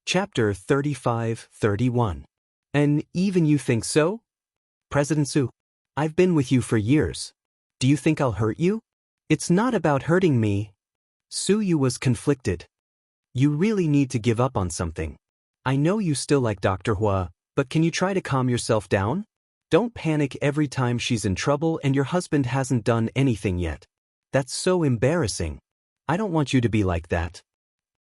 Chapter 35-31. And even you think so? President Su, I've been with you for years. Do you think I'll hurt you? It's not about hurting me. Su Yu was conflicted. You really need to give up on something. I know you still like Dr. Hua, but can you try to calm yourself down? Don't panic every time she's in trouble and your husband hasn't done anything yet. That's so embarrassing. I don't want you to be like that.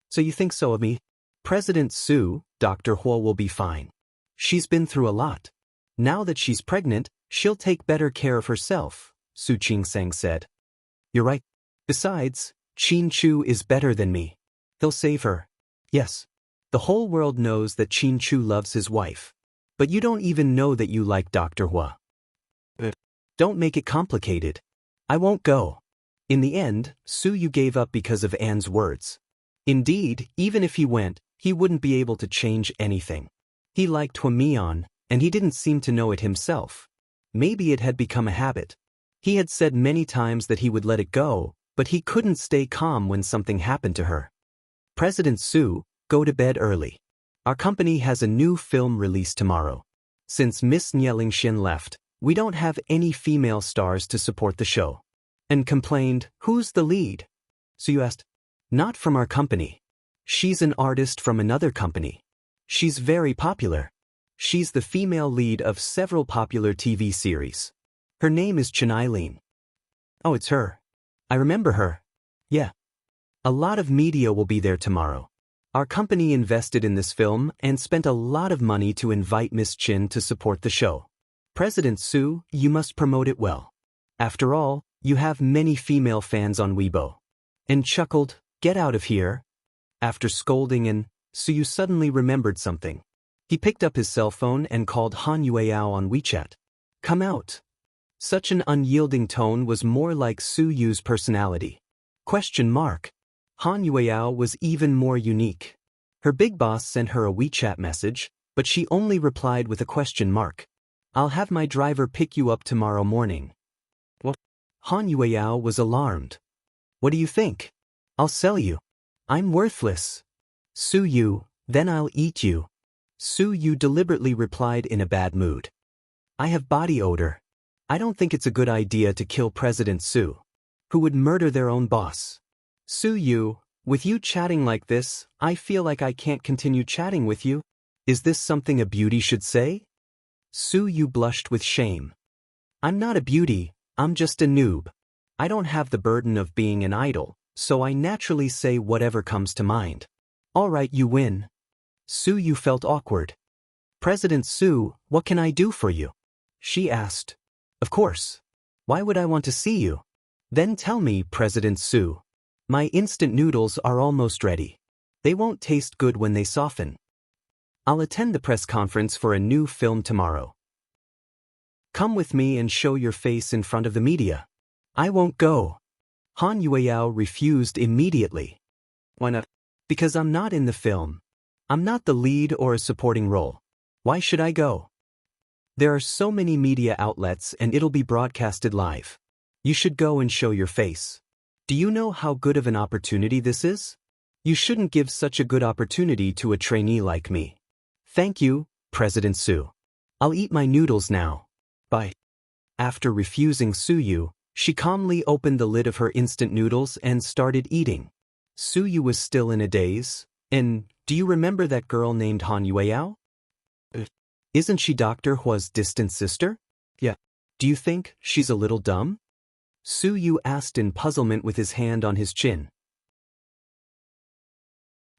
So you think so of me? President Su, Dr. Hua will be fine. She's been through a lot. Now that she's pregnant, she'll take better care of herself, Su Qingsang said. You're right. Besides, Qin Chu is better than me. He'll save her. Yes. The whole world knows that Qin Chu loves his wife. But you don't even know that you like Dr. Hua. Don't make it complicated. I won't go. In the end, Su Yu gave up because of Anne's words. Indeed, even if he went, he wouldn't be able to change anything. He liked Hua Mian, and he didn't seem to know it himself. Maybe it had become a habit. He had said many times that he would let it go, but he couldn't stay calm when something happened to her. President Su, go to bed early. Our company has a new film release tomorrow. Since Miss Nie Lingxian left, we don't have any female stars to support the show. And complained, who's the lead? So you asked, not from our company. She's an artist from another company. She's very popular. She's the female lead of several popular TV series. Her name is Chennai Lin. Oh, it's her. I remember her. Yeah. A lot of media will be there tomorrow. Our company invested in this film and spent a lot of money to invite Miss Chin to support the show. President Su, you must promote it well. After all, you have many female fans on Weibo. And chuckled, get out of here. After scolding Su Yu suddenly remembered something. He picked up his cell phone and called Han Yueyao on WeChat. Come out. Such an unyielding tone was more like Su Yu's personality. Han Yueyao was even more unique. Her big boss sent her a WeChat message, but she only replied with a question mark. I'll have my driver pick you up tomorrow morning. What? Han Yueyao was alarmed. What do you think? I'll sell you. I'm worthless. Su Yu, then I'll eat you. Su Yu deliberately replied in a bad mood. I have body odor. I don't think it's a good idea to kill President Su, who would murder their own boss. Su Yu, with you chatting like this, I feel like I can't continue chatting with you. Is this something a beauty should say? Su Yu blushed with shame. I'm not a beauty, I'm just a noob. I don't have the burden of being an idol, so I naturally say whatever comes to mind. All right, you win. Su Yu felt awkward. President Su, what can I do for you? She asked. Of course. Why would I want to see you? Then tell me, President Su. My instant noodles are almost ready. They won't taste good when they soften. I'll attend the press conference for a new film tomorrow. Come with me and show your face in front of the media. I won't go. Han Yueyao refused immediately. Why not? Because I'm not in the film. I'm not the lead or a supporting role. Why should I go? There are so many media outlets and it'll be broadcasted live. You should go and show your face. Do you know how good of an opportunity this is? You shouldn't give such a good opportunity to a trainee like me. Thank you, President Su. I'll eat my noodles now. Bye. After refusing Su Yu, she calmly opened the lid of her instant noodles and started eating. Su Yu was still in a daze. And, do you remember that girl named Han Yueyao? Isn't she Dr. Hua's distant sister? Yeah. Do you think she's a little dumb? Su Yu asked in puzzlement with his hand on his chin.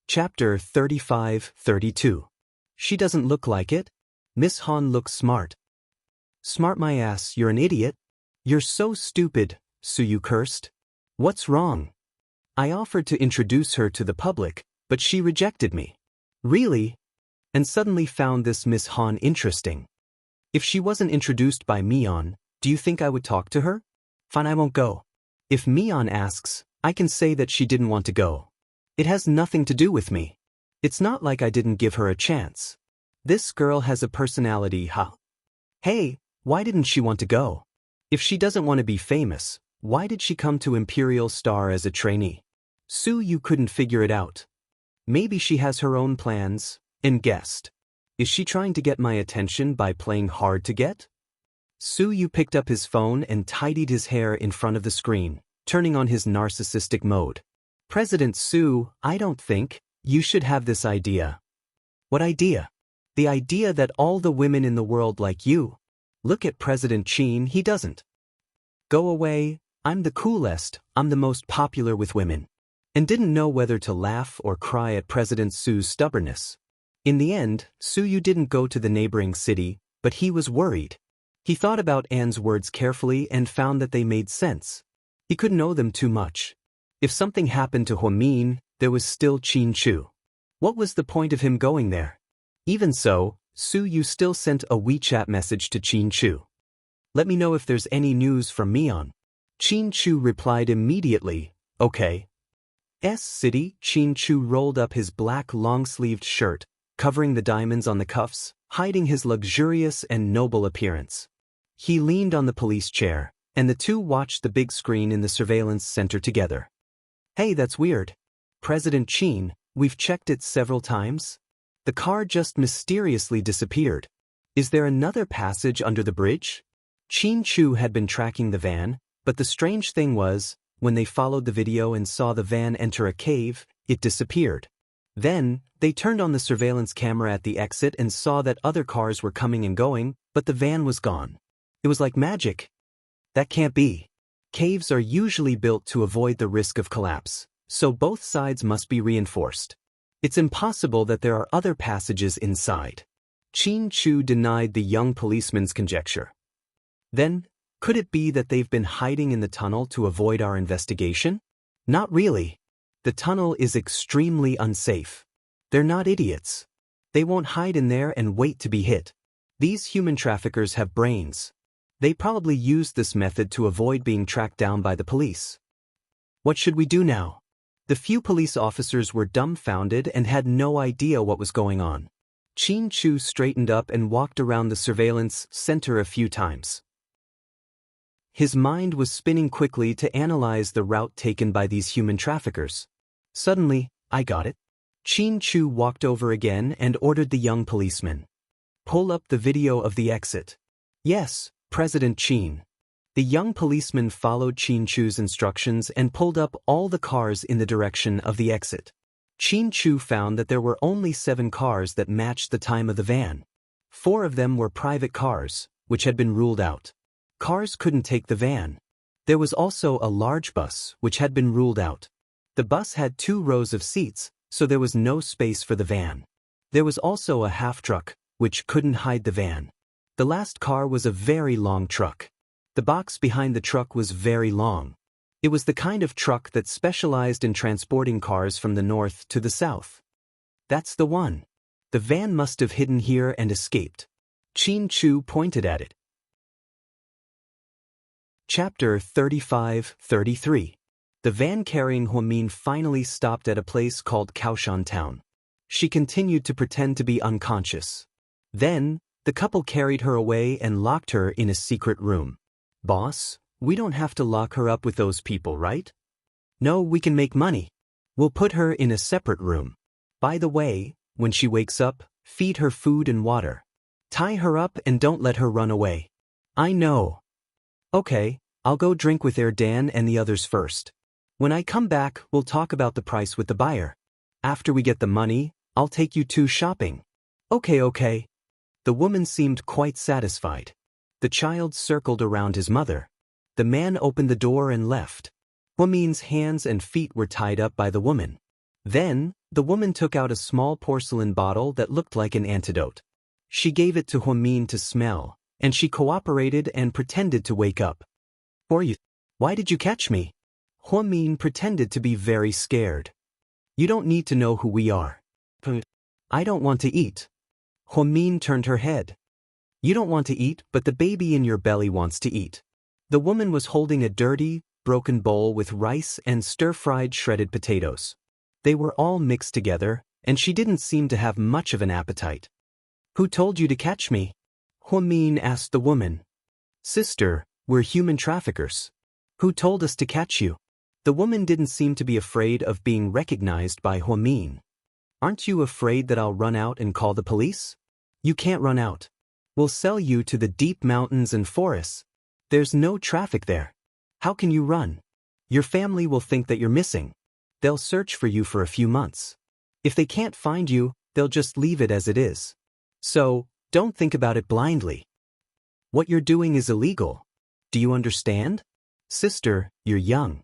Chapter 35-32. She doesn't look like it. Miss Han looks smart. Smart my ass, you're an idiot. You're so stupid, Su Yu cursed. What's wrong? I offered to introduce her to the public, but she rejected me. Really? And suddenly found this Miss Han interesting. If she wasn't introduced by Mian, do you think I would talk to her? Fine, I won't go. If Mian asks, I can say that she didn't want to go. It has nothing to do with me. It's not like I didn't give her a chance. This girl has a personality, huh? Hey, why didn't she want to go? If she doesn't want to be famous, why did she come to Imperial Star as a trainee? Su Yu couldn't figure it out. Maybe she has her own plans, and guessed. Is she trying to get my attention by playing hard to get? Su Yu picked up his phone and tidied his hair in front of the screen, turning on his narcissistic mode. President Su, I don't think you should have this idea. What idea? The idea that all the women in the world like you. Look at President Qin, he doesn't. Go away, I'm the coolest, I'm the most popular with women. And didn't know whether to laugh or cry at President Su's stubbornness. In the end, Su Yu didn't go to the neighboring city, but he was worried. He thought about Anne's words carefully and found that they made sense. He couldn't owe them too much. If something happened to Huamin, there was still Qin Chu. What was the point of him going there? Even so, Su Yu still sent a WeChat message to Qin Chu. Let me know if there's any news from Mian. Qin Chu replied immediately, okay. City, Qin Chu rolled up his black long-sleeved shirt, covering the diamonds on the cuffs, hiding his luxurious and noble appearance. He leaned on the police chair, and the two watched the big screen in the surveillance center together. Hey, that's weird. President Qin, we've checked it several times. The car just mysteriously disappeared. Is there another passage under the bridge? Qin Chu had been tracking the van, but the strange thing was, when they followed the video and saw the van enter a cave, it disappeared. Then, they turned on the surveillance camera at the exit and saw that other cars were coming and going, but the van was gone. It was like magic. That can't be. Caves are usually built to avoid the risk of collapse, so both sides must be reinforced. It's impossible that there are other passages inside. Qin Chu denied the young policeman's conjecture. Then, could it be that they've been hiding in the tunnel to avoid our investigation? Not really. The tunnel is extremely unsafe. They're not idiots. They won't hide in there and wait to be hit. These human traffickers have brains. They probably used this method to avoid being tracked down by the police. What should we do now? The few police officers were dumbfounded and had no idea what was going on. Qin Chu straightened up and walked around the surveillance center a few times. His mind was spinning quickly to analyze the route taken by these human traffickers. Suddenly, I got it. Qin Chu walked over again and ordered the young policeman. Pull up the video of the exit. Yes, President Qin. The young policeman followed Qin Chu's instructions and pulled up all the cars in the direction of the exit. Qin Chu found that there were only 7 cars that matched the time of the van. 4 of them were private cars, which had been ruled out. Cars couldn't take the van. There was also a large bus, which had been ruled out. The bus had 2 rows of seats, so there was no space for the van. There was also a half-truck, which couldn't hide the van. The last car was a very long truck. The box behind the truck was very long. It was the kind of truck that specialized in transporting cars from the north to the south. That's the one. The van must have hidden here and escaped. Qin Chu pointed at it. Chapter 35-33. The van carrying Huamin finally stopped at a place called Kaoshan Town. She continued to pretend to be unconscious. Then, the couple carried her away and locked her in a secret room. Boss, we don't have to lock her up with those people, right? No, we can make money. We'll put her in a separate room. By the way, when she wakes up, feed her food and water. Tie her up and don't let her run away. I know. Okay, I'll go drink with Dan and the others first. When I come back, we'll talk about the price with the buyer. After we get the money, I'll take you 2 shopping. Okay. The woman seemed quite satisfied. The child circled around his mother. The man opened the door and left. Huamin's hands and feet were tied up by the woman. Then, the woman took out a small porcelain bottle that looked like an antidote. She gave it to Huamin to smell, and she cooperated and pretended to wake up. Why did you catch me? Huamin pretended to be very scared. You don't need to know who we are. I don't want to eat. Huamin turned her head. You don't want to eat, but the baby in your belly wants to eat. The woman was holding a dirty, broken bowl with rice and stir-fried shredded potatoes. They were all mixed together, and she didn't seem to have much of an appetite. Who told you to catch me? Huamin asked the woman. Sister, we're human traffickers. Who told us to catch you? The woman didn't seem to be afraid of being recognized by Huamin. Aren't you afraid that I'll run out and call the police? You can't run out. We'll sell you to the deep mountains and forests. There's no traffic there. How can you run? Your family will think that you're missing. They'll search for you for a few months. If they can't find you, they'll just leave it as it is. So, don't think about it blindly. What you're doing is illegal. Do you understand? Sister, you're young.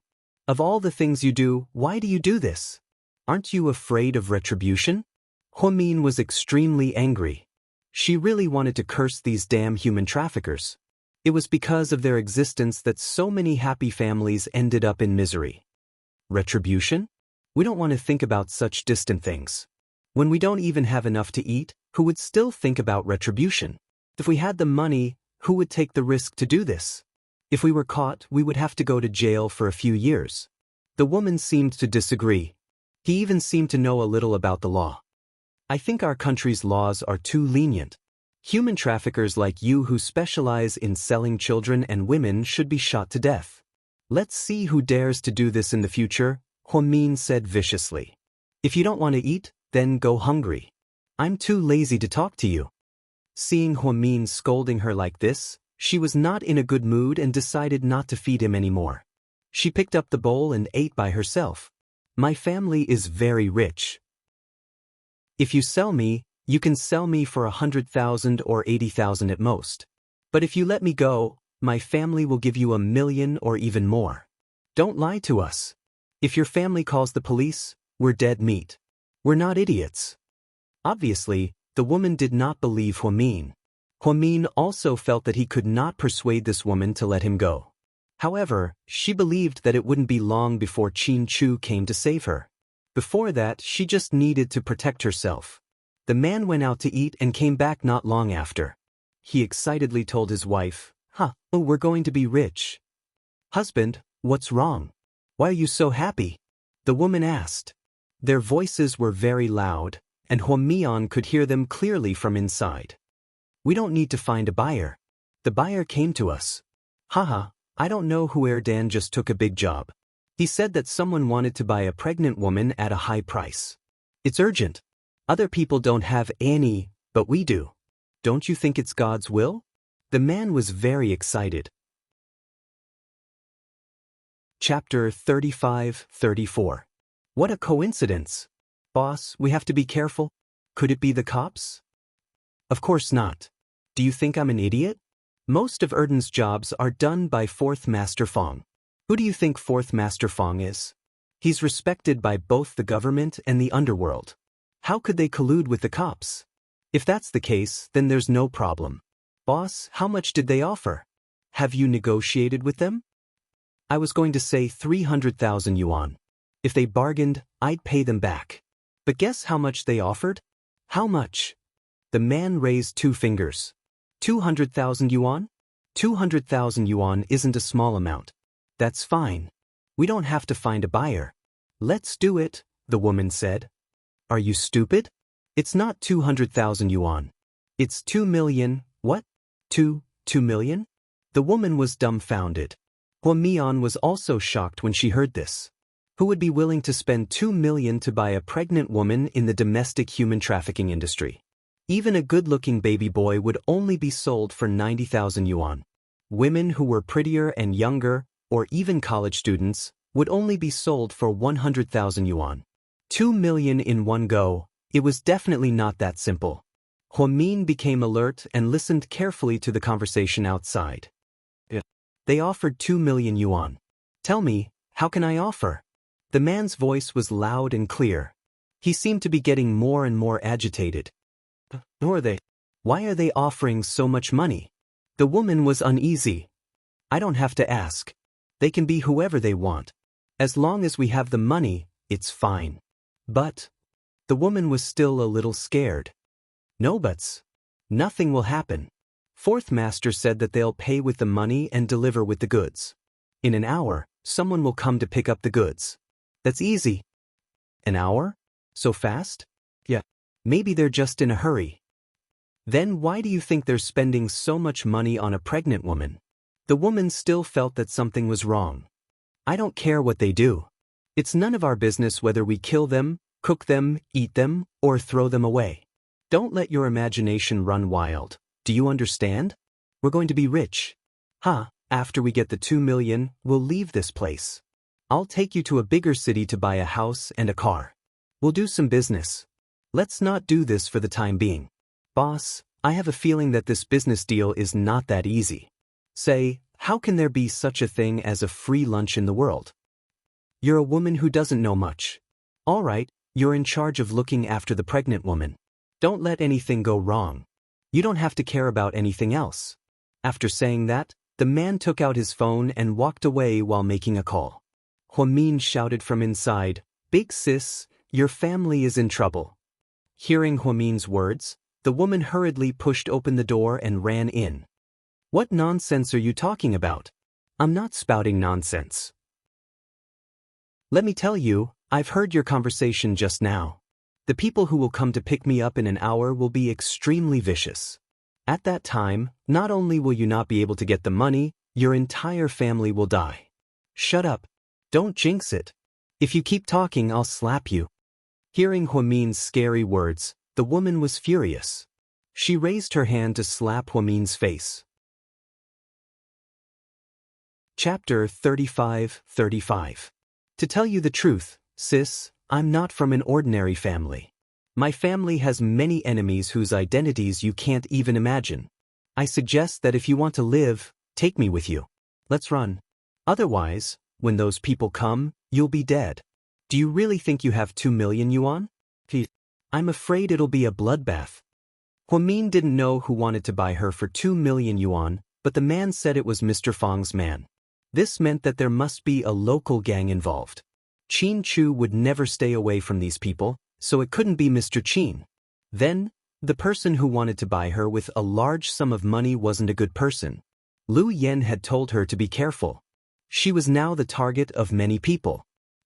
Of all the things you do, why do you do this? Aren't you afraid of retribution? Huamin was extremely angry. She really wanted to curse these damn human traffickers. It was because of their existence that so many happy families ended up in misery. Retribution? We don't want to think about such distant things. When we don't even have enough to eat, who would still think about retribution? If we had the money, who would take the risk to do this? If we were caught, we would have to go to jail for a few years. The woman seemed to disagree. He even seemed to know a little about the law. I think our country's laws are too lenient. Human traffickers like you who specialize in selling children and women should be shot to death. Let's see who dares to do this in the future, Huamin said viciously. If you don't want to eat, then go hungry. I'm too lazy to talk to you. Seeing Huamin scolding her like this, she was not in a good mood and decided not to feed him anymore. She picked up the bowl and ate by herself. My family is very rich. If you sell me, you can sell me for 100,000 or 80,000 at most. But if you let me go, my family will give you 1 million or even more. Don't lie to us. If your family calls the police, we're dead meat. We're not idiots. Obviously, the woman did not believe Huamin. Huamin also felt that he could not persuade this woman to let him go. However, she believed that it wouldn't be long before Qin Chu came to save her. Before that, she just needed to protect herself. The man went out to eat and came back not long after. He excitedly told his wife, we're going to be rich. Husband, what's wrong? Why are you so happy? The woman asked. Their voices were very loud, and Huamian could hear them clearly from inside. We don't need to find a buyer. The buyer came to us. I don't know who Erdan just took a big job. He said that someone wanted to buy a pregnant woman at a high price. It's urgent. Other people don't have any, but we do. Don't you think it's God's will? The man was very excited. Chapter 35-34. What a coincidence. Boss, we have to be careful. Could it be the cops? Of course not. Do you think I'm an idiot? Most of Erdan's jobs are done by Fourth Master Fong. Who do you think Fourth Master Fong is? He's respected by both the government and the underworld. How could they collude with the cops? If that's the case, then there's no problem. Boss, how much did they offer? Have you negotiated with them? I was going to say 300,000 yuan. If they bargained, I'd pay them back. But guess how much they offered? How much? The man raised 2 fingers. 200,000 yuan? 200,000 yuan isn't a small amount. That's fine. We don't have to find a buyer. Let's do it, the woman said. Are you stupid? It's not 200,000 yuan. It's 2 million, what? 2 million? The woman was dumbfounded. Huamian was also shocked when she heard this. Who would be willing to spend 2 million to buy a pregnant woman in the domestic human trafficking industry? Even a good-looking baby boy would only be sold for 90,000 yuan. Women who were prettier and younger, or even college students, would only be sold for 100,000 yuan. 2 million in one go, it was definitely not that simple. Huamin became alert and listened carefully to the conversation outside. They offered 2 million yuan. Tell me, how can I offer? The man's voice was loud and clear. He seemed to be getting more and more agitated. Who are they? Why are they offering so much money? The woman was uneasy. I don't have to ask. They can be whoever they want. As long as we have the money, it's fine. But the woman was still a little scared. No buts. Nothing will happen. Fourth Master said that they'll pay with the money and deliver with the goods. In an hour, someone will come to pick up the goods. That's easy. An hour? So fast? Yeah. Maybe they're just in a hurry. Then why do you think they're spending so much money on a pregnant woman? The woman still felt that something was wrong. I don't care what they do. It's none of our business whether we kill them, Cook them, eat them, or throw them away. Don't let your imagination run wild. Do you understand? We're going to be rich. After we get the 2 million, we'll leave this place. I'll take you to a bigger city to buy a house and a car. We'll do some business. Let's not do this for the time being. Boss, I have a feeling that this business deal is not that easy. Say, how can there be such a thing as a free lunch in the world? You're a woman who doesn't know much. All right, you're in charge of looking after the pregnant woman. Don't let anything go wrong. You don't have to care about anything else. After saying that, the man took out his phone and walked away while making a call. Huamin shouted from inside, "Big sis, your family is in trouble." Hearing Huamin's words, the woman hurriedly pushed open the door and ran in. What nonsense are you talking about? I'm not spouting nonsense. Let me tell you, I've heard your conversation just now. The people who will come to pick me up in an hour will be extremely vicious. At that time, not only will you not be able to get the money, your entire family will die. Shut up. Don't jinx it. If you keep talking, I'll slap you. Hearing Huamin's scary words, the woman was furious. She raised her hand to slap Huamin's face. Chapter 35:35. To tell you the truth, sis, I'm not from an ordinary family. My family has many enemies whose identities you can't even imagine. I suggest that if you want to live, take me with you. Let's run. Otherwise, when those people come, you'll be dead. Do you really think you have 2 million yuan? I'm afraid it'll be a bloodbath. Huamin didn't know who wanted to buy her for 2 million yuan, but the man said it was Mr. Fang's man. This meant that there must be a local gang involved. Qin Chu would never stay away from these people, so it couldn't be Mr. Qin. Then, the person who wanted to buy her with a large sum of money wasn't a good person. Lu Yen had told her to be careful. She was now the target of many people.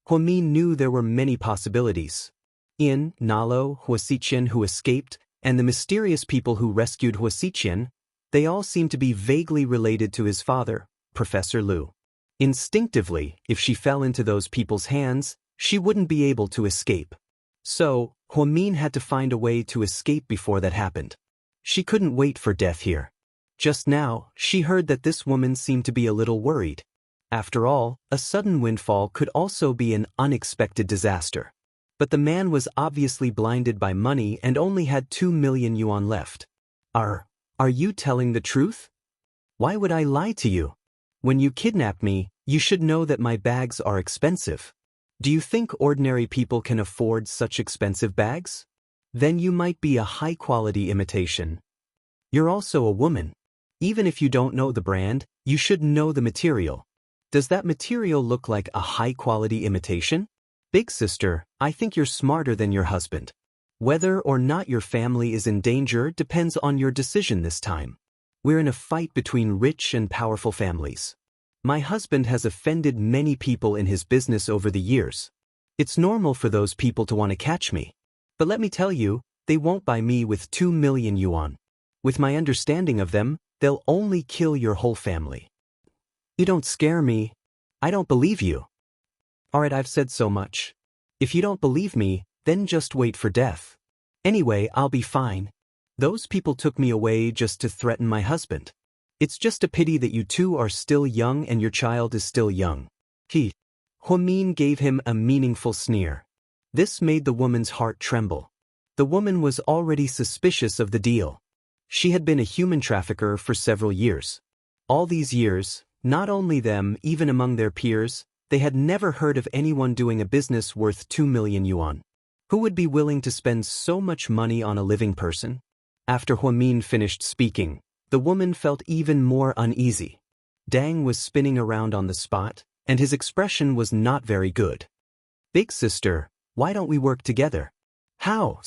Huamin knew there were many possibilities. In, Nalo, Huasiqian who escaped, and the mysterious people who rescued Huasiqian, they all seemed to be vaguely related to his father, Professor Lu. Instinctively, if she fell into those people's hands, she wouldn't be able to escape. So, Huamin had to find a way to escape before that happened. She couldn't wait for death here. Just now, she heard that this woman seemed to be a little worried. After all, a sudden windfall could also be an unexpected disaster. But the man was obviously blinded by money and only had 2 million yuan left. Are you telling the truth? Why would I lie to you? When you kidnap me, you should know that my bags are expensive. Do you think ordinary people can afford such expensive bags? Then you might be a high-quality imitation. You're also a woman. Even if you don't know the brand, you should know the material. Does that material look like a high-quality imitation? Big sister, I think you're smarter than your husband. Whether or not your family is in danger depends on your decision this time. We're in a fight between rich and powerful families. My husband has offended many people in his business over the years. It's normal for those people to want to catch me. But let me tell you, they won't buy me with 2 million yuan. With my understanding of them, they'll only kill your whole family. You don't scare me. I don't believe you. Alright, I've said so much. If you don't believe me, then just wait for death. Anyway, I'll be fine. Those people took me away just to threaten my husband. It's just a pity that you two are still young and your child is still young. Huamin gave him a meaningful sneer. This made the woman's heart tremble. The woman was already suspicious of the deal. She had been a human trafficker for several years. All these years, not only them, even among their peers, they had never heard of anyone doing a business worth 2 million yuan. Who would be willing to spend so much money on a living person? After Huamin finished speaking, the woman felt even more uneasy. Dang was spinning around on the spot, and his expression was not very good. Big sister, why don't we work together? How?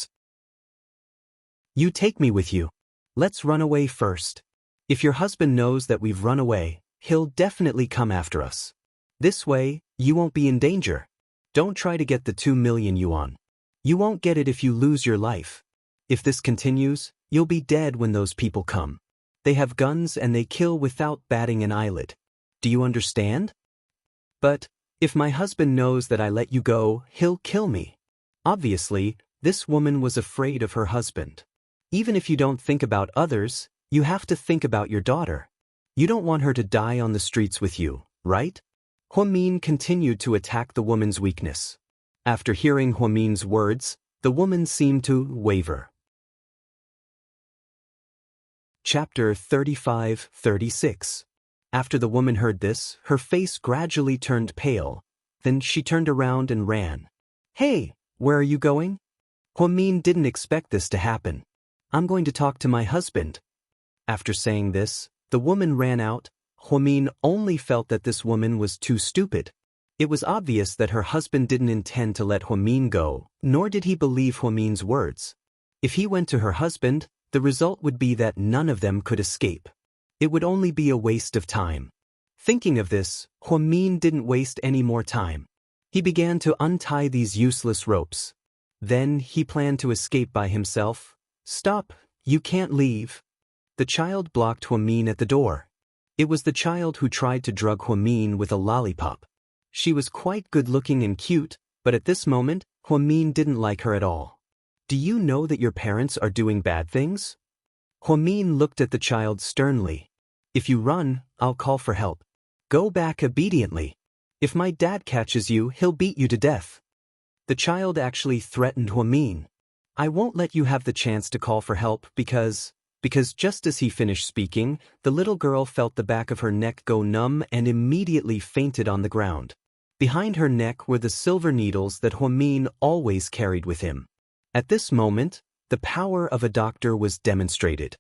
You take me with you. Let's run away first. If your husband knows that we've run away, he'll definitely come after us. This way, you won't be in danger. Don't try to get the 2 million yuan. You won't get it if you lose your life. If this continues, you'll be dead when those people come. They have guns and they kill without batting an eyelid. Do you understand? But, if my husband knows that I let you go, he'll kill me. Obviously, this woman was afraid of her husband. Even if you don't think about others, you have to think about your daughter. You don't want her to die on the streets with you, right? Huamin continued to attack the woman's weakness. After hearing Huamin's words, the woman seemed to waver. Chapter 35-36. After the woman heard this, her face gradually turned pale. Then she turned around and ran. Hey, where are you going? Huamin didn't expect this to happen. I'm going to talk to my husband. After saying this, the woman ran out. Huamin only felt that this woman was too stupid. It was obvious that her husband didn't intend to let Huamin go, nor did he believe Huamin's words. If he went to her husband, the result would be that none of them could escape. It would only be a waste of time. Thinking of this, Huamin didn't waste any more time. He began to untie these useless ropes. Then he planned to escape by himself. Stop, you can't leave. The child blocked Huamin at the door. It was the child who tried to drug Huamin with a lollipop. She was quite good-looking and cute, but at this moment, Huamin didn't like her at all. Do you know that your parents are doing bad things? Huamin looked at the child sternly. If you run, I'll call for help. Go back obediently. If my dad catches you, he'll beat you to death. The child actually threatened Huamin. I won't let you have the chance to call for help because just as he finished speaking, the little girl felt the back of her neck go numb and immediately fainted on the ground. Behind her neck were the silver needles that Huamin always carried with him. At this moment, the power of a doctor was demonstrated.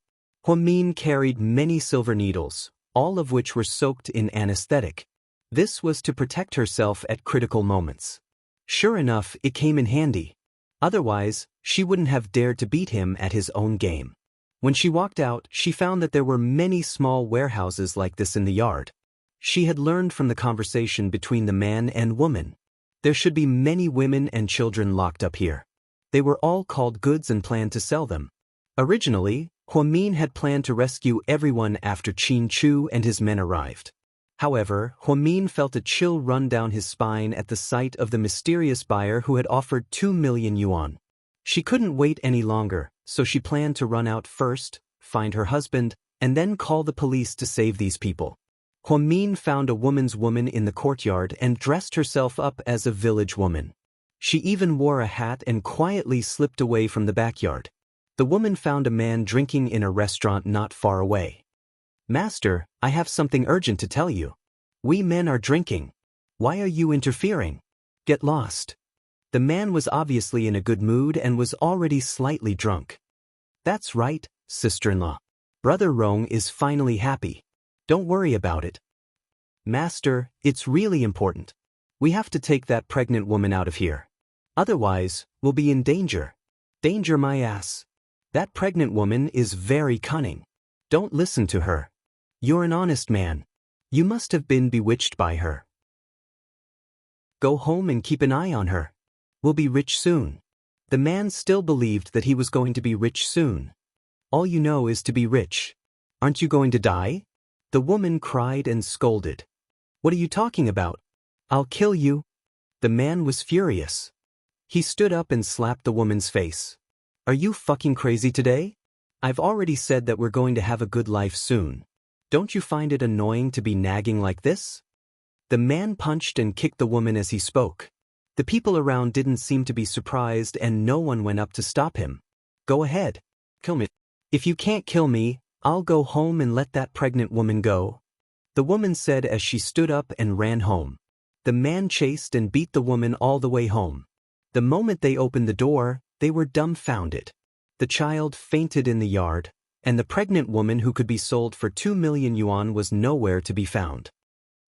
Huamin carried many silver needles, all of which were soaked in anesthetic. This was to protect herself at critical moments. Sure enough, it came in handy. Otherwise, she wouldn't have dared to beat him at his own game. When she walked out, she found that there were many small warehouses like this in the yard. She had learned from the conversation between the man and woman. There should be many women and children locked up here. They were all called goods and planned to sell them. Originally, Huamin had planned to rescue everyone after Qin Chu and his men arrived. However, Huamin felt a chill run down his spine at the sight of the mysterious buyer who had offered 2 million yuan. She couldn't wait any longer, so she planned to run out first, find her husband, and then call the police to save these people. Huamin found a woman in the courtyard and dressed herself up as a village woman. She even wore a hat and quietly slipped away from the backyard. The woman found a man drinking in a restaurant not far away. Master, I have something urgent to tell you. We men are drinking. Why are you interfering? Get lost. The man was obviously in a good mood and was already slightly drunk. That's right, sister-in-law. Brother Rong is finally happy. Don't worry about it. Master, it's really important. We have to take that pregnant woman out of here. Otherwise, we'll be in danger. Danger my ass. That pregnant woman is very cunning. Don't listen to her. You're an honest man. You must have been bewitched by her. Go home and keep an eye on her. We'll be rich soon. The man still believed that he was going to be rich soon. All you know is to be rich. Aren't you going to die? The woman cried and scolded. What are you talking about? I'll kill you. The man was furious. He stood up and slapped the woman's face. Are you fucking crazy today? I've already said that we're going to have a good life soon. Don't you find it annoying to be nagging like this? The man punched and kicked the woman as he spoke. The people around didn't seem to be surprised and no one went up to stop him. Go ahead. Kill me. If you can't kill me, I'll go home and let that pregnant woman go. The woman said as she stood up and ran home. The man chased and beat the woman all the way home. The moment they opened the door, they were dumbfounded. The child fainted in the yard, and the pregnant woman who could be sold for 2 million yuan was nowhere to be found.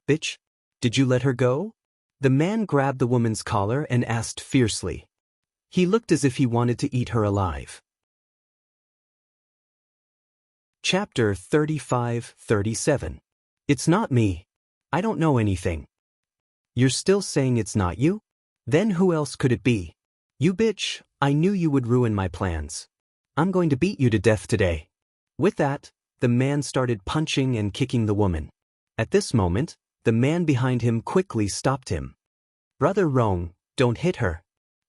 Bitch, did you let her go? The man grabbed the woman's collar and asked fiercely. He looked as if he wanted to eat her alive. Chapter 35-37. It's not me. I don't know anything. You're still saying it's not you? Then who else could it be? You bitch, I knew you would ruin my plans. I'm going to beat you to death today. With that, the man started punching and kicking the woman. At this moment, the man behind him quickly stopped him. Brother Rong, don't hit her.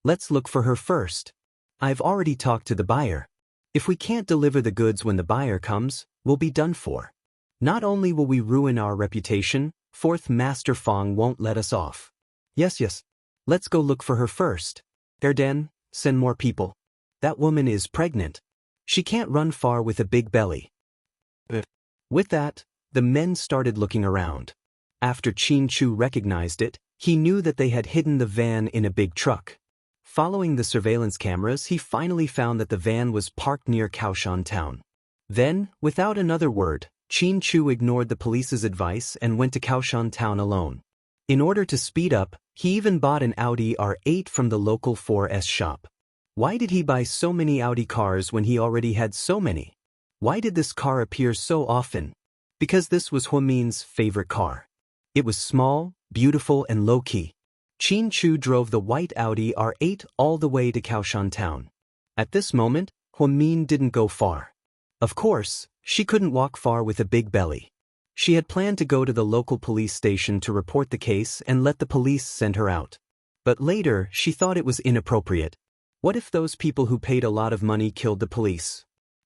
Let's look for her first. I've already talked to the buyer. If we can't deliver the goods when the buyer comes, we'll be done for. Not only will we ruin our reputation, fourth Master Fong won't let us off. Yes. Let's go look for her first. Erden, send more people. That woman is pregnant. She can't run far with a big belly. With that, the men started looking around. After Qin Chu recognized it, he knew that they had hidden the van in a big truck. Following the surveillance cameras, he finally found that the van was parked near Kaohsiung town. Then, without another word, Qin Chu ignored the police's advice and went to Kaohsiung town alone. In order to speed up, he even bought an Audi R8 from the local 4S shop. Why did he buy so many Audi cars when he already had so many? Why did this car appear so often? Because this was Huamin's favorite car. It was small, beautiful, and low-key. Qin Chu drove the white Audi R8 all the way to Kaohsiung town. At this moment, Huamin didn't go far. Of course, she couldn't walk far with a big belly. She had planned to go to the local police station to report the case and let the police send her out. But later, she thought it was inappropriate. What if those people who paid a lot of money killed the police?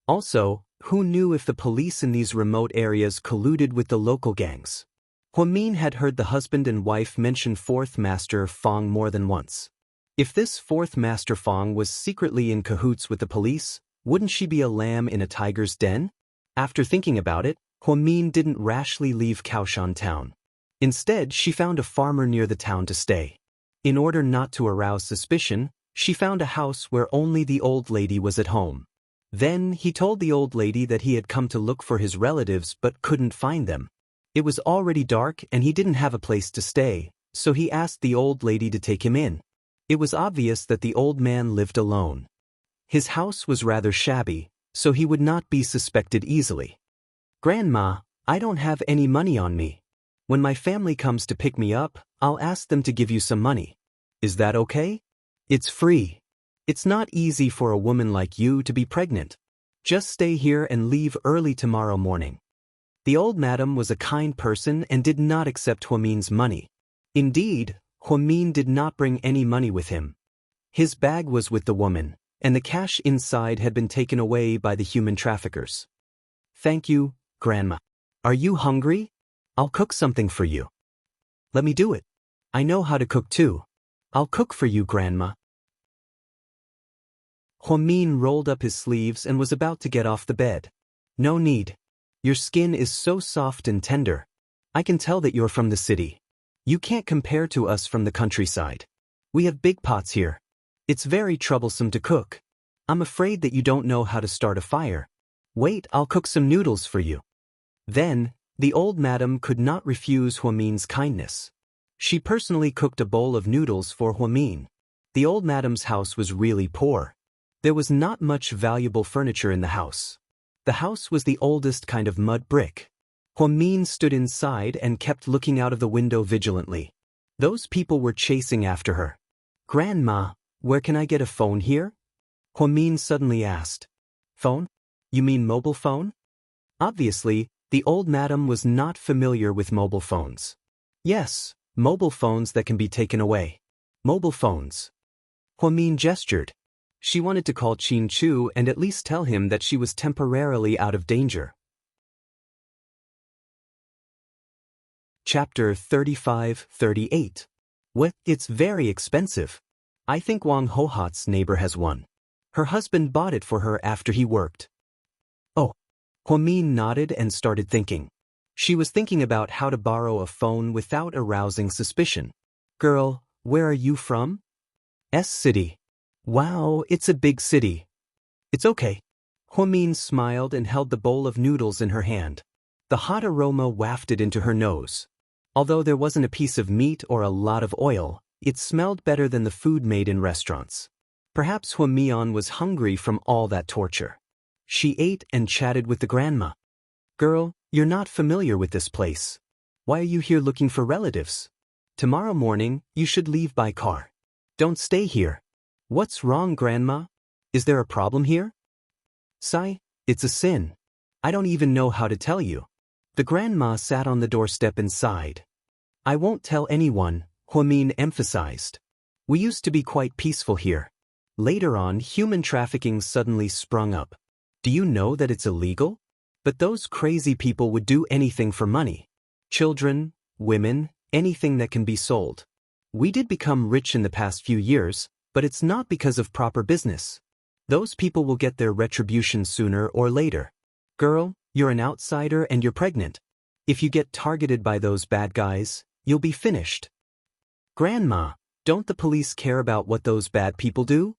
Also, who knew if the police in these remote areas colluded with the local gangs? Huamin had heard the husband and wife mention fourth Master Fong more than once. If this fourth Master Fong was secretly in cahoots with the police, wouldn't she be a lamb in a tiger's den? After thinking about it, Huamin didn't rashly leave Kaohsiung town. Instead, she found a farmer near the town to stay. In order not to arouse suspicion, she found a house where only the old lady was at home. Then, he told the old lady that he had come to look for his relatives but couldn't find them. It was already dark and he didn't have a place to stay, so he asked the old lady to take him in. It was obvious that the old man lived alone. His house was rather shabby, so he would not be suspected easily. "Grandma, I don't have any money on me. When my family comes to pick me up, I'll ask them to give you some money. Is that okay? It's free. It's not easy for a woman like you to be pregnant. Just stay here and leave early tomorrow morning." The old madam was a kind person and did not accept Huamin's money. Indeed, Huamin did not bring any money with him. His bag was with the woman, and the cash inside had been taken away by the human traffickers. "Thank you, Grandma. Are you hungry? I'll cook something for you." "Let me do it. I know how to cook too. I'll cook for you, Grandma." Huamin rolled up his sleeves and was about to get off the bed. "No need. Your skin is so soft and tender. I can tell that you're from the city. You can't compare to us from the countryside. We have big pots here. It's very troublesome to cook. I'm afraid that you don't know how to start a fire. Wait, I'll cook some noodles for you." Then, the old madam could not refuse Huamin's kindness. She personally cooked a bowl of noodles for Huamin. The old madam's house was really poor. There was not much valuable furniture in the house. The house was the oldest kind of mud brick. Huamin stood inside and kept looking out of the window vigilantly. Those people were chasing after her. "Grandma, where can I get a phone here?" Huamin suddenly asked. "Phone? You mean mobile phone?" Obviously, the old madam was not familiar with mobile phones. "Yes, mobile phones that can be taken away. Mobile phones." Huamin gestured. She wanted to call Qin Chu and at least tell him that she was temporarily out of danger. Chapter 35-38. What? It's very expensive. I think Wang Hohat's neighbor has one. Her husband bought it for her after he worked. Oh. Huamin nodded and started thinking. She was thinking about how to borrow a phone without arousing suspicion. "Girl, where are you from?" "City." "Wow, it's a big city." "It's okay." Huamin smiled and held the bowl of noodles in her hand. The hot aroma wafted into her nose. Although there wasn't a piece of meat or a lot of oil, it smelled better than the food made in restaurants. Perhaps Huamian was hungry from all that torture. She ate and chatted with the grandma. "Girl, you're not familiar with this place. Why are you here looking for relatives? Tomorrow morning, you should leave by car. Don't stay here." "What's wrong, Grandma? Is there a problem here?" "Sai, it's a sin. I don't even know how to tell you." The grandma sat on the doorstep and sighed. "I won't tell anyone," Huamin emphasized. We used to be quite peaceful here. Later on, human trafficking suddenly sprung up. Do you know that it's illegal? But those crazy people would do anything for money. Children, women, anything that can be sold. We did become rich in the past few years, but it's not because of proper business. Those people will get their retribution sooner or later. Girl, you're an outsider and you're pregnant. If you get targeted by those bad guys, you'll be finished. Grandma, don't the police care about what those bad people do?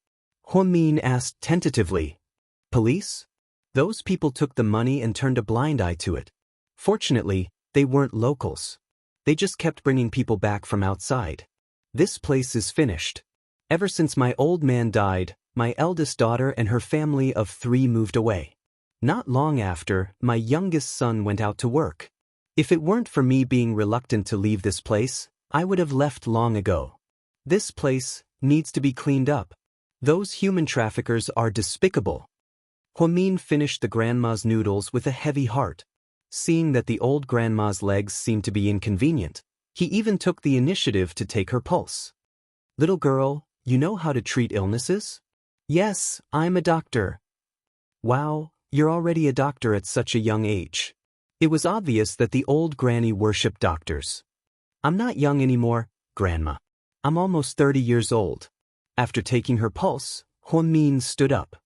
Huamin asked tentatively. Police? Those people took the money and turned a blind eye to it. Fortunately, they weren't locals. They just kept bringing people back from outside. This place is finished. Ever since my old man died, my eldest daughter and her family of 3 moved away. Not long after, my youngest son went out to work. If it weren't for me being reluctant to leave this place, I would have left long ago. This place needs to be cleaned up. Those human traffickers are despicable. Huamin finished the grandma's noodles with a heavy heart. Seeing that the old grandma's legs seemed to be inconvenient, he even took the initiative to take her pulse. Little girl, you know how to treat illnesses? Yes, I'm a doctor. Wow, you're already a doctor at such a young age. It was obvious that the old granny worshipped doctors. I'm not young anymore, Grandma. I'm almost 30 years old. After taking her pulse, Huamin stood up.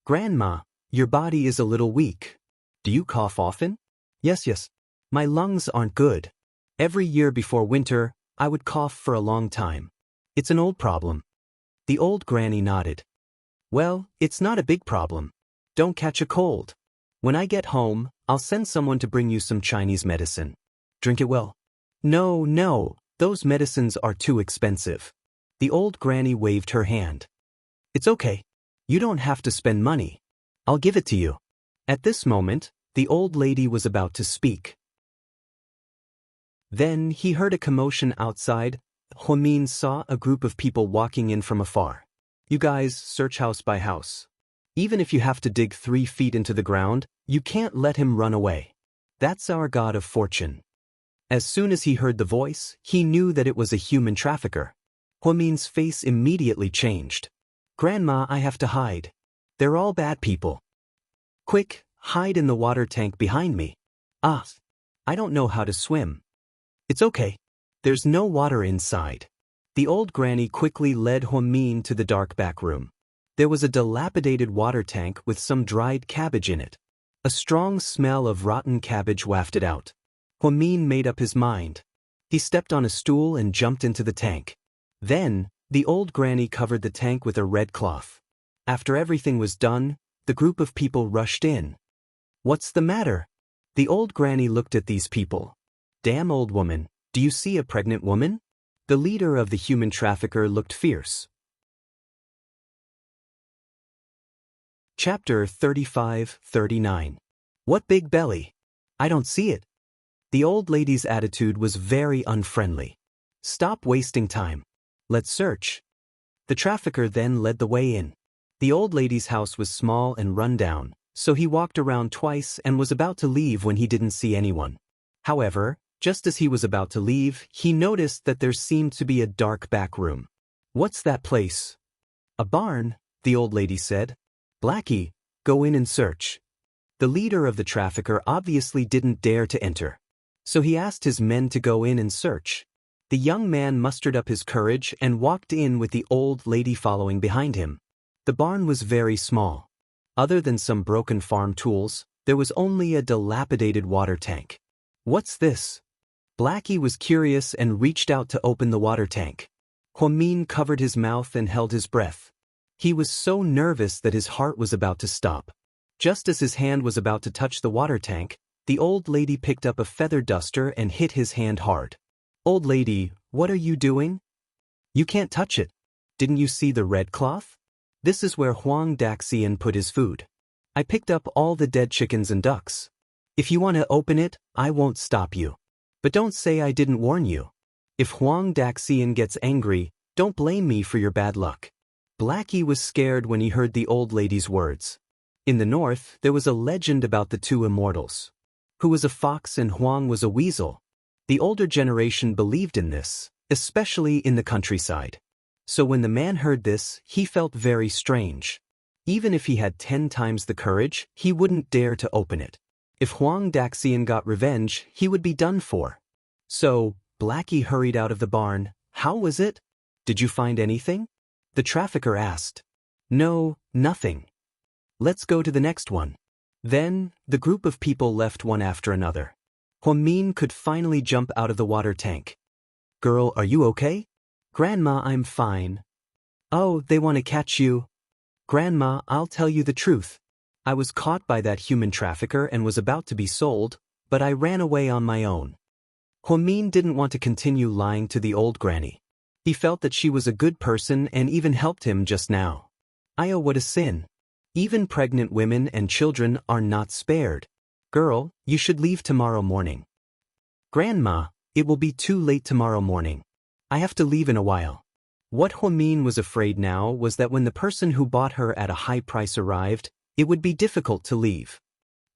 Grandma, your body is a little weak. Do you cough often? Yes. My lungs aren't good. Every year before winter, I would cough for a long time. It's an old problem. The old granny nodded. Well, it's not a big problem. Don't catch a cold. When I get home, I'll send someone to bring you some Chinese medicine. Drink it well. No, those medicines are too expensive. The old granny waved her hand. It's okay. You don't have to spend money. I'll give it to you. At this moment, the old lady was about to speak. Then he heard a commotion outside. Huamin saw a group of people walking in from afar. You guys search house by house. Even if you have to dig 3 feet into the ground, you can't let him run away. That's our god of fortune. As soon as he heard the voice, he knew that it was a human trafficker. Huamin's face immediately changed. Grandma, I have to hide. They're all bad people. Quick, hide in the water tank behind me. Ah, I don't know how to swim. It's okay. There's no water inside. The old granny quickly led Huamin to the dark back room. There was a dilapidated water tank with some dried cabbage in it. A strong smell of rotten cabbage wafted out. Huamin made up his mind. He stepped on a stool and jumped into the tank. Then, the old granny covered the tank with a red cloth. After everything was done, the group of people rushed in. What's the matter? The old granny looked at these people. Damn old woman, do you see a pregnant woman? The leader of the human trafficker looked fierce. Chapter 35-39. What big belly? I don't see it. The old lady's attitude was very unfriendly. Stop wasting time. Let's search. The trafficker then led the way in. The old lady's house was small and run down, so he walked around twice and was about to leave when he didn't see anyone. However, just as he was about to leave, he noticed that there seemed to be a dark back room. What's that place? A barn, the old lady said. Blackie, go in and search. The leader of the trafficker obviously didn't dare to enter, so he asked his men to go in and search. The young man mustered up his courage and walked in with the old lady following behind him. The barn was very small. Other than some broken farm tools, there was only a dilapidated water tank. What's this? Blackie was curious and reached out to open the water tank. Huamin covered his mouth and held his breath. He was so nervous that his heart was about to stop. Just as his hand was about to touch the water tank, the old lady picked up a feather duster and hit his hand hard. Old lady, what are you doing? You can't touch it. Didn't you see the red cloth? This is where Huang Daxian put his food. I picked up all the dead chickens and ducks. If you want to open it, I won't stop you. But don't say I didn't warn you. If Huang Daxian gets angry, don't blame me for your bad luck. Blackie was scared when he heard the old lady's words. In the north, there was a legend about the 2 immortals. Who was a fox and Huang was a weasel. The older generation believed in this, especially in the countryside. So when the man heard this, he felt very strange. Even if he had 10 times the courage, he wouldn't dare to open it. If Huang Daxian got revenge, he would be done for. So, Blackie hurried out of the barn. How was it? Did you find anything? The trafficker asked. No, nothing. Let's go to the next one. Then, the group of people left one after another. Huamin could finally jump out of the water tank. Girl, are you okay? Grandma, I'm fine. Oh, they want to catch you. Grandma, I'll tell you the truth. I was caught by that human trafficker and was about to be sold, but I ran away on my own. Huamin didn't want to continue lying to the old granny. He felt that she was a good person and even helped him just now. Oh, what a sin. Even pregnant women and children are not spared. Girl, you should leave tomorrow morning. Grandma, it will be too late tomorrow morning. I have to leave in a while. What Huamin was afraid now was that when the person who bought her at a high price arrived, it would be difficult to leave.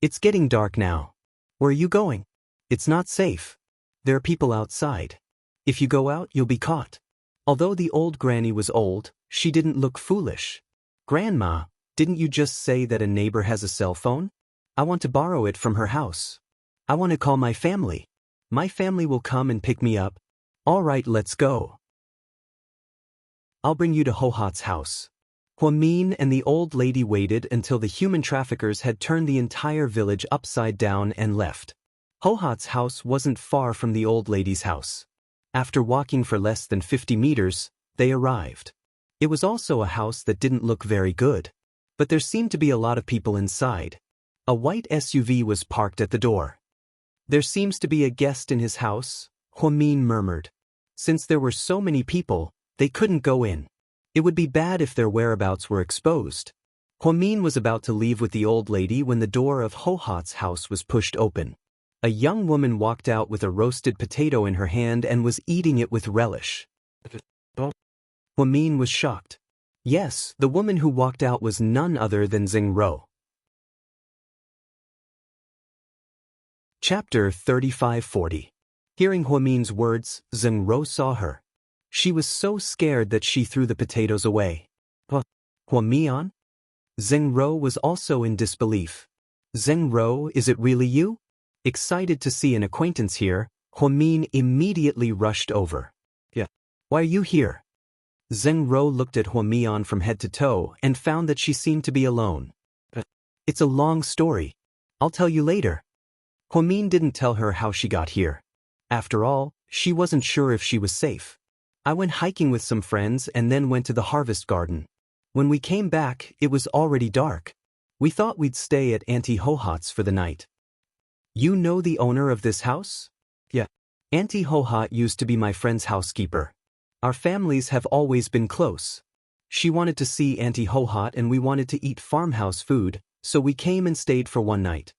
It's getting dark now. Where are you going? It's not safe. There are people outside. If you go out, you'll be caught. Although the old granny was old, she didn't look foolish. Grandma, didn't you just say that a neighbor has a cell phone? I want to borrow it from her house. I want to call my family. My family will come and pick me up. All right, let's go. I'll bring you to Hohat's house. Huamin and the old lady waited until the human traffickers had turned the entire village upside down and left. Hohat's house wasn't far from the old lady's house. After walking for less than 50 meters, they arrived. It was also a house that didn't look very good. But there seemed to be a lot of people inside. A white SUV was parked at the door. There seems to be a guest in his house, Huamin murmured. Since there were so many people, they couldn't go in. It would be bad if their whereabouts were exposed. Huamin was about to leave with the old lady when the door of Hohat's house was pushed open. A young woman walked out with a roasted potato in her hand and was eating it with relish. Huamin was shocked. Yes, the woman who walked out was none other than Xingro. Chapter 35-40. Hearing Huamin's words, Xingro saw her. She was so scared that she threw the potatoes away. Huamian? Xingro was also in disbelief. Xingro, is it really you? Excited to see an acquaintance here, Huamin immediately rushed over. Yeah. Why are you here? Xingro looked at Huamian from head to toe and found that she seemed to be alone. It's a long story. I'll tell you later. Huamin didn't tell her how she got here. After all, she wasn't sure if she was safe. I went hiking with some friends and then went to the harvest garden. When we came back, it was already dark. We thought we'd stay at Auntie Hohat's for the night. You know the owner of this house? Yeah. Auntie Hohat used to be my friend's housekeeper. Our families have always been close. She wanted to see Auntie Hohat and we wanted to eat farmhouse food, so we came and stayed for one night.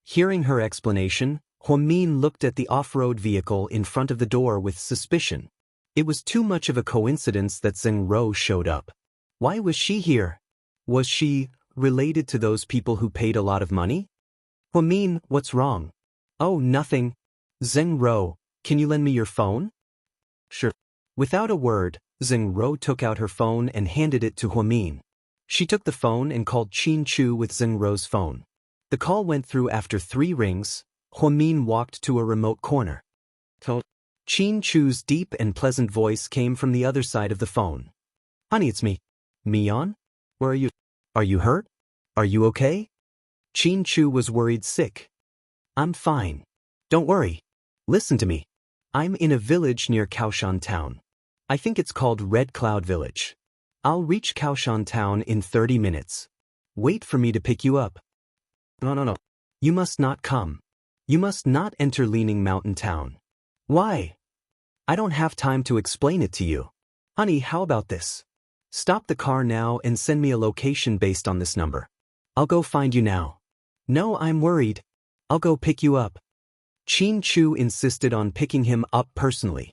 Hearing her explanation, Huamin looked at the off-road vehicle in front of the door with suspicion. It was too much of a coincidence that Xingro showed up. Why was she here? Was she related to those people who paid a lot of money? Huamin, what's wrong? Oh, nothing. Xingro, can you lend me your phone? Sure. Without a word, Xingro took out her phone and handed it to Huamin. She took the phone and called Qin Chu with Xingro's phone. The call went through after 3 rings. Huamin walked to a remote corner. Qin Chu's deep and pleasant voice came from the other side of the phone. Honey, it's me. Mian? Where are you? Are you hurt? Are you okay? Qin Chu was worried sick. I'm fine. Don't worry. Listen to me. I'm in a village near Kaoshan Town. I think it's called Red Cloud Village. I'll reach Kaoshan Town in 30 minutes. Wait for me to pick you up. No. You must not come. You must not enter Leaning Mountain Town. Why? I don't have time to explain it to you. Honey, how about this? Stop the car now and send me a location based on this number. I'll go find you now. No, I'm worried. I'll go pick you up. Qin Chu insisted on picking him up personally.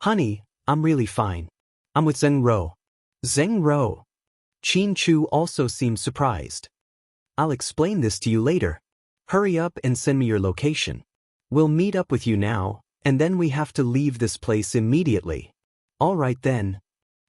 Honey, I'm really fine. I'm with Xingro. Xingro. Qin Chu also seemed surprised. I'll explain this to you later. Hurry up and send me your location. We'll meet up with you now, and then we have to leave this place immediately. All right then.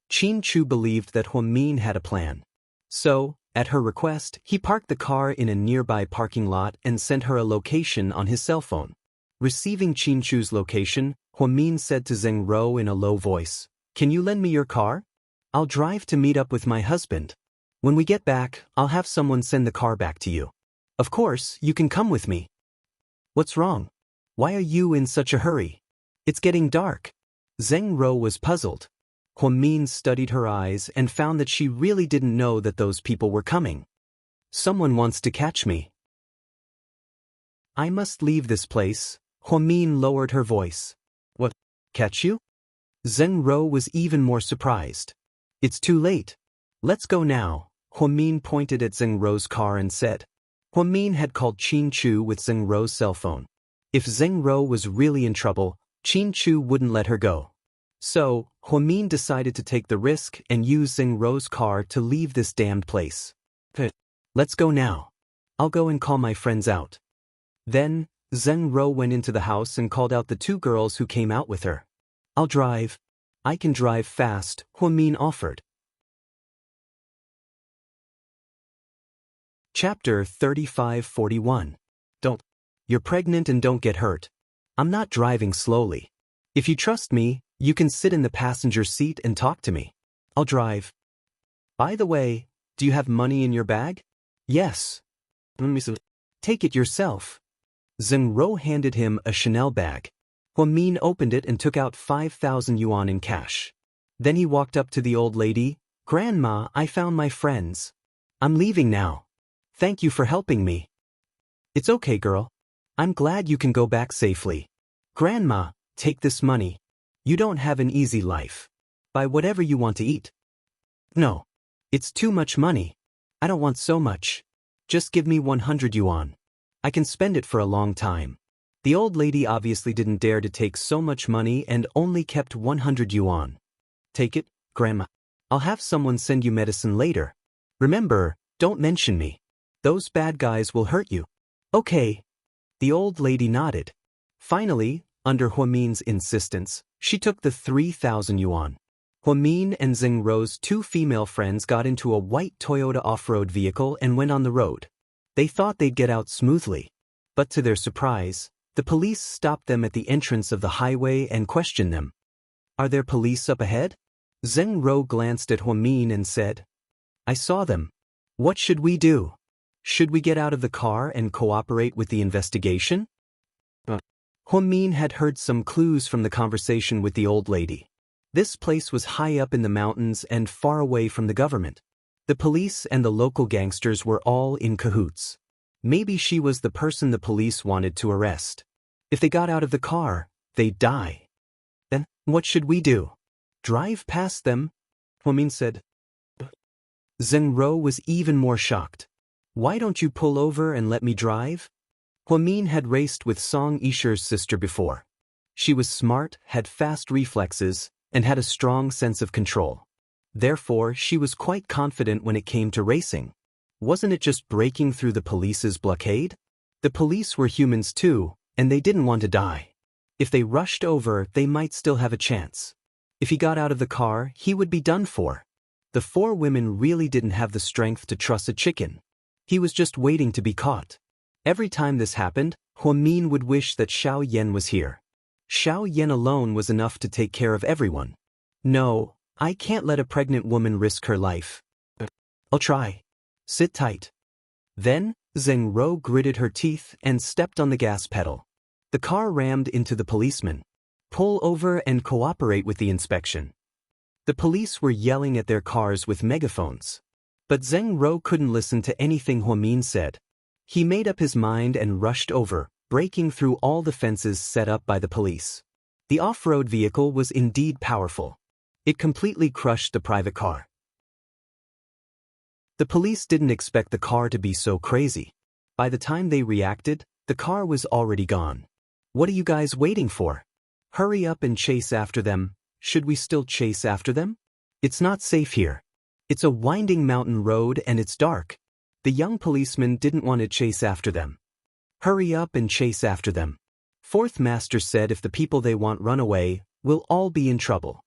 Qin Chu believed that Huamin had a plan. So, at her request, he parked the car in a nearby parking lot and sent her a location on his cell phone. Receiving Qin Chu's location, Huamin said to Zheng Ro in a low voice, "Can you lend me your car? I'll drive to meet up with my husband. When we get back, I'll have someone send the car back to you. Of course, you can come with me." "What's wrong? Why are you in such a hurry? It's getting dark." Zheng Ro was puzzled. Huamin studied her eyes and found that she really didn't know that those people were coming. "Someone wants to catch me. I must leave this place." Huamin lowered her voice. "What? Catch you?" Zheng Ro was even more surprised. "It's too late. Let's go now." Huamin pointed at Zheng Ro's car and said. Huamin had called Qin Chu with Zheng Ro's cell phone. If Zheng Ro was really in trouble, Qin Chu wouldn't let her go. So, Huamin decided to take the risk and use Zheng Ro's car to leave this damned place. "Let's go now. I'll go and call my friends out." Then, Zheng Ro went into the house and called out the two girls who came out with her. "I'll drive. I can drive fast," Huamin offered. Chapter 3541. Don't. You're pregnant and don't get hurt. I'm not driving slowly. If you trust me, you can sit in the passenger seat and talk to me. I'll drive. By the way, do you have money in your bag? Yes. Take it yourself. Zheng Ro handed him a Chanel bag. Huamin opened it and took out 5,000 yuan in cash. Then he walked up to the old lady. "Grandma, I found my friends. I'm leaving now. Thank you for helping me." "It's okay, girl. I'm glad you can go back safely. Grandma, take this money. You don't have an easy life. Buy whatever you want to eat." "No. It's too much money. I don't want so much. Just give me 100 yuan. I can spend it for a long time." The old lady obviously didn't dare to take so much money and only kept 100 yuan. "Take it, Grandma. I'll have someone send you medicine later. Remember, don't mention me. Those bad guys will hurt you." "Okay." The old lady nodded. Finally, under Huamin's insistence, she took the 3,000 yuan. Huamin and Zheng Ro's two female friends got into a white Toyota off-road vehicle and went on the road. They thought they'd get out smoothly. But to their surprise, the police stopped them at the entrance of the highway and questioned them. "Are there police up ahead?" Zheng Ro glanced at Huamin and said, "I saw them. What should we do? Should we get out of the car and cooperate with the investigation?" Huamin had heard some clues from the conversation with the old lady. This place was high up in the mountains and far away from the government. The police and the local gangsters were all in cahoots. Maybe she was the person the police wanted to arrest. If they got out of the car, they'd die. Then, what should we do? Drive past them? Huamin said. Zheng Ro was even more shocked. "Why don't you pull over and let me drive?" Huamin had raced with Song Yishi's sister before. She was smart, had fast reflexes, and had a strong sense of control. Therefore, she was quite confident when it came to racing. Wasn't it just breaking through the police's blockade? The police were humans too, and they didn't want to die. If they rushed over, they might still have a chance. If he got out of the car, he would be done for. The four women really didn't have the strength to truss a chicken. He was just waiting to be caught. Every time this happened, Huamin would wish that Xiao Yan was here. Xiao Yan alone was enough to take care of everyone. "No, I can't let a pregnant woman risk her life." "I'll try. Sit tight." Then, Zheng Ro gritted her teeth and stepped on the gas pedal. The car rammed into the policeman. "Pull over and cooperate with the inspection." The police were yelling at their cars with megaphones. But Zheng Ro couldn't listen to anything Huamin said. He made up his mind and rushed over, breaking through all the fences set up by the police. The off-road vehicle was indeed powerful. It completely crushed the private car. The police didn't expect the car to be so crazy. By the time they reacted, the car was already gone. "What are you guys waiting for? Hurry up and chase after them." "Should we still chase after them? It's not safe here. It's a winding mountain road and it's dark." The young policeman didn't want to chase after them. "Hurry up and chase after them." Fourth Master said if the people they want run away, we'll all be in trouble.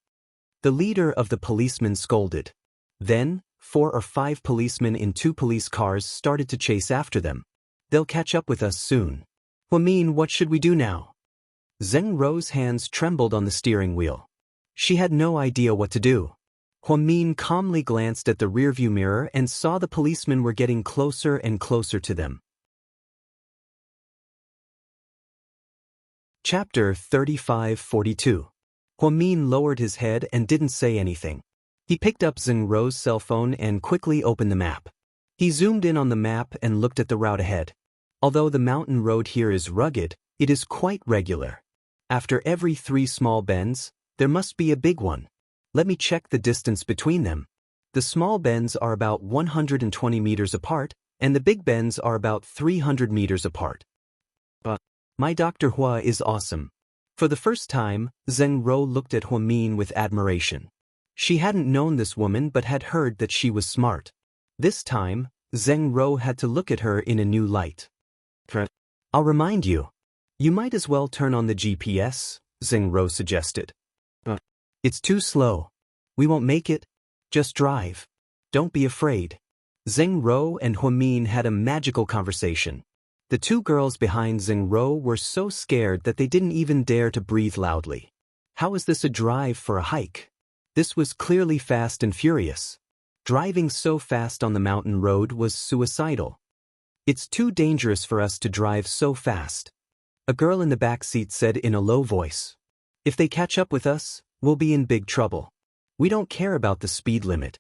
The leader of the policemen scolded. Then, 4 or 5 policemen in 2 police cars started to chase after them. They'll catch up with us soon. Huamin, what should we do now? Zheng Rou's hands trembled on the steering wheel. She had no idea what to do. Huamin calmly glanced at the rearview mirror and saw the policemen were getting closer and closer to them. Chapter 35-42. Huamin lowered his head and didn't say anything. He picked up Zheng Rou's cell phone and quickly opened the map. He zoomed in on the map and looked at the route ahead. Although the mountain road here is rugged, it is quite regular. After every 3 small bends, there must be a big one. Let me check the distance between them. The small bends are about 120 meters apart, and the big bends are about 300 meters apart. But my Dr. Hua is awesome. For the first time, Zheng Rou looked at Huamin with admiration. She hadn't known this woman but had heard that she was smart. This time, Zheng Rou had to look at her in a new light. I'll remind you. You might as well turn on the GPS, Zheng Rou suggested. It's too slow. We won't make it. Just drive. Don't be afraid. Zheng Rou and Huamin had a magical conversation. The 2 girls behind Zheng Rou were so scared that they didn't even dare to breathe loudly. How is this a drive for a hike? This was clearly fast and furious. Driving so fast on the mountain road was suicidal. It's too dangerous for us to drive so fast. A girl in the back seat said in a low voice. If they catch up with us, we'll be in big trouble. We don't care about the speed limit.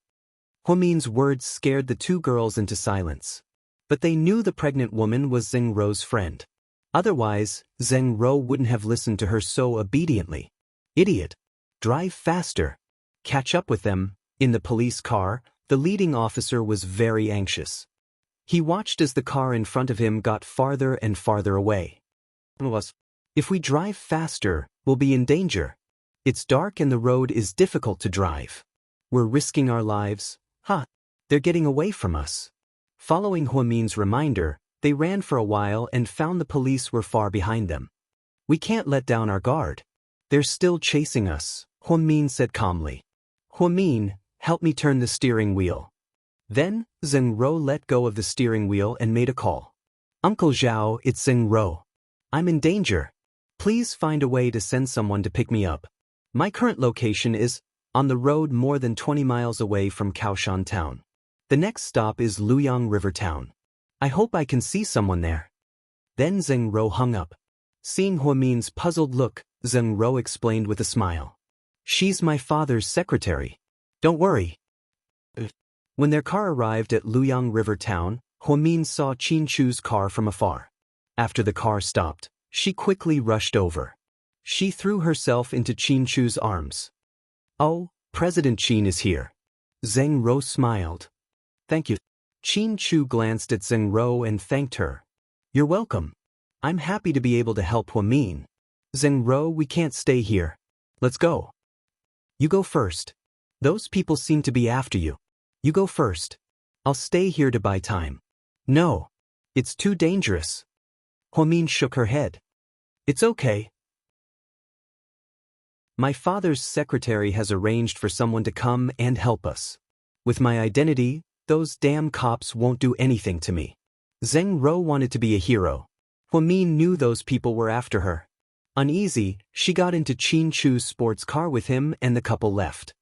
Huamin's words scared the 2 girls into silence. But they knew the pregnant woman was Zheng Rou's friend. Otherwise, Zheng Rou wouldn't have listened to her so obediently. Idiot. Drive faster. Catch up with them. In the police car, the leading officer was very anxious. He watched as the car in front of him got farther and farther away. If we drive faster, we'll be in danger. It's dark and the road is difficult to drive. We're risking our lives. They're getting away from us. Following Huamin's reminder, they ran for a while and found the police were far behind them. We can't let down our guard. They're still chasing us, Huamin said calmly. Huamin, help me turn the steering wheel. Then, Zheng Rou let go of the steering wheel and made a call. Uncle Zhao, it's Zheng Rou. I'm in danger. Please find a way to send someone to pick me up. My current location is on the road more than 20 miles away from Kaoshan town. The next stop is Luyang River town. I hope I can see someone there. Then Zheng Rou hung up. Seeing Huamin's puzzled look, Zheng Rou explained with a smile. She's my father's secretary. Don't worry. When their car arrived at Luyang River town, Huamin saw Qin Chu's car from afar. After the car stopped, she quickly rushed over. She threw herself into Qin Chu's arms. Oh, President Qin is here. Zheng Rou smiled. Thank you. Qin Chu glanced at Zheng Rou and thanked her. You're welcome. I'm happy to be able to help Huamin. Zheng Rou, we can't stay here. Let's go. You go first. Those people seem to be after you. You go first. I'll stay here to buy time. No. It's too dangerous. Huamin shook her head. It's okay. My father's secretary has arranged for someone to come and help us. With my identity, those damn cops won't do anything to me. Zheng Rou wanted to be a hero. Huamin knew those people were after her. Uneasy, she got into Qin Chu's sports car with him and the couple left.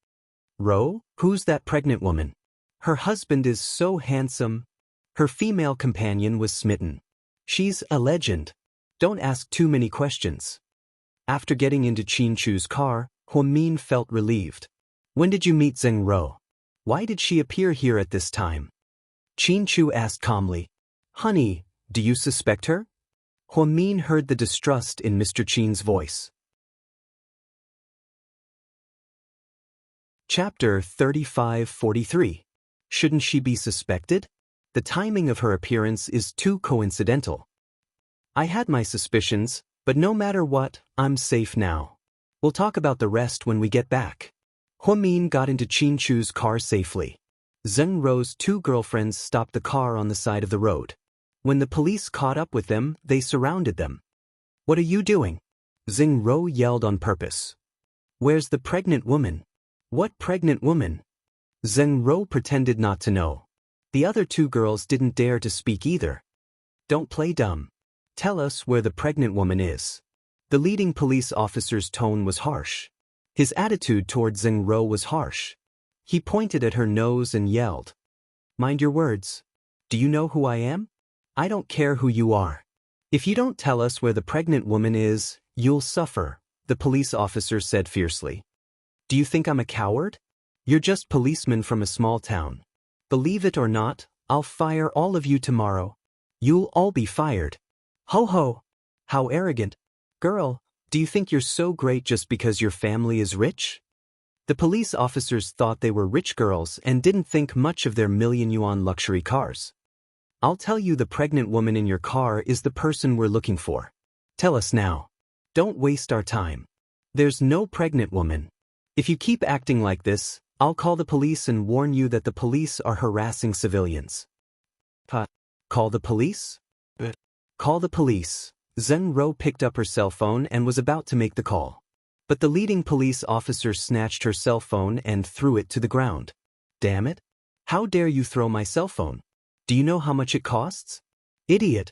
Rou, who's that pregnant woman? Her husband is so handsome. Her female companion was smitten. She's a legend. Don't ask too many questions. After getting into Qin Chu's car, Huamin felt relieved. When did you meet Zheng Rou? Why did she appear here at this time? Qin Chu asked calmly. Honey, do you suspect her? Huamin heard the distrust in Mr. Qin's voice. Chapter 35-43. Shouldn't she be suspected? The timing of her appearance is too coincidental. I had my suspicions, but no matter what, I'm safe now. We'll talk about the rest when we get back. Huamin got into Qin Chu's car safely. Zheng Rou's 2 girlfriends stopped the car on the side of the road. When the police caught up with them, they surrounded them. What are you doing? Zheng Rou yelled on purpose. Where's the pregnant woman? What pregnant woman? Zheng Ro pretended not to know. The other two girls didn't dare to speak either. Don't play dumb. Tell us where the pregnant woman is. The leading police officer's tone was harsh. His attitude toward Zheng Ro was harsh. He pointed at her nose and yelled. Mind your words. Do you know who I am? I don't care who you are. If you don't tell us where the pregnant woman is, you'll suffer, the police officer said fiercely. Do you think I'm a coward? You're just policemen from a small town. Believe it or not, I'll fire all of you tomorrow. You'll all be fired. Ho ho! How arrogant. Girl, do you think you're so great just because your family is rich? The police officers thought they were rich girls and didn't think much of their million-yuan luxury cars. I'll tell you, the pregnant woman in your car is the person we're looking for. Tell us now. Don't waste our time. There's no pregnant woman. If you keep acting like this, I'll call the police and warn you that the police are harassing civilians. Call the police? Call the police. Zheng Ro picked up her cell phone and was about to make the call. But the leading police officer snatched her cell phone and threw it to the ground. Damn it! How dare you throw my cell phone? Do you know how much it costs? Idiot!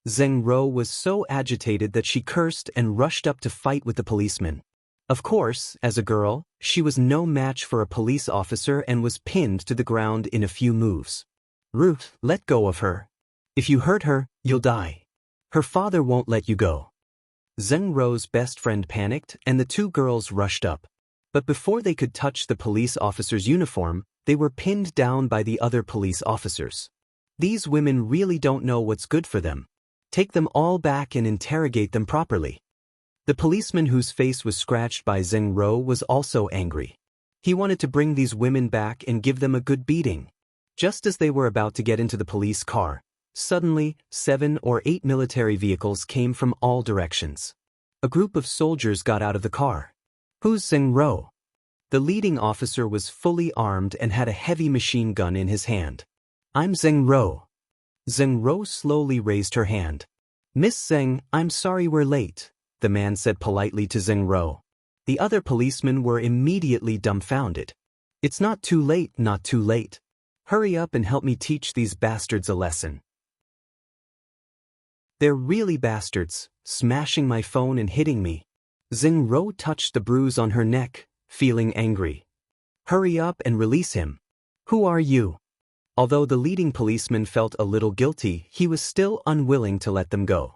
Zheng Ro was so agitated that she cursed and rushed up to fight with the policeman. Of course, as a girl, she was no match for a police officer and was pinned to the ground in a few moves. Ruth, let go of her. If you hurt her, you'll die. Her father won't let you go. Zheng Ro's best friend panicked and the two girls rushed up. But before they could touch the police officer's uniform, they were pinned down by the other police officers. These women really don't know what's good for them. Take them all back and interrogate them properly. The policeman whose face was scratched by Zheng Ro was also angry. He wanted to bring these women back and give them a good beating. Just as they were about to get into the police car, suddenly, 7 or 8 military vehicles came from all directions. A group of soldiers got out of the car. Who's Zheng Ro? The leading officer was fully armed and had a heavy machine gun in his hand. I'm Zheng Ro. Zheng Ro slowly raised her hand. Miss Zheng, I'm sorry we're late, the man said politely to Zheng Ro. The other policemen were immediately dumbfounded. It's not too late, not too late. Hurry up and help me teach these bastards a lesson. They're really bastards, smashing my phone and hitting me. Zheng Ro touched the bruise on her neck, feeling angry. Hurry up and release him. Who are you? Although the leading policeman felt a little guilty, he was still unwilling to let them go.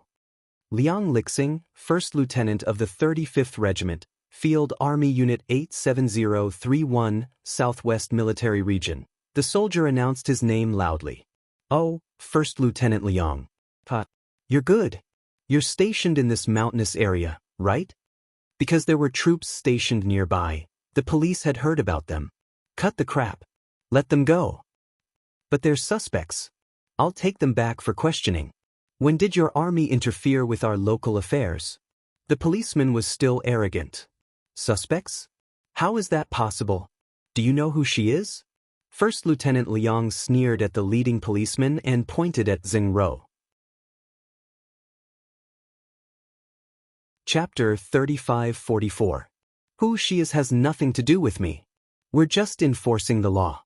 Liang Lixing, 1st Lieutenant of the 35th Regiment, Field Army Unit 87031, Southwest Military Region. The soldier announced his name loudly. Oh, 1st Lieutenant Liang. You're good. You're stationed in this mountainous area, right? Because there were troops stationed nearby, the police had heard about them. Cut the crap. Let them go. But they're suspects. I'll take them back for questioning. When did your army interfere with our local affairs? The policeman was still arrogant. Suspects? How is that possible? Do you know who she is? 1st Lieutenant Liang sneered at the leading policeman and pointed at Zheng Ro. Chapter 3544. Who she is has nothing to do with me. We're just enforcing the law.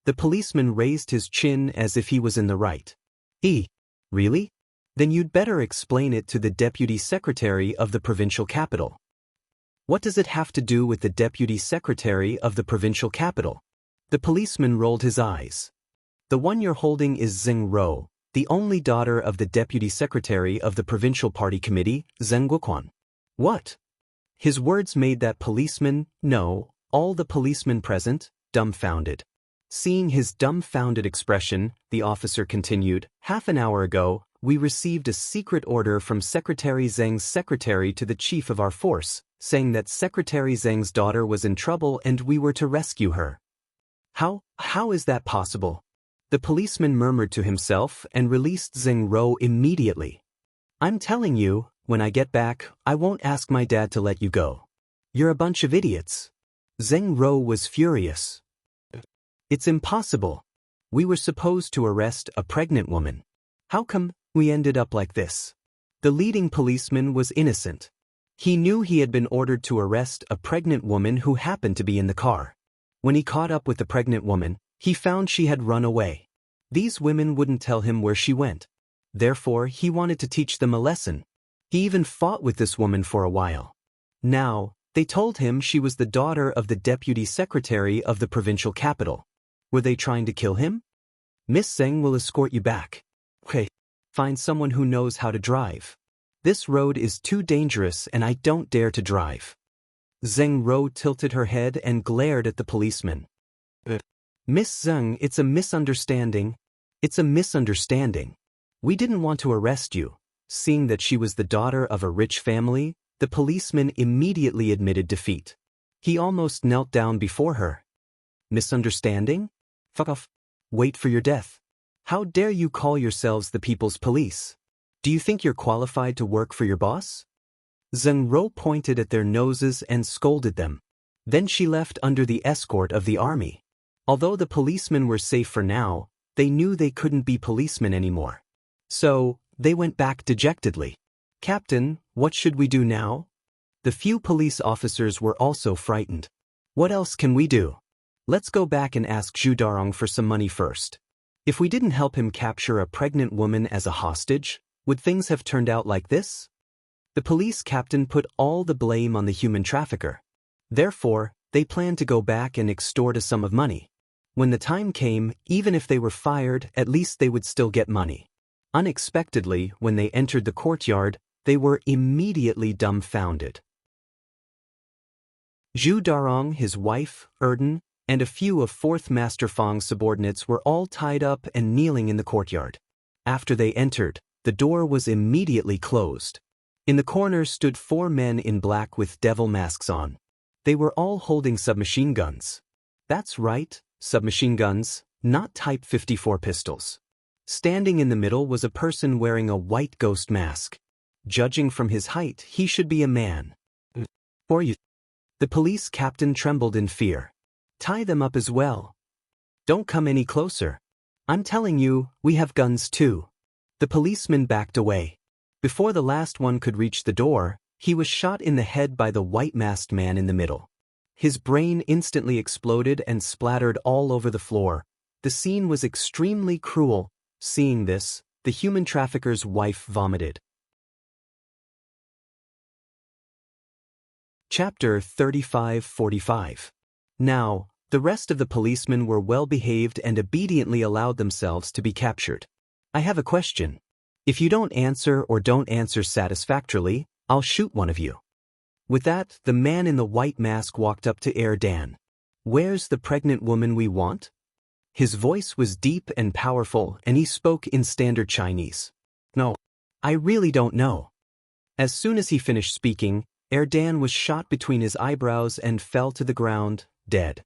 The policeman raised his chin as if he was in the right. Really? Then you'd better explain it to the Deputy Secretary of the provincial capital. What does it have to do with the Deputy Secretary of the provincial capital? The policeman rolled his eyes. The one you're holding is Zheng Ro, the only daughter of the Deputy Secretary of the Provincial Party Committee, Zheng Guoquan. What? His words made that policeman, no, all the policemen present, dumbfounded. Seeing his dumbfounded expression, the officer continued, half an hour ago, we received a secret order from Secretary Zheng's secretary to the chief of our force, saying that Secretary Zheng's daughter was in trouble and we were to rescue her. How is that possible? The policeman murmured to himself and released Zheng Ro immediately. I'm telling you, when I get back, I won't ask my dad to let you go. You're a bunch of idiots. Zheng Ro was furious. It's impossible. We were supposed to arrest a pregnant woman. How come we ended up like this? The leading policeman was innocent. He knew he had been ordered to arrest a pregnant woman who happened to be in the car. When he caught up with the pregnant woman, he found she had run away. These women wouldn't tell him where she went. Therefore, he wanted to teach them a lesson. He even fought with this woman for a while. Now, they told him she was the daughter of the deputy secretary of the provincial capital. Were they trying to kill him? Miss Zheng will escort you back. Okay. Find someone who knows how to drive. This road is too dangerous and I don't dare to drive. Zheng Ro tilted her head and glared at the policeman. Miss Zheng, it's a misunderstanding. It's a misunderstanding. We didn't want to arrest you. Seeing that she was the daughter of a rich family, the policeman immediately admitted defeat. He almost knelt down before her. Misunderstanding? Fuck off. Wait for your death. How dare you call yourselves the people's police? Do you think you're qualified to work for your boss? Zheng Ro pointed at their noses and scolded them. Then she left under the escort of the army. Although the policemen were safe for now, they knew they couldn't be policemen anymore. So, they went back dejectedly. Captain, what should we do now? The few police officers were also frightened. What else can we do? Let's go back and ask Zhu Darong for some money first. If we didn't help him capture a pregnant woman as a hostage, would things have turned out like this? The police captain put all the blame on the human trafficker. Therefore, they planned to go back and extort a sum of money. When the time came, even if they were fired, at least they would still get money. Unexpectedly, when they entered the courtyard, they were immediately dumbfounded. Zhu Darong, his wife, Erden, and a few of 4th Master Fang's subordinates were all tied up and kneeling in the courtyard. After they entered, the door was immediately closed. In the corner stood 4 men in black with devil masks on. They were all holding submachine guns. That's right, submachine guns, not Type 54 pistols. Standing in the middle was a person wearing a white ghost mask. Judging from his height, he should be a man. Or you. The police captain trembled in fear. Tie them up as well. Don't come any closer. I'm telling you, we have guns too. The policeman backed away. Before the last one could reach the door, he was shot in the head by the white-masked man in the middle. His brain instantly exploded and splattered all over the floor. The scene was extremely cruel. Seeing this, the human trafficker's wife vomited. Chapter 35-45. Now, the rest of the policemen were well-behaved and obediently allowed themselves to be captured. I have a question. If you don't answer or don't answer satisfactorily, I'll shoot one of you. With that, the man in the white mask walked up to Erdan. Where's the pregnant woman we want? His voice was deep and powerful, and he spoke in standard Chinese. No, I really don't know. As soon as he finished speaking, Erdan was shot between his eyebrows and fell to the ground, dead.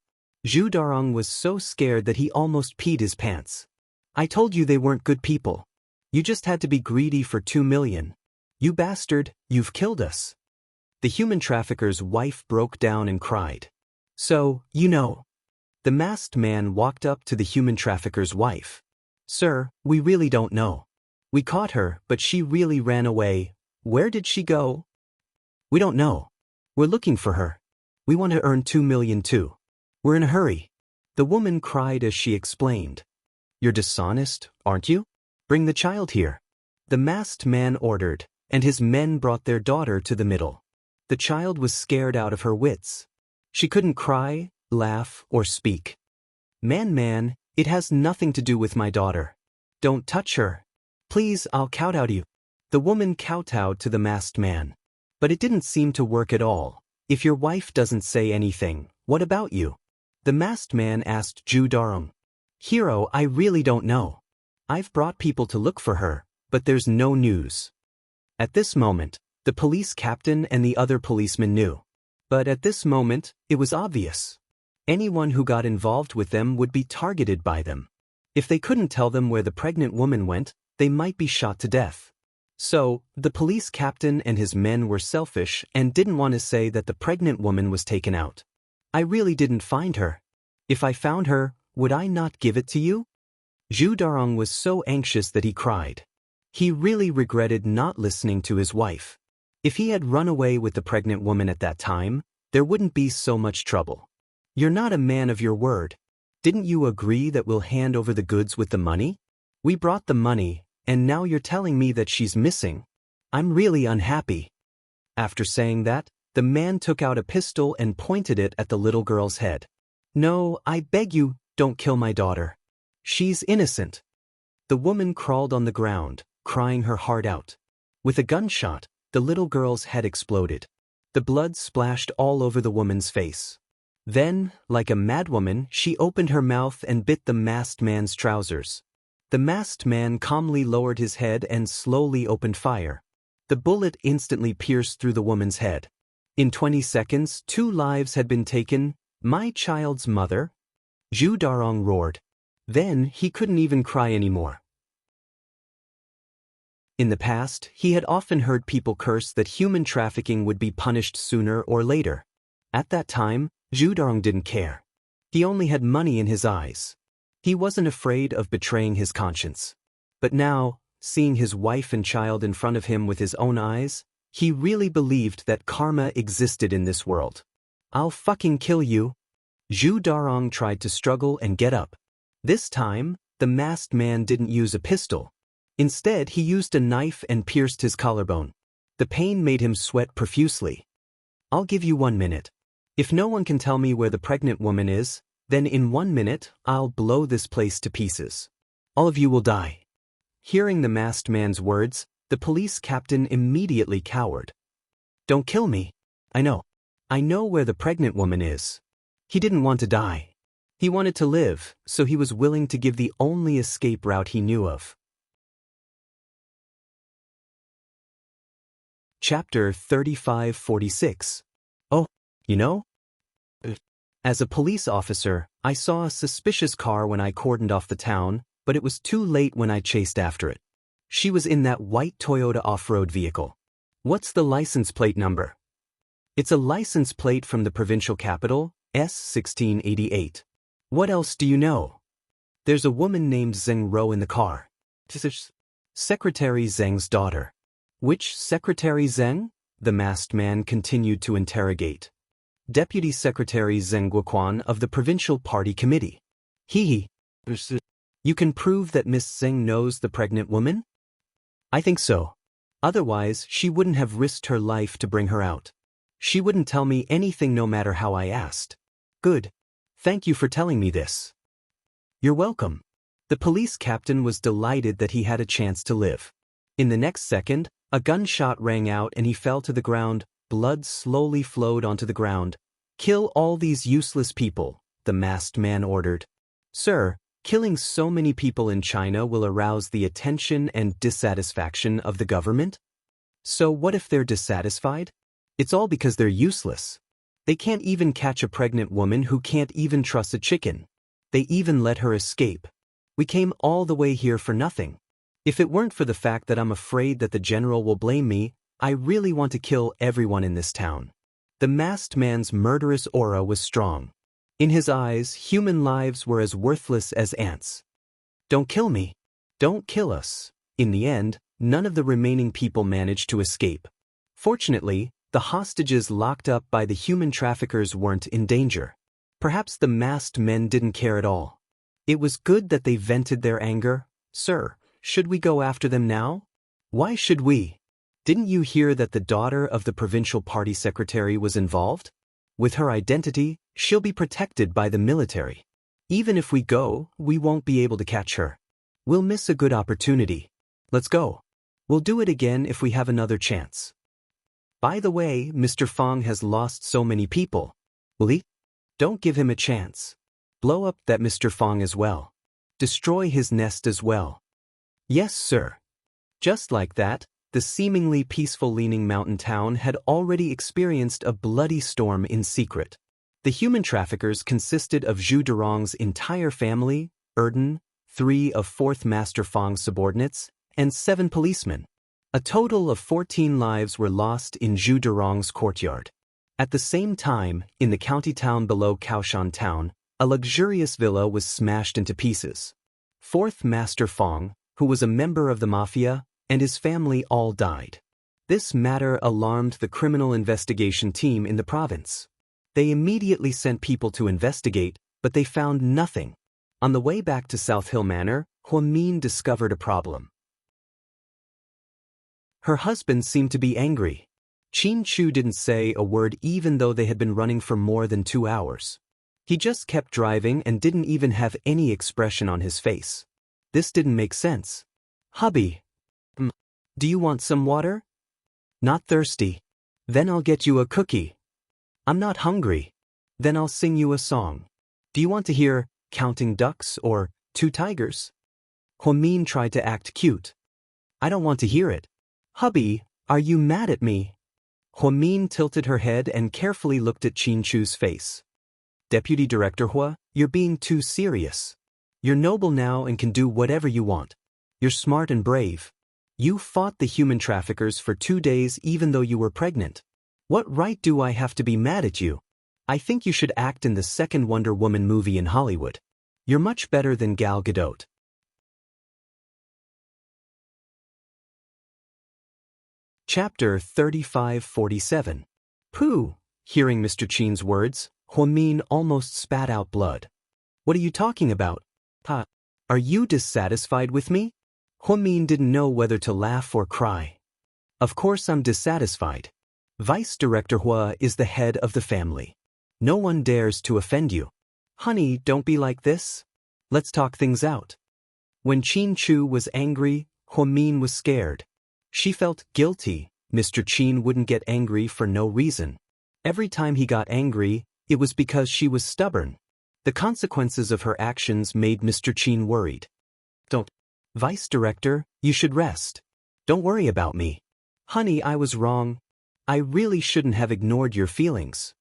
Zhu Darong was so scared that he almost peed his pants. I told you they weren't good people. You just had to be greedy for 2 million. You bastard, you've killed us. The human trafficker's wife broke down and cried. So, you know. The masked man walked up to the human trafficker's wife. Sir, we really don't know. We caught her, but she really ran away. Where did she go? We don't know. We're looking for her. We want to earn 2 million too. We're in a hurry. The woman cried as she explained. You're dishonest, aren't you? Bring the child here. The masked man ordered, and his men brought their daughter to the middle. The child was scared out of her wits. She couldn't cry, laugh, or speak. Man, it has nothing to do with my daughter. Don't touch her. Please, I'll kowtow to you. The woman kowtowed to the masked man. But it didn't seem to work at all. If your wife doesn't say anything, what about you? The masked man asked Zhu Darong. Hero, I really don't know. I've brought people to look for her, but there's no news. At this moment, the police captain and the other policemen knew. But at this moment, it was obvious. Anyone who got involved with them would be targeted by them. If they couldn't tell them where the pregnant woman went, they might be shot to death. So, the police captain and his men were selfish and didn't want to say that the pregnant woman was taken out. I really didn't find her. If I found her, would I not give it to you? Zhu Darong was so anxious that he cried. He really regretted not listening to his wife. If he had run away with the pregnant woman at that time, there wouldn't be so much trouble. You're not a man of your word. Didn't you agree that we'll hand over the goods with the money? We brought the money, and now you're telling me that she's missing. I'm really unhappy. After saying that, the man took out a pistol and pointed it at the little girl's head. No, I beg you, don't kill my daughter. She's innocent. The woman crawled on the ground, crying her heart out. With a gunshot, the little girl's head exploded. The blood splashed all over the woman's face. Then, like a madwoman, she opened her mouth and bit the masked man's trousers. The masked man calmly lowered his head and slowly opened fire. The bullet instantly pierced through the woman's head. In 20 seconds, 2 lives had been taken. My child's mother? Zhu Darong roared. Then he couldn't even cry anymore. In the past, he had often heard people curse that human trafficking would be punished sooner or later. At that time, Zhu Darong didn't care. He only had money in his eyes. He wasn't afraid of betraying his conscience. But now, seeing his wife and child in front of him with his own eyes, he really believed that karma existed in this world. I'll fucking kill you. Zhu Darong tried to struggle and get up. This time, the masked man didn't use a pistol. Instead, he used a knife and pierced his collarbone. The pain made him sweat profusely. I'll give you 1 minute. If no one can tell me where the pregnant woman is, then in 1 minute, I'll blow this place to pieces. All of you will die. Hearing the masked man's words, the police captain immediately cowered. Don't kill me. I know where the pregnant woman is. He didn't want to die. He wanted to live, so he was willing to give the only escape route he knew of. Chapter 3546. Oh, you know? As a police officer, I saw a suspicious car when I cordoned off the town, but it was too late when I chased after it. She was in that white Toyota off-road vehicle. What's the license plate number? It's a license plate from the provincial capital, S1688. What else do you know? There's a woman named Zheng Ro in the car. Secretary Zheng's daughter. Which Secretary Zheng? The masked man continued to interrogate. Deputy Secretary Zheng Guoquan of the Provincial Party Committee. You can prove that Miss Zheng knows the pregnant woman? I think so. Otherwise, she wouldn't have risked her life to bring her out. She wouldn't tell me anything no matter how I asked. Good. Thank you for telling me this. You're welcome. The police captain was delighted that he had a chance to live. In the next second, a gunshot rang out and he fell to the ground. Blood slowly flowed onto the ground. Kill all these useless people, the masked man ordered. Sir, killing so many people in China will arouse the attention and dissatisfaction of the government? So what if they're dissatisfied? It's all because they're useless. They can't even catch a pregnant woman who can't even trust a chicken. They even let her escape. We came all the way here for nothing. If it weren't for the fact that I'm afraid that the general will blame me, I really want to kill everyone in this town. The masked man's murderous aura was strong. In his eyes, human lives were as worthless as ants. Don't kill me. Don't kill us. In the end, none of the remaining people managed to escape. Fortunately, the hostages locked up by the human traffickers weren't in danger. Perhaps the masked men didn't care at all. It was good that they vented their anger. Sir, should we go after them now? Why should we? Didn't you hear that the daughter of the provincial party secretary was involved? With her identity, she'll be protected by the military. Even if we go, we won't be able to catch her. We'll miss a good opportunity. Let's go. We'll do it again if we have another chance. By the way, Mr. Fong has lost so many people. Will he? Don't give him a chance. Blow up that Mr. Fong as well. Destroy his nest as well. Yes, sir. Just like that, the seemingly peaceful leaning mountain town had already experienced a bloody storm in secret. The human traffickers consisted of Zhu Durong's entire family, Erden, 3 of 4th Master Fong's subordinates, and 7 policemen. A total of 14 lives were lost in Zhu Durong's courtyard. At the same time, in the county town below Kaoshan town, a luxurious villa was smashed into pieces. 4th Master Fong, who was a member of the mafia, and his family all died. This matter alarmed the criminal investigation team in the province. They immediately sent people to investigate, but they found nothing. On the way back to South Hill Manor, Huamin discovered a problem. Her husband seemed to be angry. Qin Chu didn't say a word even though they had been running for more than 2 hours. He just kept driving and didn't even have any expression on his face. This didn't make sense. Hubby. Do you want some water? Not thirsty. Then I'll get you a cookie. I'm not hungry. Then I'll sing you a song. Do you want to hear Counting Ducks or Two Tigers? Huamin tried to act cute. I don't want to hear it. Hubby, are you mad at me? Huamin tilted her head and carefully looked at Qin Chu's face. Deputy Director Hua, you're being too serious. You're noble now and can do whatever you want. You're smart and brave. You fought the human traffickers for 2 days even though you were pregnant. What right do I have to be mad at you? I think you should act in the second Wonder Woman movie in Hollywood. You're much better than Gal Gadot. Chapter 3547. Pooh! Hearing Mr. Qin's words, Huamin almost spat out blood. What are you talking about? Ha! Are you dissatisfied with me? Huamin didn't know whether to laugh or cry. Of course I'm dissatisfied. Vice Director Hua is the head of the family. No one dares to offend you. Honey, don't be like this. Let's talk things out. When Qin Chu was angry, Huamin was scared. She felt guilty. Mr. Qin wouldn't get angry for no reason. Every time he got angry, it was because she was stubborn. The consequences of her actions made Mr. Qin worried. Don't. Vice Director, you should rest. Don't worry about me. Honey, I was wrong. I really shouldn't have ignored your feelings.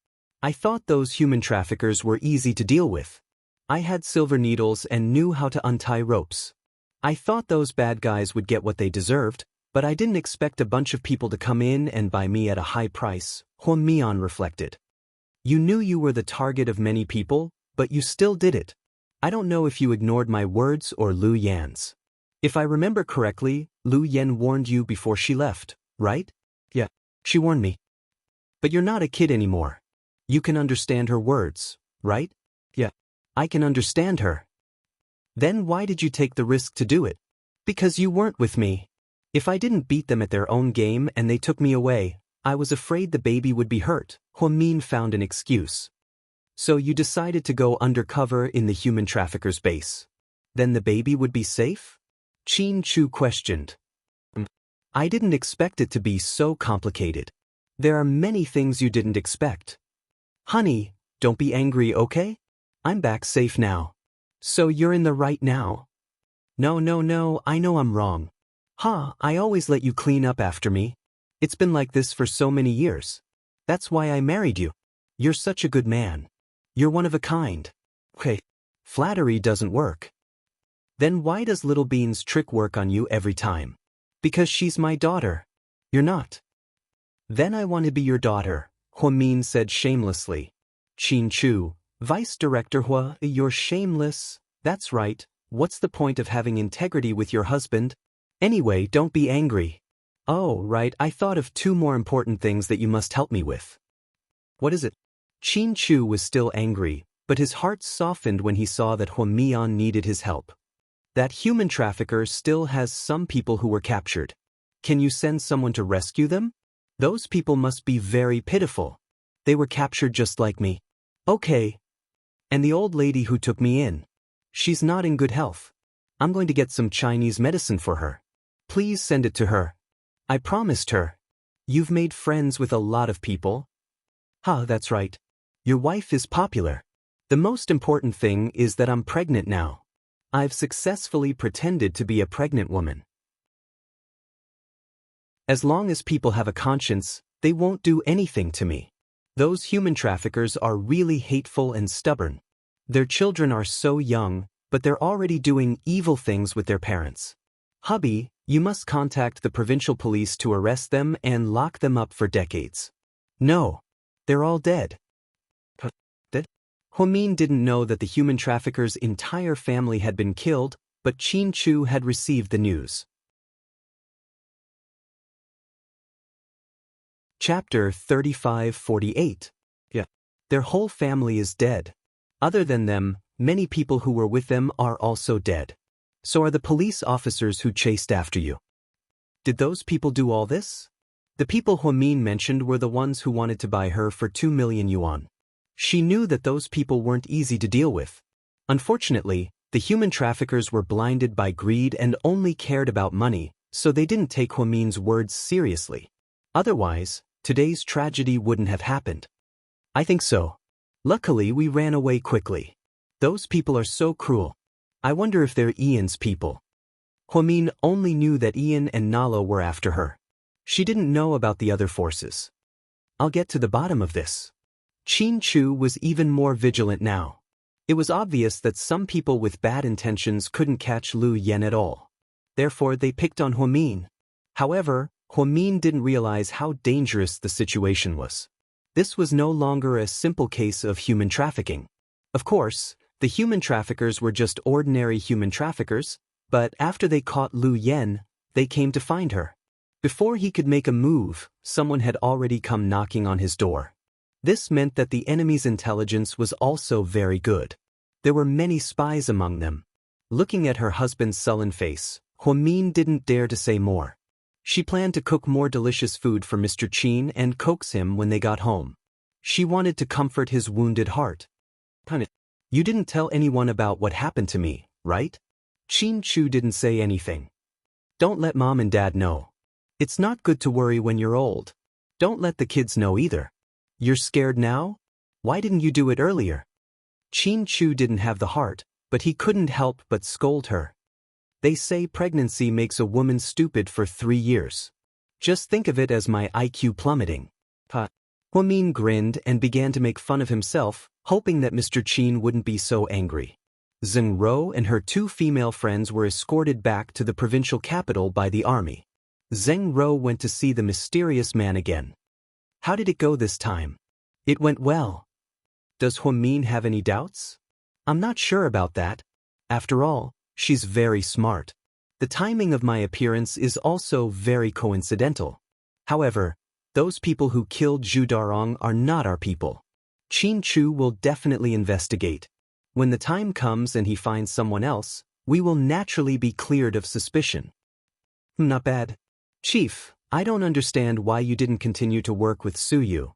I thought those human traffickers were easy to deal with. I had silver needles and knew how to untie ropes. I thought those bad guys would get what they deserved, but I didn't expect a bunch of people to come in and buy me at a high price, Huamian reflected. You knew you were the target of many people, but you still did it. I don't know if you ignored my words or Lu Yan's. If I remember correctly, Lu Yan warned you before she left, right? Yeah, she warned me. But you're not a kid anymore. You can understand her words, right? Yeah, I can understand her. Then why did you take the risk to do it? Because you weren't with me. If I didn't beat them at their own game and they took me away, I was afraid the baby would be hurt. Huamin found an excuse. So you decided to go undercover in the human trafficker's base. Then the baby would be safe? Qin Chu questioned. I didn't expect it to be so complicated. There are many things you didn't expect. Honey, don't be angry, okay? I'm back safe now. So you're in the right now? No, I know I'm wrong. I always let you clean up after me. It's been like this for so many years. That's why I married you. You're such a good man. You're one of a kind. Okay, flattery doesn't work. Then why does Little Bean's trick work on you every time? Because she's my daughter. You're not. Then I want to be your daughter, Huamin said shamelessly. Qin Chu, Vice Director Hua, you're shameless. That's right. What's the point of having integrity with your husband? Anyway, don't be angry. Oh, right, I thought of 2 more important things that you must help me with. What is it? Qin Chu was still angry, but his heart softened when he saw that Huamian needed his help. That human trafficker still has some people who were captured. Can you send someone to rescue them? Those people must be very pitiful. They were captured just like me. Okay. And the old lady who took me in. She's not in good health. I'm going to get some Chinese medicine for her. Please send it to her. I promised her. You've made friends with a lot of people. That's right. Your wife is popular. The most important thing is that I'm pregnant now. I've successfully pretended to be a pregnant woman. As long as people have a conscience, they won't do anything to me. Those human traffickers are really hateful and stubborn. Their children are so young, but they're already doing evil things with their parents. Hubby, you must contact the provincial police to arrest them and lock them up for decades. No. They're all dead. Dead? Huamin didn't know that the human trafficker's entire family had been killed, but Qin Chu had received the news. Chapter 3548. Yeah. Their whole family is dead. Other than them, many people who were with them are also dead. So are the police officers who chased after you. Did those people do all this? The people Huamin mentioned were the ones who wanted to buy her for 2 million yuan. She knew that those people weren't easy to deal with. Unfortunately, the human traffickers were blinded by greed and only cared about money, so they didn't take Huamin's words seriously. Otherwise, today's tragedy wouldn't have happened. I think so. Luckily, we ran away quickly. Those people are so cruel. I wonder if they're Ian's people. Huamin only knew that Ian and Nalo were after her. She didn't know about the other forces. I'll get to the bottom of this. Qin Chu was even more vigilant now. It was obvious that some people with bad intentions couldn't catch Lu Yen at all. Therefore, they picked on Huamin. However, Huamin didn't realize how dangerous the situation was. This was no longer a simple case of human trafficking. Of course, the human traffickers were just ordinary human traffickers, but after they caught Lu Yen, they came to find her. Before he could make a move, someone had already come knocking on his door. This meant that the enemy's intelligence was also very good. There were many spies among them. Looking at her husband's sullen face, Huamin didn't dare to say more. She planned to cook more delicious food for Mr. Qin and coax him when they got home. She wanted to comfort his wounded heart. You didn't tell anyone about what happened to me, right? Qin Chu didn't say anything. Don't let mom and dad know. It's not good to worry when you're old. Don't let the kids know either. You're scared now? Why didn't you do it earlier? Qin Chu didn't have the heart, but he couldn't help but scold her. They say pregnancy makes a woman stupid for 3 years. Just think of it as my IQ plummeting. Huamin grinned and began to make fun of himself, hoping that Mr. Qin wouldn't be so angry. Zheng Ro and her 2 female friends were escorted back to the provincial capital by the army. Zheng Ro went to see the mysterious man again. How did it go this time? It went well. Does Huamin have any doubts? I'm not sure about that. After all, she's very smart. The timing of my appearance is also very coincidental. However, those people who killed Zhu Darong are not our people. Qin Chu will definitely investigate. When the time comes and he finds someone else, we will naturally be cleared of suspicion. Not bad. Chief, I don't understand why you didn't continue to work with Su Yu.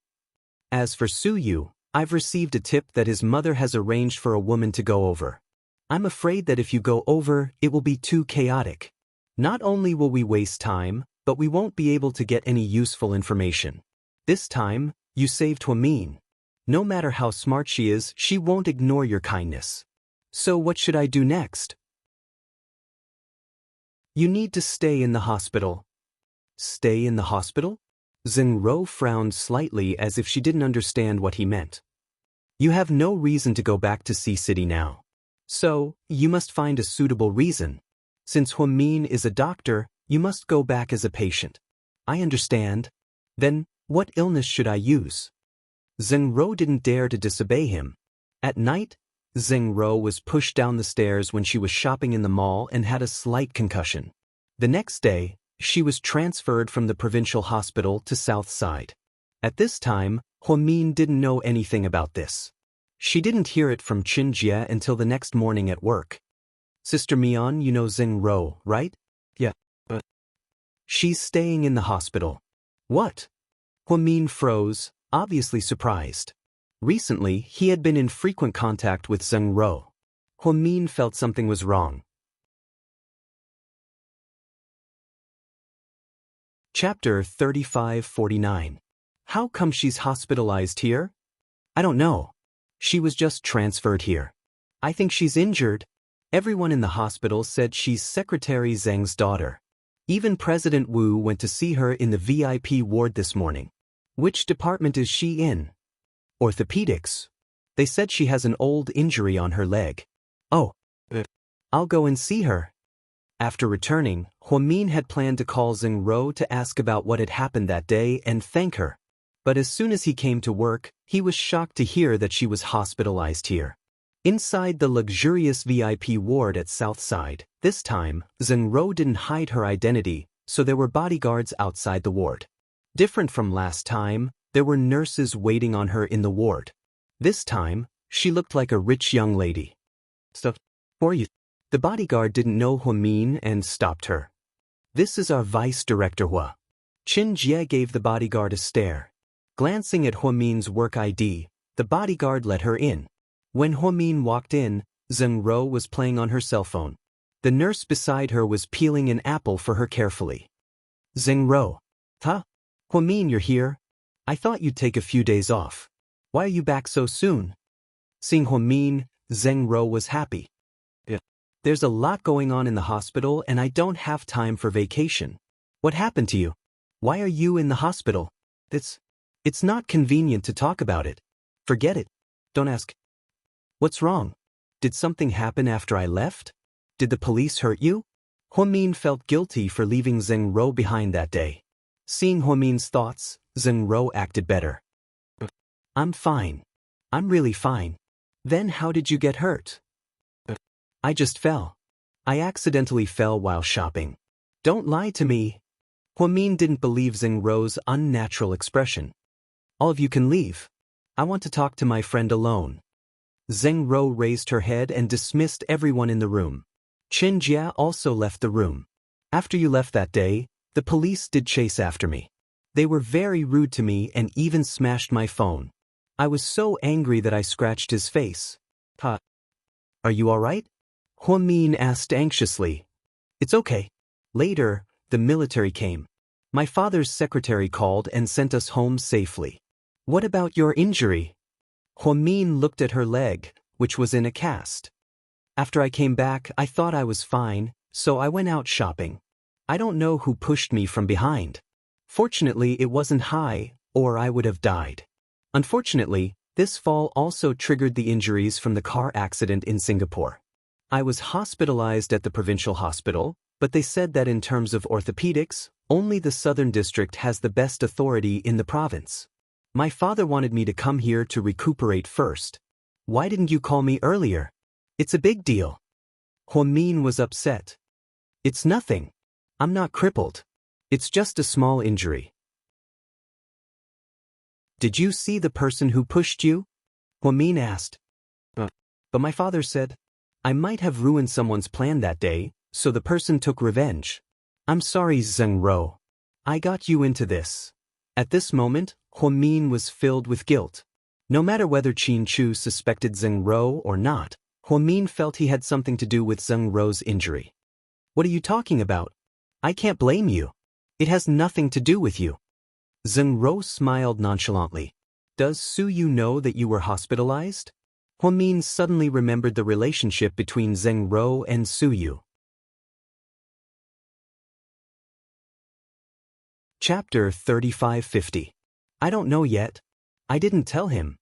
As for Su Yu, I've received a tip that his mother has arranged for a woman to go over. I'm afraid that if you go over, it will be too chaotic. Not only will we waste time, but we won't be able to get any useful information. This time, you saved Huamin. No matter how smart she is, she won't ignore your kindness. So what should I do next? You need to stay in the hospital. Stay in the hospital? Zheng Ro frowned slightly as if she didn't understand what he meant. You have no reason to go back to Sea City now. So, you must find a suitable reason. Since Huamin is a doctor, you must go back as a patient. I understand. Then, what illness should I use? Zheng Ro didn't dare to disobey him. At night, Zheng Ro was pushed down the stairs when she was shopping in the mall and had a slight concussion. The next day, she was transferred from the provincial hospital to South Side. At this time, Huamin didn't know anything about this. She didn't hear it from Qin Jie until the next morning at work. Sister Mian, you know Zheng Ro, right? Yeah, but she's staying in the hospital. What? Huamin froze, obviously surprised. Recently, he had been in frequent contact with Zheng Ro. Huamin felt something was wrong. Chapter 3549. How come she's hospitalized here? I don't know. She was just transferred here. I think she's injured. Everyone in the hospital said she's Secretary Zheng's daughter. Even President Wu went to see her in the VIP ward this morning. Which department is she in? Orthopedics. They said she has an old injury on her leg. Oh, I'll go and see her. After returning, Huamin had planned to call Zheng Ro to ask about what had happened that day and thank her. But as soon as he came to work, he was shocked to hear that she was hospitalized here. Inside the luxurious VIP ward at Southside, this time, Zheng Ro didn't hide her identity, so there were bodyguards outside the ward. Different from last time, there were nurses waiting on her in the ward. This time, she looked like a rich young lady. So, for you. The bodyguard didn't know Huamin and stopped her. This is our vice director Hua. Qin Jie gave the bodyguard a stare. Glancing at Huamin's work ID, the bodyguard let her in. When Huamin walked in, Zheng Ro was playing on her cell phone. The nurse beside her was peeling an apple for her carefully. Zheng Ro. Huh? Huamin, you're here? I thought you'd take a few days off. Why are you back so soon? Seeing Huamin, Zheng Ro was happy. There's a lot going on in the hospital and I don't have time for vacation. What happened to you? Why are you in the hospital? It's not convenient to talk about it. Forget it. Don't ask. What's wrong? Did something happen after I left? Did the police hurt you? Huamin felt guilty for leaving Zheng Ro behind that day. Seeing Huamin's thoughts, Zheng Ro acted better. I'm fine. I'm really fine. Then how did you get hurt? I just fell. I accidentally fell while shopping. Don't lie to me. Huamin didn't believe Zheng Ro's unnatural expression. All of you can leave. I want to talk to my friend alone. Zheng Ro raised her head and dismissed everyone in the room. Qin Jie also left the room. After you left that day, the police did chase after me. They were very rude to me and even smashed my phone. I was so angry that I scratched his face. Huh? Are you all right? Huamin asked anxiously. It's okay. Later, the military came. My father's secretary called and sent us home safely. What about your injury? Huamin looked at her leg, which was in a cast. After I came back, I thought I was fine, so I went out shopping. I don't know who pushed me from behind. Fortunately, it wasn't high, or I would have died. Unfortunately, this fall also triggered the injuries from the car accident in Singapore. I was hospitalized at the provincial hospital, but they said that in terms of orthopedics, only the Southern District has the best authority in the province. My father wanted me to come here to recuperate first. Why didn't you call me earlier? It's a big deal. Huamin was upset. It's nothing. I'm not crippled. It's just a small injury. Did you see the person who pushed you? Huamin asked. But my father said, I might have ruined someone's plan that day, so the person took revenge. I'm sorry, Zheng Ro. I got you into this. At this moment, Huamin was filled with guilt. No matter whether Qin Chu suspected Zheng Ro or not, Huamin felt he had something to do with Zheng Ro's injury. What are you talking about? I can't blame you. It has nothing to do with you. Zheng Ro smiled nonchalantly. Does Su Yu know that you were hospitalized? Huamin suddenly remembered the relationship between Zheng Ro and Su Yu. Chapter 3550. I don't know yet. I didn't tell him.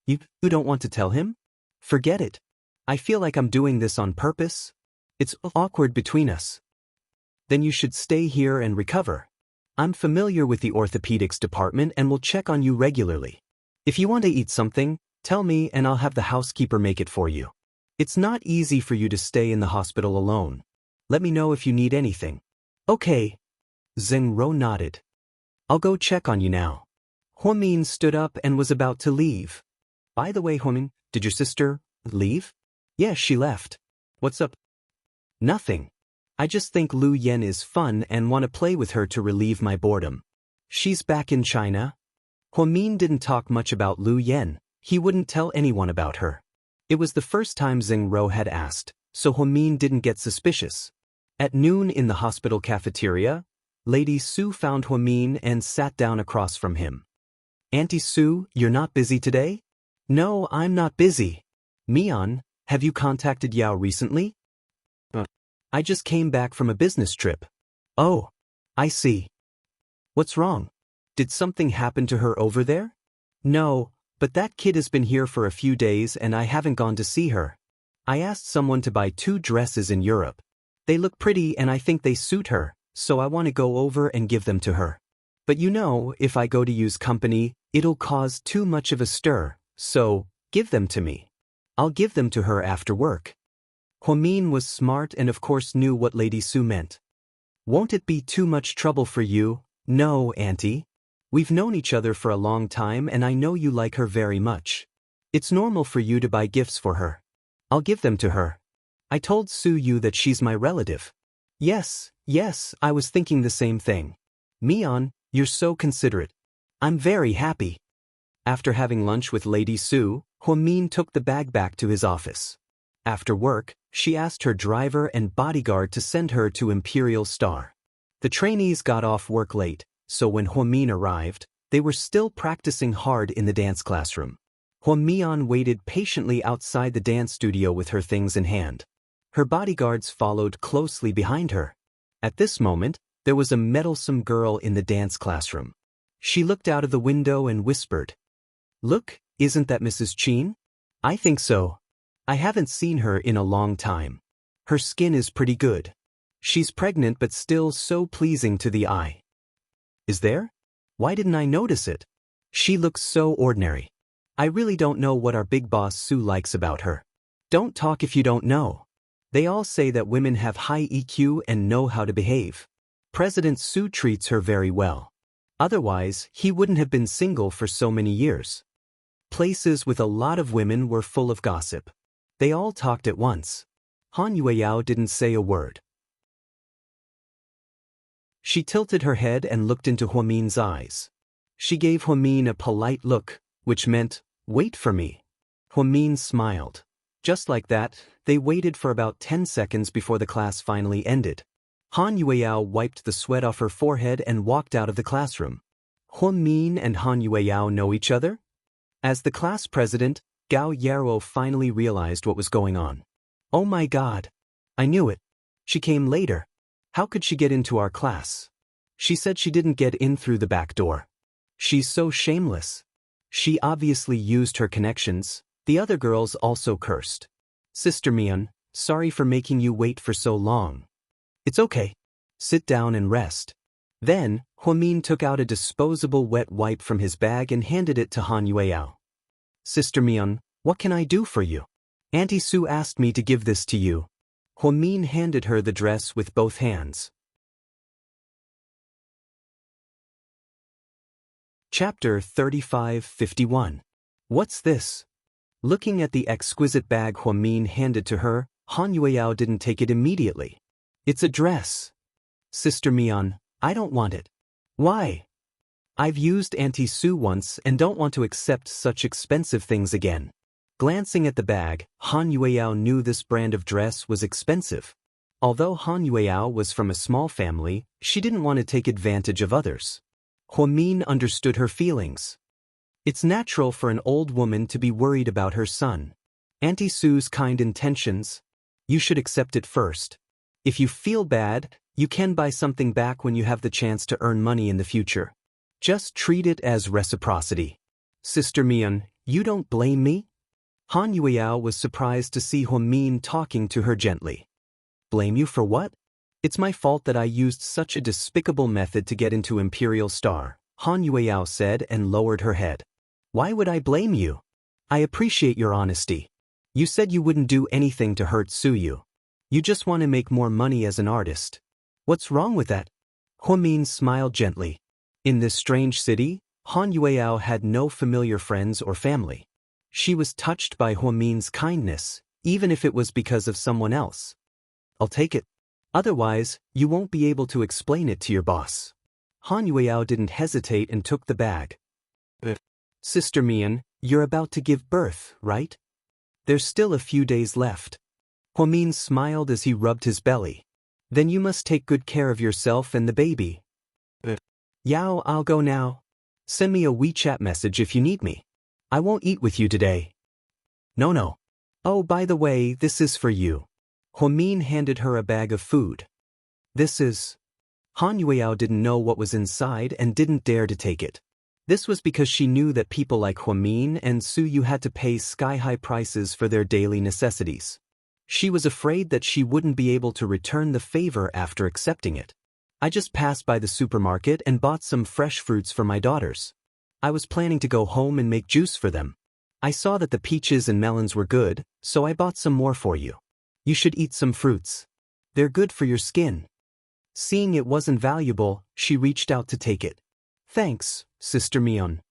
You don't want to tell him? Forget it. I feel like I'm doing this on purpose. It's awkward between us. Then you should stay here and recover. I'm familiar with the orthopedics department and will check on you regularly. If you want to eat something, tell me and I'll have the housekeeper make it for you. It's not easy for you to stay in the hospital alone. Let me know if you need anything. Okay. Zheng Ro nodded. I'll go check on you now. Huamin stood up and was about to leave. By the way, Huamin, did your sister leave? Yes, she left. What's up? Nothing. I just think Lu Yan is fun and want to play with her to relieve my boredom. She's back in China. Huamin didn't talk much about Lu Yan. He wouldn't tell anyone about her. It was the first time Zheng Ro had asked, so Huamin didn't get suspicious. At noon in the hospital cafeteria, Lady Su found Huamin and sat down across from him. Auntie Su, you're not busy today? No, I'm not busy. Mian, have you contacted Yao recently? I just came back from a business trip. Oh, I see. What's wrong? Did something happen to her over there? No, but that kid has been here for a few days and I haven't gone to see her. I asked someone to buy 2 dresses in Europe. They look pretty and I think they suit her, so I want to go over and give them to her. But you know, if I go to use company, it'll cause too much of a stir, so give them to me. I'll give them to her after work. Huamin was smart and of course knew what Lady Su meant. Won't it be too much trouble for you? No, Auntie. We've known each other for a long time and I know you like her very much. It's normal for you to buy gifts for her. I'll give them to her. I told Su that she's my relative. Yes, I was thinking the same thing. Mian, you're so considerate. I'm very happy. After having lunch with Lady Su, Huamin took the bag back to his office. After work, she asked her driver and bodyguard to send her to Imperial Star. The trainees got off work late, so when Huamin arrived, they were still practicing hard in the dance classroom. Huamian waited patiently outside the dance studio with her things in hand. Her bodyguards followed closely behind her. At this moment, there was a meddlesome girl in the dance classroom. She looked out of the window and whispered, "Look, isn't that Mrs. Qin? I think so. I haven't seen her in a long time. Her skin is pretty good. She's pregnant but still so pleasing to the eye." Is there? Why didn't I notice it? She looks so ordinary. I really don't know what our big boss Su likes about her. Don't talk if you don't know. They all say that women have high EQ and know how to behave. President Su treats her very well. Otherwise, he wouldn't have been single for so many years. Places with a lot of women were full of gossip. They all talked at once. Han Yueyao didn't say a word. She tilted her head and looked into Huamin's eyes. She gave Huamin a polite look, which meant, "Wait for me." Huamin smiled. Just like that, they waited for about 10 seconds before the class finally ended. Han Yueyao wiped the sweat off her forehead and walked out of the classroom. Huamin and Han Yueyao know each other? As the class president, Gao Yarou finally realized what was going on. Oh my God! I knew it. She came later. How could she get into our class? She said she didn't get in through the back door. She's so shameless. She obviously used her connections. The other girls also cursed. Sister Mian, sorry for making you wait for so long. It's okay. Sit down and rest. Then, Huamin took out a disposable wet wipe from his bag and handed it to Han Yueyao. Sister Mian, what can I do for you? Auntie Su asked me to give this to you. Huamin handed her the dress with both hands. Chapter 35:51. What's this? Looking at the exquisite bag Huamin handed to her, Han Yueyao didn't take it immediately. It's a dress. Sister Mian, I don't want it. Why? I've used Auntie Su once and don't want to accept such expensive things again. Glancing at the bag, Han Yueyao knew this brand of dress was expensive. Although Han Yueyao was from a small family, she didn't want to take advantage of others. Huamin understood her feelings. It's natural for an old woman to be worried about her son. Auntie Su's kind intentions. You should accept it first. If you feel bad, you can buy something back when you have the chance to earn money in the future. Just treat it as reciprocity. Sister Mian, you don't blame me? Han Yueyao was surprised to see Huamin talking to her gently. Blame you for what? It's my fault that I used such a despicable method to get into Imperial Star, Han Yueyao said and lowered her head. Why would I blame you? I appreciate your honesty. You said you wouldn't do anything to hurt Suyu. You just want to make more money as an artist. What's wrong with that? Huamin smiled gently. In this strange city, Han Yueyao had no familiar friends or family. She was touched by Huamin's kindness, even if it was because of someone else. I'll take it. Otherwise, you won't be able to explain it to your boss. Han Yueyao didn't hesitate and took the bag. Sister Mian, you're about to give birth, right? There's still a few days left. Huamin smiled as he rubbed his belly. Then you must take good care of yourself and the baby. Yao, I'll go now. Send me a WeChat message if you need me. I won't eat with you today. No. Oh, by the way, this is for you. Huamin handed her a bag of food. This is... Han Yueyao didn't know what was inside and didn't dare to take it. This was because she knew that people like Huamin and Suyu had to pay sky-high prices for their daily necessities. She was afraid that she wouldn't be able to return the favor after accepting it. I just passed by the supermarket and bought some fresh fruits for my daughters. I was planning to go home and make juice for them. I saw that the peaches and melons were good, so I bought some more for you. You should eat some fruits. They're good for your skin. Seeing it wasn't valuable, she reached out to take it. Thanks, Sister Mion.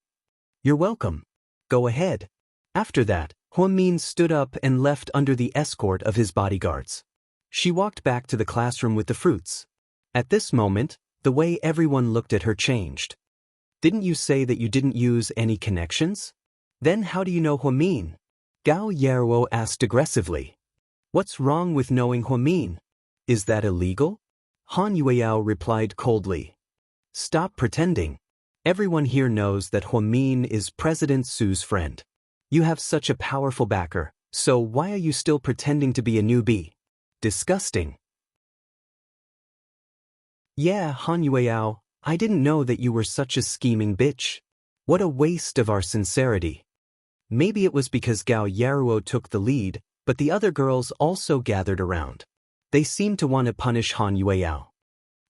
You're welcome. Go ahead. After that, Huamin stood up and left under the escort of his bodyguards. She walked back to the classroom with the fruits. At this moment, the way everyone looked at her changed. Didn't you say that you didn't use any connections? Then how do you know Huamin? Gao Yaruo asked aggressively. What's wrong with knowing Huamin? Is that illegal? Han Yueyao replied coldly. Stop pretending. Everyone here knows that Huamin is President Su's friend. You have such a powerful backer, so why are you still pretending to be a newbie? Disgusting. Yeah, Han Yueyao, I didn't know that you were such a scheming bitch. What a waste of our sincerity. Maybe it was because Gao Yaruo took the lead, but the other girls also gathered around. They seemed to want to punish Han Yueyao.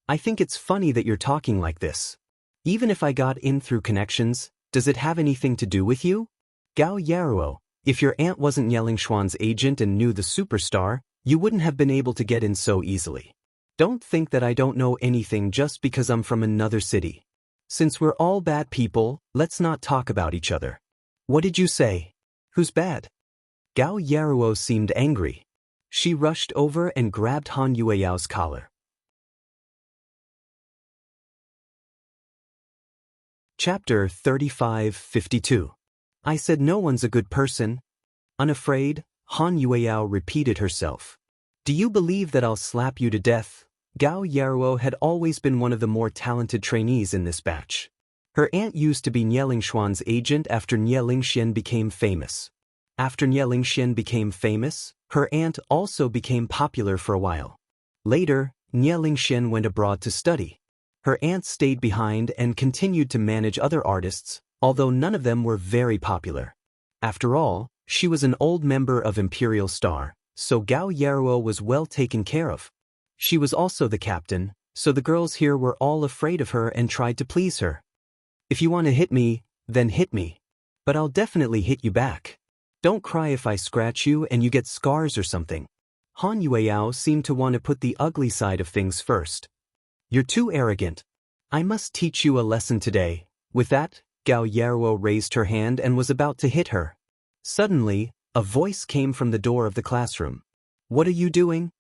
I think it's funny that you're talking like this. Even if I got in through connections, does it have anything to do with you? Gao Yaruo, if your aunt wasn't Yelingxuan's agent and knew the superstar, you wouldn't have been able to get in so easily. Don't think that I don't know anything just because I'm from another city. Since we're all bad people, let's not talk about each other. What did you say? Who's bad? Gao Yaruo seemed angry. She rushed over and grabbed Han Yueyao's collar. Chapter 35-52. I said no one's a good person. Unafraid, Han Yueyao repeated herself. Do you believe that I'll slap you to death? Gao Yaruo had always been one of the more talented trainees in this batch. Her aunt used to be Nielingxuan's agent after Nielingxian became famous. After Nielingxian became famous, her aunt also became popular for a while. Later, Nielingxian went abroad to study. Her aunt stayed behind and continued to manage other artists, although none of them were very popular. After all, she was an old member of Imperial Star, so Gao Yaruo was well taken care of. She was also the captain, so the girls here were all afraid of her and tried to please her. If you want to hit me, then hit me. But I'll definitely hit you back. Don't cry if I scratch you and you get scars or something. Han Yueyao seemed to want to put the ugly side of things first. You're too arrogant. I must teach you a lesson today. With that, Gao Yaruo raised her hand and was about to hit her. Suddenly, a voice came from the door of the classroom. What are you doing?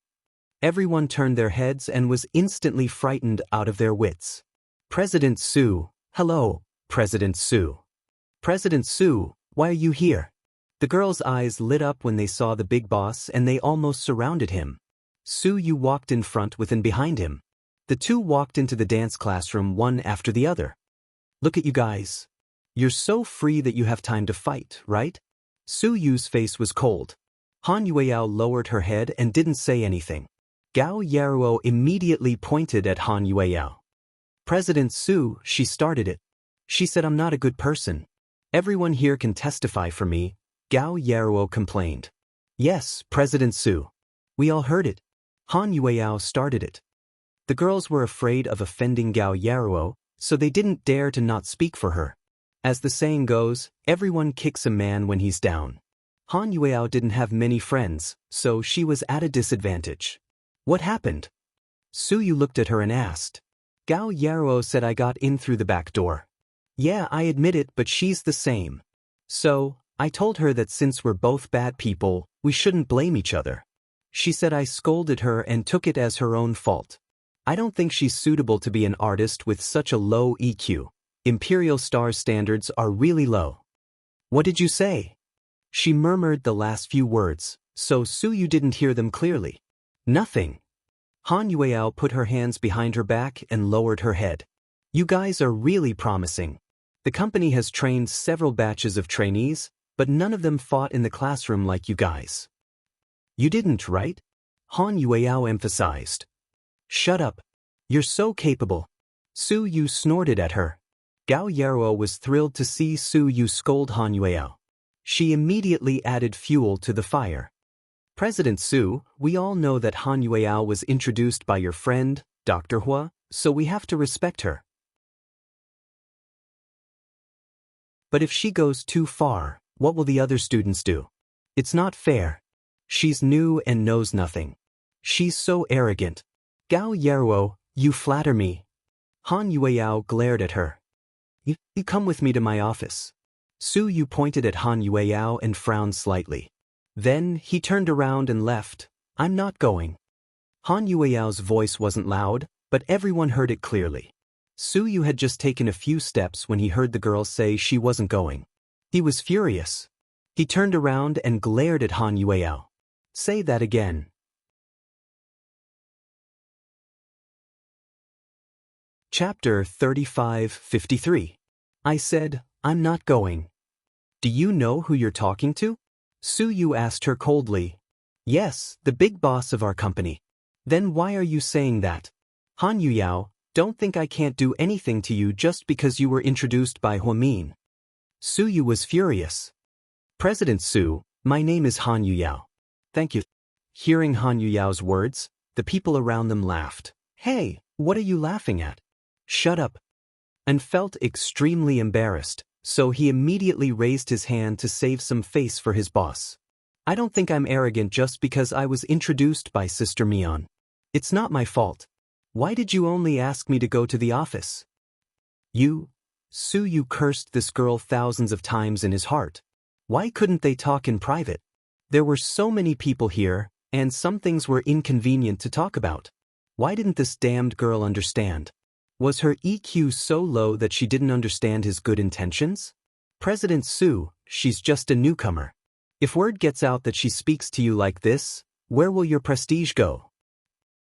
Everyone turned their heads and was instantly frightened out of their wits. President Su. Hello, President Su. President Su, why are you here? The girls' eyes lit up when they saw the big boss and they almost surrounded him. Su Yu walked in front with and behind him. The two walked into the dance classroom one after the other. Look at you guys. You're so free that you have time to fight, right? Su Yu's face was cold. Han Yueyao lowered her head and didn't say anything. Gao Yaruo immediately pointed at Han Yueyao. President Su, she started it. She said I'm not a good person. Everyone here can testify for me, Gao Yaruo complained. Yes, President Su. We all heard it. Han Yueyao started it. The girls were afraid of offending Gao Yaruo, so they didn't dare to not speak for her. As the saying goes, everyone kicks a man when he's down. Han Yueyao didn't have many friends, so she was at a disadvantage. What happened? Su Yu looked at her and asked. Gao Yaruo said I got in through the back door. Yeah, I admit it, but she's the same. So, I told her that since we're both bad people, we shouldn't blame each other. She said I scolded her and took it as her own fault. I don't think she's suitable to be an artist with such a low EQ. Imperial Star standards are really low. What did you say? She murmured the last few words, so Su Yu didn't hear them clearly. Nothing. Han Yueyao put her hands behind her back and lowered her head. You guys are really promising. The company has trained several batches of trainees, but none of them fought in the classroom like you guys. You didn't, right? Han Yueyao emphasized. Shut up. You're so capable. Su Yu snorted at her. Gao Yaruo was thrilled to see Su Yu scold Han Yueyao. She immediately added fuel to the fire. President Su, we all know that Han Yueyao was introduced by your friend, Dr. Hua, so we have to respect her. But if she goes too far, what will the other students do? It's not fair. She's new and knows nothing. She's so arrogant. Gao Yaruo, You flatter me. Han Yueyao glared at her. You come with me to my office. Su Yu pointed at Han Yueyao and frowned slightly. Then, he turned around and left. I'm not going. Han Yueyao's voice wasn't loud, but everyone heard it clearly. Su Yu had just taken a few steps when he heard the girl say she wasn't going. He was furious. He turned around and glared at Han Yueyao. Say that again. Chapter 35-53. I said, I'm not going. Do you know who you're talking to? Su Yu asked her coldly. Yes, the big boss of our company. Then why are you saying that? Han Yueyao, don't think I can't do anything to you just because you were introduced by Huamin. Su Yu was furious. President Su, my name is Han Yueyao. Thank you. Hearing Han Yueyao's words, the people around them laughed. Hey, what are you laughing at? Shut up. And felt extremely embarrassed, so he immediately raised his hand to save some face for his boss. I don't think I'm arrogant just because I was introduced by Sister Mian. It's not my fault. Why did you only ask me to go to the office? Su Yu cursed this girl thousands of times in his heart. Why couldn't they talk in private? There were so many people here, and some things were inconvenient to talk about. Why didn't this damned girl understand? Was her EQ so low that she didn't understand his good intentions? President Su, she's just a newcomer. If word gets out that she speaks to you like this, where will your prestige go?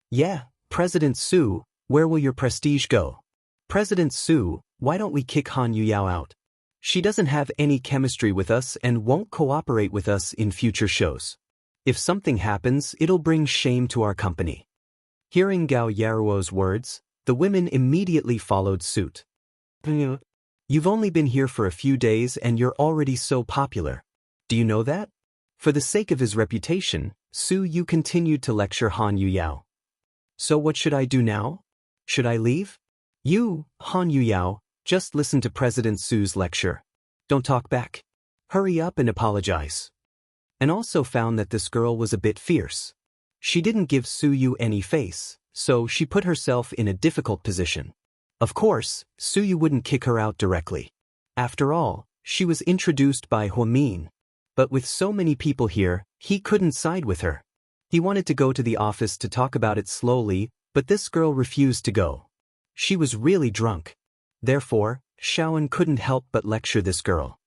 Yeah, President Su, where will your prestige go? President Su, why don't we kick Han Yueyao out? She doesn't have any chemistry with us and won't cooperate with us in future shows. If something happens, it'll bring shame to our company. Hearing Gao Yaruo's words, the women immediately followed suit. You've only been here for a few days and you're already so popular. Do you know that? For the sake of his reputation, Su Yu continued to lecture Han Yueyao. So what should I do now? Should I leave? You, Han Yueyao, just listen to President Su's lecture. Don't talk back. Hurry up and apologize. And also found that this girl was a bit fierce. She didn't give Su Yu any face, so she put herself in a difficult position. Of course, Su Yu wouldn't kick her out directly. After all, she was introduced by Huamin. But with so many people here, he couldn't side with her. He wanted to go to the office to talk about it slowly, but this girl refused to go. She was really drunk. Therefore, Xiaoan couldn't help but lecture this girl.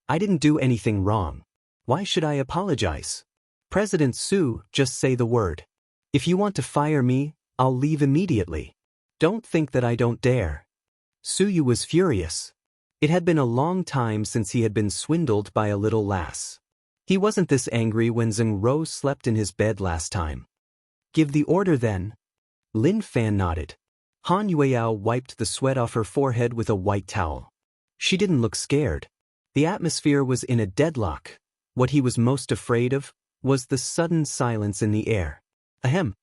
I didn't do anything wrong. Why should I apologize? President Su, just say the word. If you want to fire me, I'll leave immediately. Don't think that I don't dare. Su Yu was furious. It had been a long time since he had been swindled by a little lass. He wasn't this angry when Zheng Rou slept in his bed last time. Give the order then. Lin Fan nodded. Han Yueyao wiped the sweat off her forehead with a white towel. She didn't look scared. The atmosphere was in a deadlock. What he was most afraid of was the sudden silence in the air. Ahem.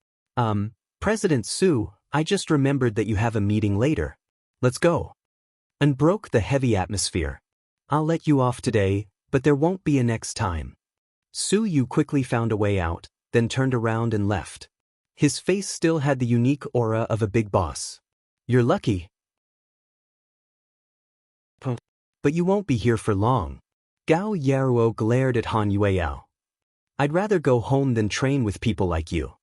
President Su, I just remembered that you have a meeting later. Let's go. And broke the heavy atmosphere. I'll let you off today, but there won't be a next time. Su Yu quickly found a way out, then turned around and left. His face still had the unique aura of a big boss. You're lucky. But you won't be here for long. Gao Yaruo glared at Han Yueyao. I'd rather go home than train with people like you.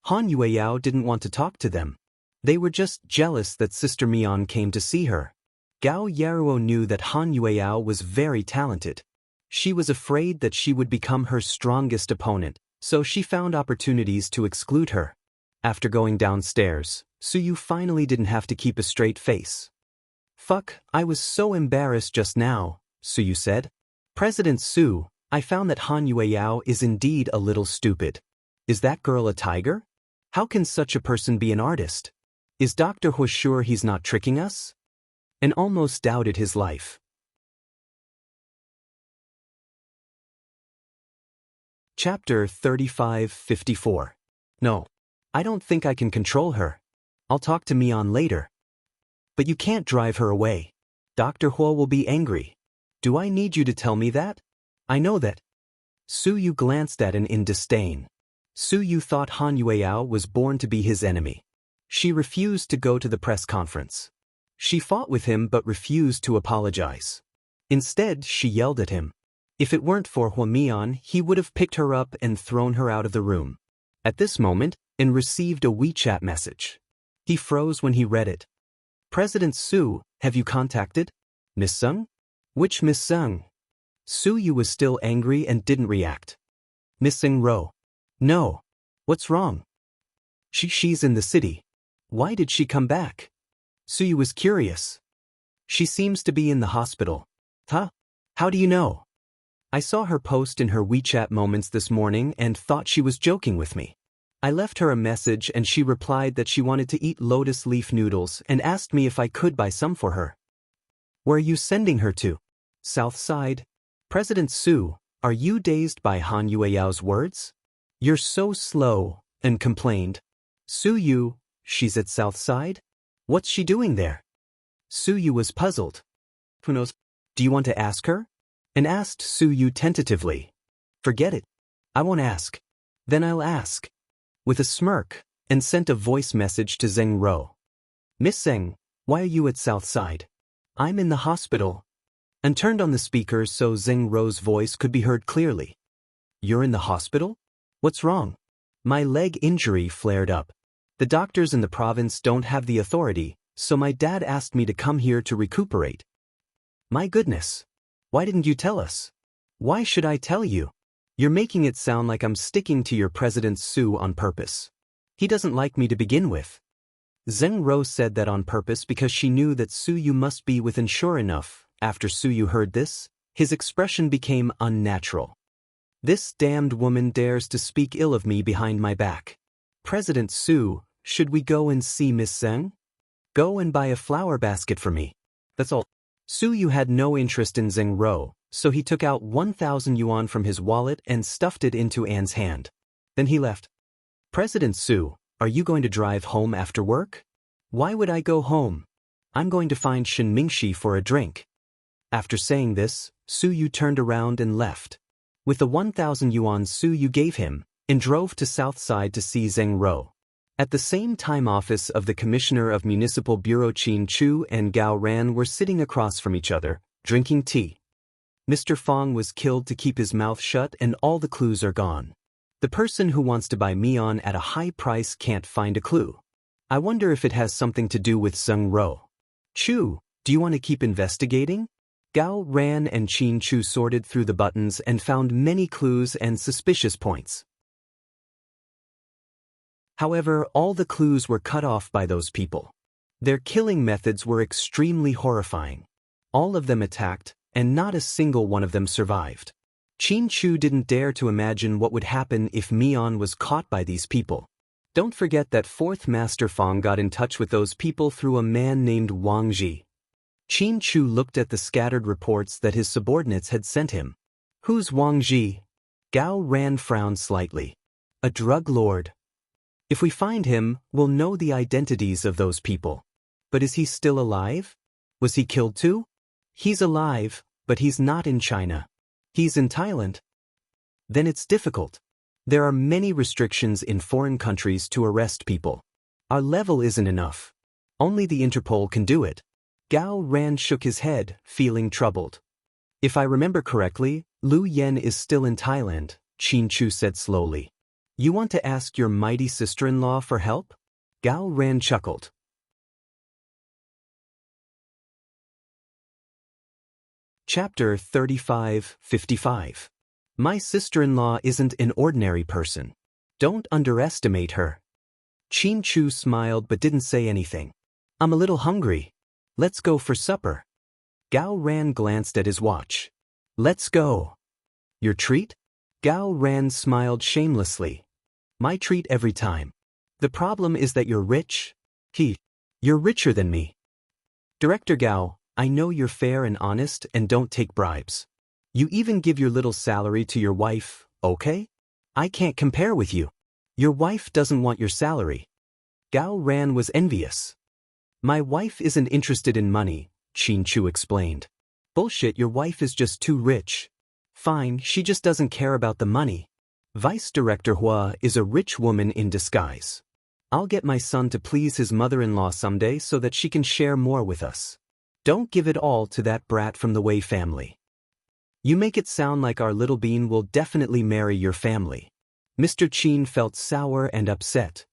Han Yueyao didn't want to talk to them. They were just jealous that Sister Mian came to see her. Gao Yaruo knew that Han Yueyao was very talented. She was afraid that she would become her strongest opponent, so she found opportunities to exclude her. After going downstairs, Su Yu finally didn't have to keep a straight face. Fuck, I was so embarrassed just now, Su Yu said. President Su, I found that Han Yueyao is indeed a little stupid. Is that girl a tiger? How can such a person be an artist? Is Dr. Hu sure he's not tricking us? And almost doubted his life. Chapter 35-54. No. I don't think I can control her. I'll talk to Mian later. But you can't drive her away. Dr. Huo will be angry. Do I need you to tell me that? I know that. Su Yu glanced at him in disdain. Su Yu thought Han Yueyao was born to be his enemy. She refused to go to the press conference. She fought with him but refused to apologize. Instead, she yelled at him. If it weren't for Huamian, he would have picked her up and thrown her out of the room. At this moment, An received a WeChat message. He froze when he read it. President Su, have you contacted Miss Sung? Which Miss Sung? Su Yu was still angry and didn't react. Miss Sung Ro. No. What's wrong? She's in the city. Why did she come back? Su Yu was curious. She seems to be in the hospital. Huh? How do you know? I saw her post in her WeChat moments this morning and thought she was joking with me. I left her a message and she replied that she wanted to eat lotus leaf noodles and asked me if I could buy some for her. Where are you sending her to? South Side? President Su, are you dazed by Han Yueyao's words? You're so slow, and complained. Su Yu, she's at South Side? What's she doing there? Su Yu was puzzled. Who knows? Do you want to ask her? And asked Su Yu tentatively. Forget it. I won't ask. Then I'll ask. With a smirk, and sent a voice message to Zheng Ro. Miss Zheng, why are you at South Side? I'm in the hospital. And turned on the speaker so Zheng Ro's voice could be heard clearly. You're in the hospital? What's wrong? My leg injury flared up. The doctors in the province don't have the authority, so my dad asked me to come here to recuperate. My goodness. Why didn't you tell us? Why should I tell you? You're making it sound like I'm sticking to your President Su on purpose. He doesn't like me to begin with. Zheng Ro said that on purpose because she knew that Su Yu must be within sure enough. After Su Yu heard this, his expression became unnatural. This damned woman dares to speak ill of me behind my back. President Su, should we go and see Miss Zheng? Go and buy a flower basket for me. That's all. Su Yu had no interest in Zheng Ro, so he took out 1,000 yuan from his wallet and stuffed it into Anne's hand. Then he left. President Su, are you going to drive home after work? Why would I go home? I'm going to find Shen Mingxi for a drink. After saying this, Su Yu turned around and left. With the 1,000 yuan Su Yu gave him, and drove to South Side to see Zheng Ro. At the same time, office of the Commissioner of Municipal Bureau Qin Chu and Gao Ran were sitting across from each other, drinking tea. Mr. Fong was killed to keep his mouth shut and all the clues are gone. The person who wants to buy Mian at a high price can't find a clue. I wonder if it has something to do with Zheng Ro. Chu, do you want to keep investigating? Gao Ran and Qin Chu sorted through the buttons and found many clues and suspicious points. However, all the clues were cut off by those people. Their killing methods were extremely horrifying. All of them attacked, and not a single one of them survived. Qin Chu didn't dare to imagine what would happen if Mian was caught by these people. Don't forget that Fourth Master Fong got in touch with those people through a man named Wang Ji. Qin Chu looked at the scattered reports that his subordinates had sent him. Who's Wang Ji? Gao Ran frowned slightly. A drug lord. If we find him, we'll know the identities of those people. But is he still alive? Was he killed too? He's alive, but he's not in China. He's in Thailand. Then it's difficult. There are many restrictions in foreign countries to arrest people. Our level isn't enough. Only the Interpol can do it. Gao Ran shook his head, feeling troubled. If I remember correctly, Lu Yen is still in Thailand, Qin Chu said slowly. You want to ask your mighty sister-in-law for help? Gao Ran chuckled. Chapter 35-55. My sister-in-law isn't an ordinary person. Don't underestimate her. Qin Chu smiled but didn't say anything. I'm a little hungry. Let's go for supper. Gao Ran glanced at his watch. Let's go. Your treat? Gao Ran smiled shamelessly. My treat every time. The problem is that you're rich. You're richer than me. Director Gao, I know you're fair and honest and don't take bribes. You even give your little salary to your wife, okay? I can't compare with you. Your wife doesn't want your salary. Gao Ran was envious. My wife isn't interested in money, Qin Chu explained. Bullshit, your wife is just too rich. Fine, she just doesn't care about the money. Vice Director Hua is a rich woman in disguise. I'll get my son to please his mother-in-law someday so that she can share more with us. Don't give it all to that brat from the Wei family. You make it sound like our little bean will definitely marry your family. Mr. Qin felt sour and upset.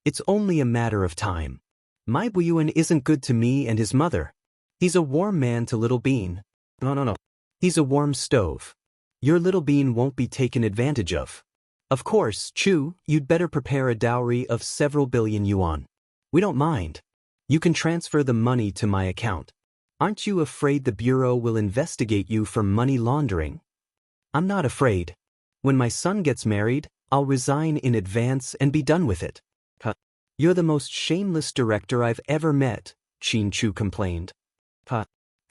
It's only a matter of time. My Buyuan isn't good to me and his mother. He's a warm man to little bean. No. He's a warm stove. Your little bean won't be taken advantage of. Of course, Chu, you'd better prepare a dowry of several billion yuan. We don't mind. You can transfer the money to my account. Aren't you afraid the Bureau will investigate you for money laundering? I'm not afraid. When my son gets married, I'll resign in advance and be done with it. You're the most shameless director I've ever met, Qin Chu complained.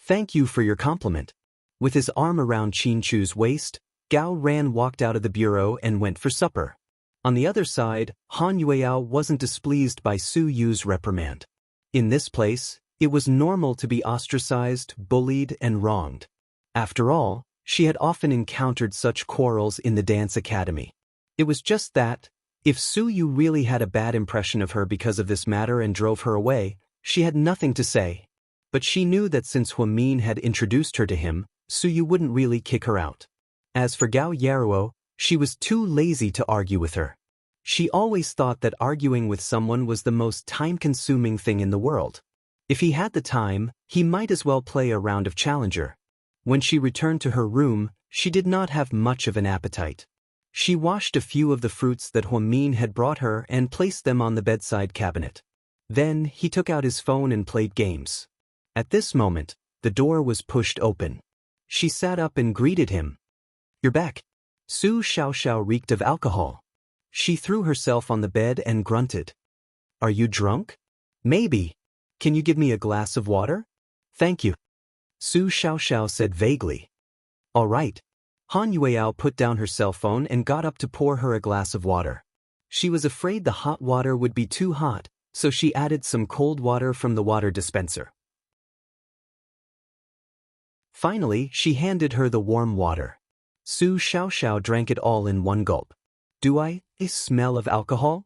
Thank you for your compliment. With his arm around Qin Chu's waist, Gao Ran walked out of the bureau and went for supper. On the other side, Han Yueyao wasn't displeased by Su Yu's reprimand. In this place, it was normal to be ostracized, bullied, and wronged. After all, she had often encountered such quarrels in the dance academy. It was just that, if Su Yu really had a bad impression of her because of this matter and drove her away, she had nothing to say. But she knew that since Huamin had introduced her to him, Su Yu wouldn't really kick her out. As for Gao Yaruo, she was too lazy to argue with her. She always thought that arguing with someone was the most time-consuming thing in the world. If he had the time, he might as well play a round of Challenger. When she returned to her room, she did not have much of an appetite. She washed a few of the fruits that Huamin had brought her and placed them on the bedside cabinet. Then he took out his phone and played games. At this moment, the door was pushed open. She sat up and greeted him. "You're back." Su Xiaoxiao reeked of alcohol. She threw herself on the bed and grunted. "Are you drunk?" "Maybe. Can you give me a glass of water?" "Thank you," Su Xiaoxiao said vaguely. "All right." Han Yueyao put down her cell phone and got up to pour her a glass of water. She was afraid the hot water would be too hot, so she added some cold water from the water dispenser. Finally, she handed her the warm water. Su Xiaoxiao drank it all in one gulp. "Do I smell of alcohol?"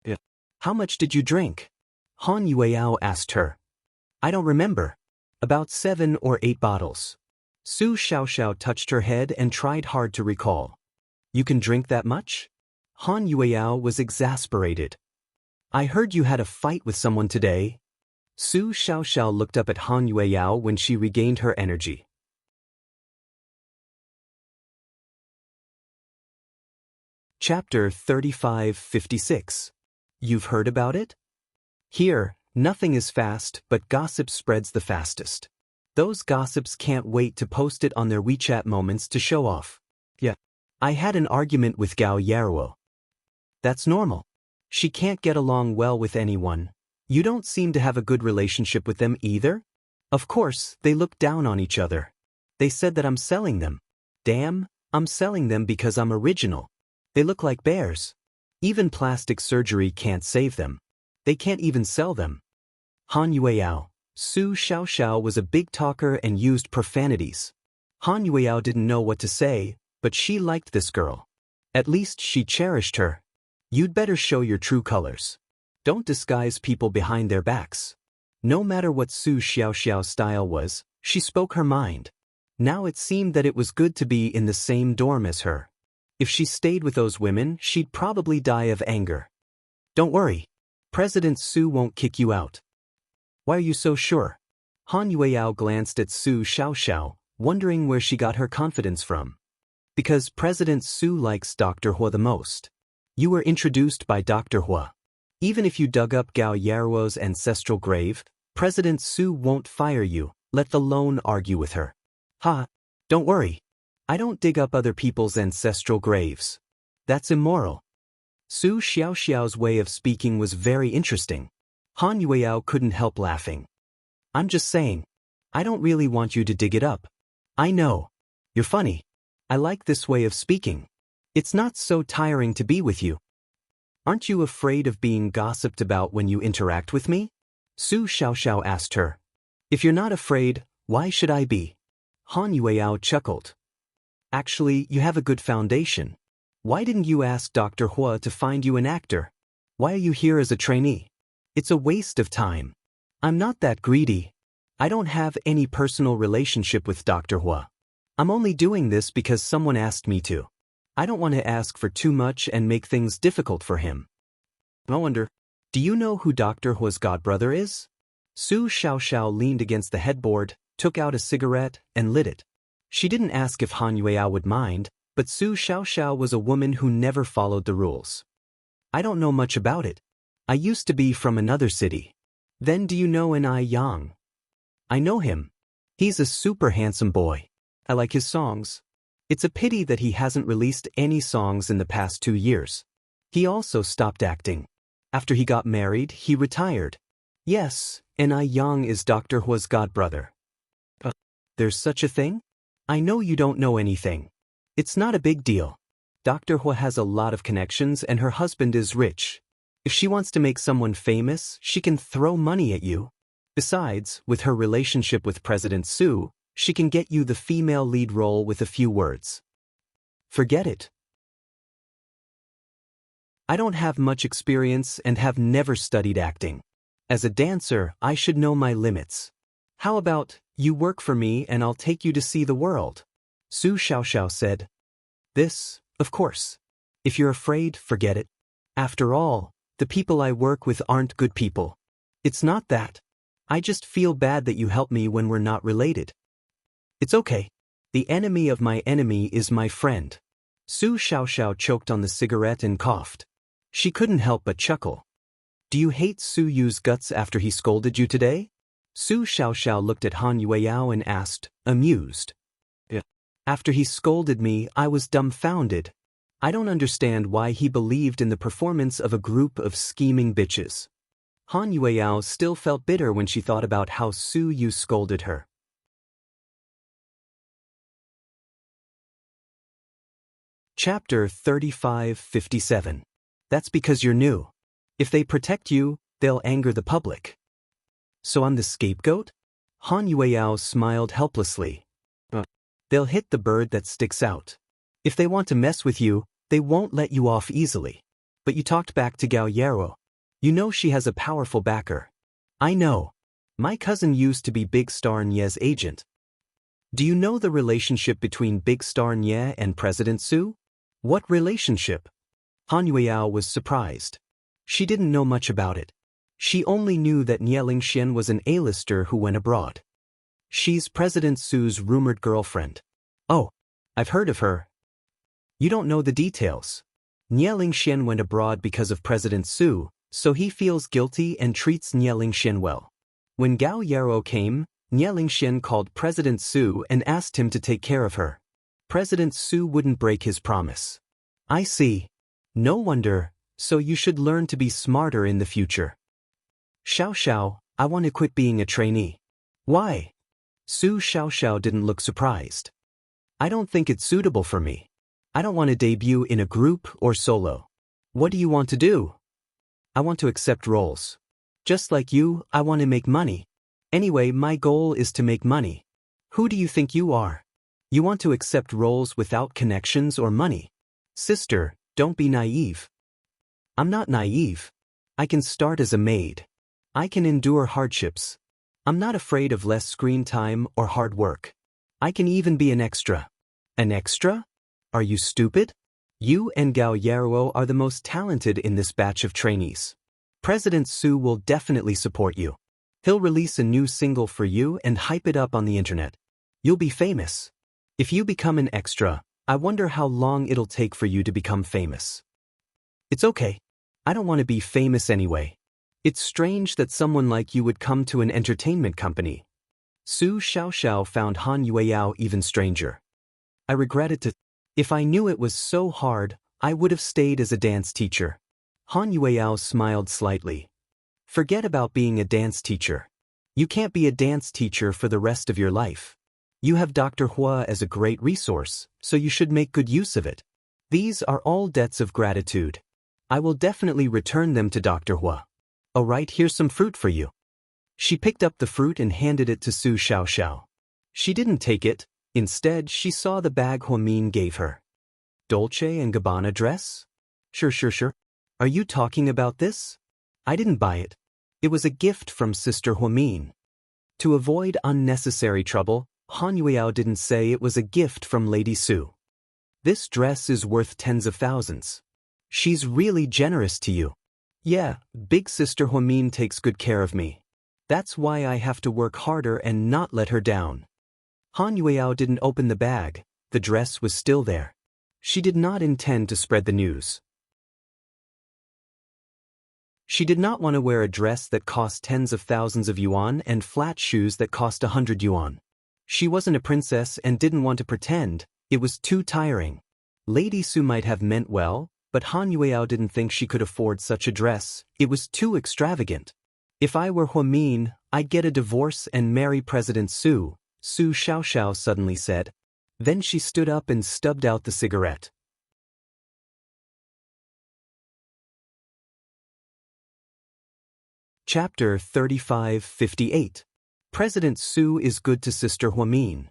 "Yeah." "How much did you drink?" Han Yueyao asked her. "I don't remember. About 7 or 8 bottles." Su Xiaoxiao touched her head and tried hard to recall. "You can drink that much?" Han Yueyao was exasperated. "I heard you had a fight with someone today." Su Xiaoxiao looked up at Han Yueyao when she regained her energy. Chapter 3556. You've heard about it? Here, nothing is fast, but gossip spreads the fastest. Those gossips can't wait to post it on their WeChat moments to show off. "Yeah. I had an argument with Gao Yaruo." "That's normal. She can't get along well with anyone. You don't seem to have a good relationship with them either?" "Of course, they look down on each other. They said that I'm selling them. Damn, I'm selling them because I'm original. They look like bears. Even plastic surgery can't save them. They can't even sell them." Han Yueyao. Su Xiaoxiao was a big talker and used profanities. Han Yueyao didn't know what to say, but she liked this girl. At least she cherished her. "You'd better show your true colors. Don't disguise people behind their backs." No matter what Su Xiaoxiao's style was, she spoke her mind. Now it seemed that it was good to be in the same dorm as her. If she stayed with those women, she'd probably die of anger. "Don't worry. President Su won't kick you out." "Why are you so sure?" Han Yueyao glanced at Su Xiaoxiao, wondering where she got her confidence from. "Because President Su likes Dr. Hua the most. You were introduced by Dr. Hua. Even if you dug up Gao Yaruo's ancestral grave, President Su won't fire you, let alone argue with her." "Ha! Don't worry. I don't dig up other people's ancestral graves. That's immoral." Su Xiaoxiao's way of speaking was very interesting. Han Yueyao couldn't help laughing. "I'm just saying. I don't really want you to dig it up. I know. You're funny. I like this way of speaking. It's not so tiring to be with you." "Aren't you afraid of being gossiped about when you interact with me?" Su Xiaoxiao asked her. "If you're not afraid, why should I be?" Han Yueyao chuckled. "Actually, you have a good foundation. Why didn't you ask Dr. Hua to find you an actor? Why are you here as a trainee? It's a waste of time. I'm not that greedy. I don't have any personal relationship with Dr. Hua. I'm only doing this because someone asked me to. I don't want to ask for too much and make things difficult for him. I wonder, do you know who Dr. Hua's godbrother is? Su Xiaoxiao leaned against the headboard, took out a cigarette, and lit it. She didn't ask if Han Yueyao would mind, but Su Xiaoxiao was a woman who never followed the rules. I don't know much about it. I used to be from another city. Then do you know An Yang? I know him. He's a super handsome boy. I like his songs. It's a pity that he hasn't released any songs in the past 2 years. He also stopped acting. After he got married, he retired. Yes, An Yang is Dr. Hua's godbrother. There's such a thing? I know you don't know anything. It's not a big deal. Dr. Hua has a lot of connections and her husband is rich. If she wants to make someone famous, she can throw money at you. Besides, with her relationship with President Su, she can get you the female lead role with a few words. Forget it. I don't have much experience and have never studied acting. As a dancer, I should know my limits. How about, you work for me and I'll take you to see the world? Su Xiaoxiao said. This, of course. If you're afraid, forget it. After all, the people I work with aren't good people. It's not that. I just feel bad that you help me when we're not related. It's okay. The enemy of my enemy is my friend. Su Xiaoxiao choked on the cigarette and coughed. She couldn't help but chuckle. Do you hate Su Yu's guts after he scolded you today? Su Xiaoxiao looked at Han Yueyao and asked, amused. Yeah. After he scolded me, I was dumbfounded. I don't understand why he believed in the performance of a group of scheming bitches. Han Yueyao still felt bitter when she thought about how Su Yu scolded her. Chapter 3557. That's because you're new. If they protect you, they'll anger the public. So I'm the scapegoat? Han Yueyao smiled helplessly. They'll hit the bird that sticks out. If they want to mess with you, they won't let you off easily. But you talked back to Gao Yarou. You know she has a powerful backer. I know. My cousin used to be Big Star Nie's agent. Do you know the relationship between Big Star Nie and President Su? What relationship? Han Yueyao was surprised. She didn't know much about it. She only knew that Nie Lingxian was an A-lister who went abroad. She's President Su's rumored girlfriend. Oh, I've heard of her. You don't know the details. Nie Lingxian went abroad because of President Su, so he feels guilty and treats Nie Lingxian well. When Gao Yarou came, Nie Lingxian called President Su and asked him to take care of her. President Su wouldn't break his promise. I see. No wonder, so you should learn to be smarter in the future. Xiaoxiao, I want to quit being a trainee. Why? Su Xiaoxiao didn't look surprised. I don't think it's suitable for me. I don't want to debut in a group or solo. What do you want to do? I want to accept roles. Just like you, I want to make money. Anyway, my goal is to make money. Who do you think you are? You want to accept roles without connections or money. Sister, don't be naive. I'm not naive. I can start as a maid. I can endure hardships. I'm not afraid of less screen time or hard work. I can even be an extra. An extra? Are you stupid? You and Gao Yarou are the most talented in this batch of trainees. President Su will definitely support you. He'll release a new single for you and hype it up on the internet. You'll be famous. If you become an extra, I wonder how long it'll take for you to become famous. It's okay. I don't want to be famous anyway. It's strange that someone like you would come to an entertainment company. Su Xiaoxiao found Han Yueyao even stranger. I regretted to. If I knew it was so hard, I would have stayed as a dance teacher. Han Yueyao smiled slightly. Forget about being a dance teacher. You can't be a dance teacher for the rest of your life. You have Dr. Hua as a great resource, so you should make good use of it. These are all debts of gratitude. I will definitely return them to Dr. Hua. Alright, here's some fruit for you. She picked up the fruit and handed it to Su Xiaoxiao. She didn't take it. Instead, she saw the bag Huamin gave her. Dolce & Gabbana dress? Sure. Are you talking about this? I didn't buy it. It was a gift from Sister Huamin. To avoid unnecessary trouble, Han Yueao didn't say it was a gift from Lady Su. This dress is worth tens of thousands. She's really generous to you. Yeah, Big Sister Huamin takes good care of me. That's why I have to work harder and not let her down. Han Yueao didn't open the bag. The dress was still there. She did not intend to spread the news. She did not want to wear a dress that cost tens of thousands of yuan and flat shoes that cost 100 yuan. She wasn't a princess and didn't want to pretend. It was too tiring. Lady Su might have meant well, but Han Yueao didn't think she could afford such a dress. It was too extravagant. If I were Huamin, I'd get a divorce and marry President Su, Su Xiaoxiao suddenly said. Then she stood up and stubbed out the cigarette. Chapter 35-58. President Su is good to Sister Huamin.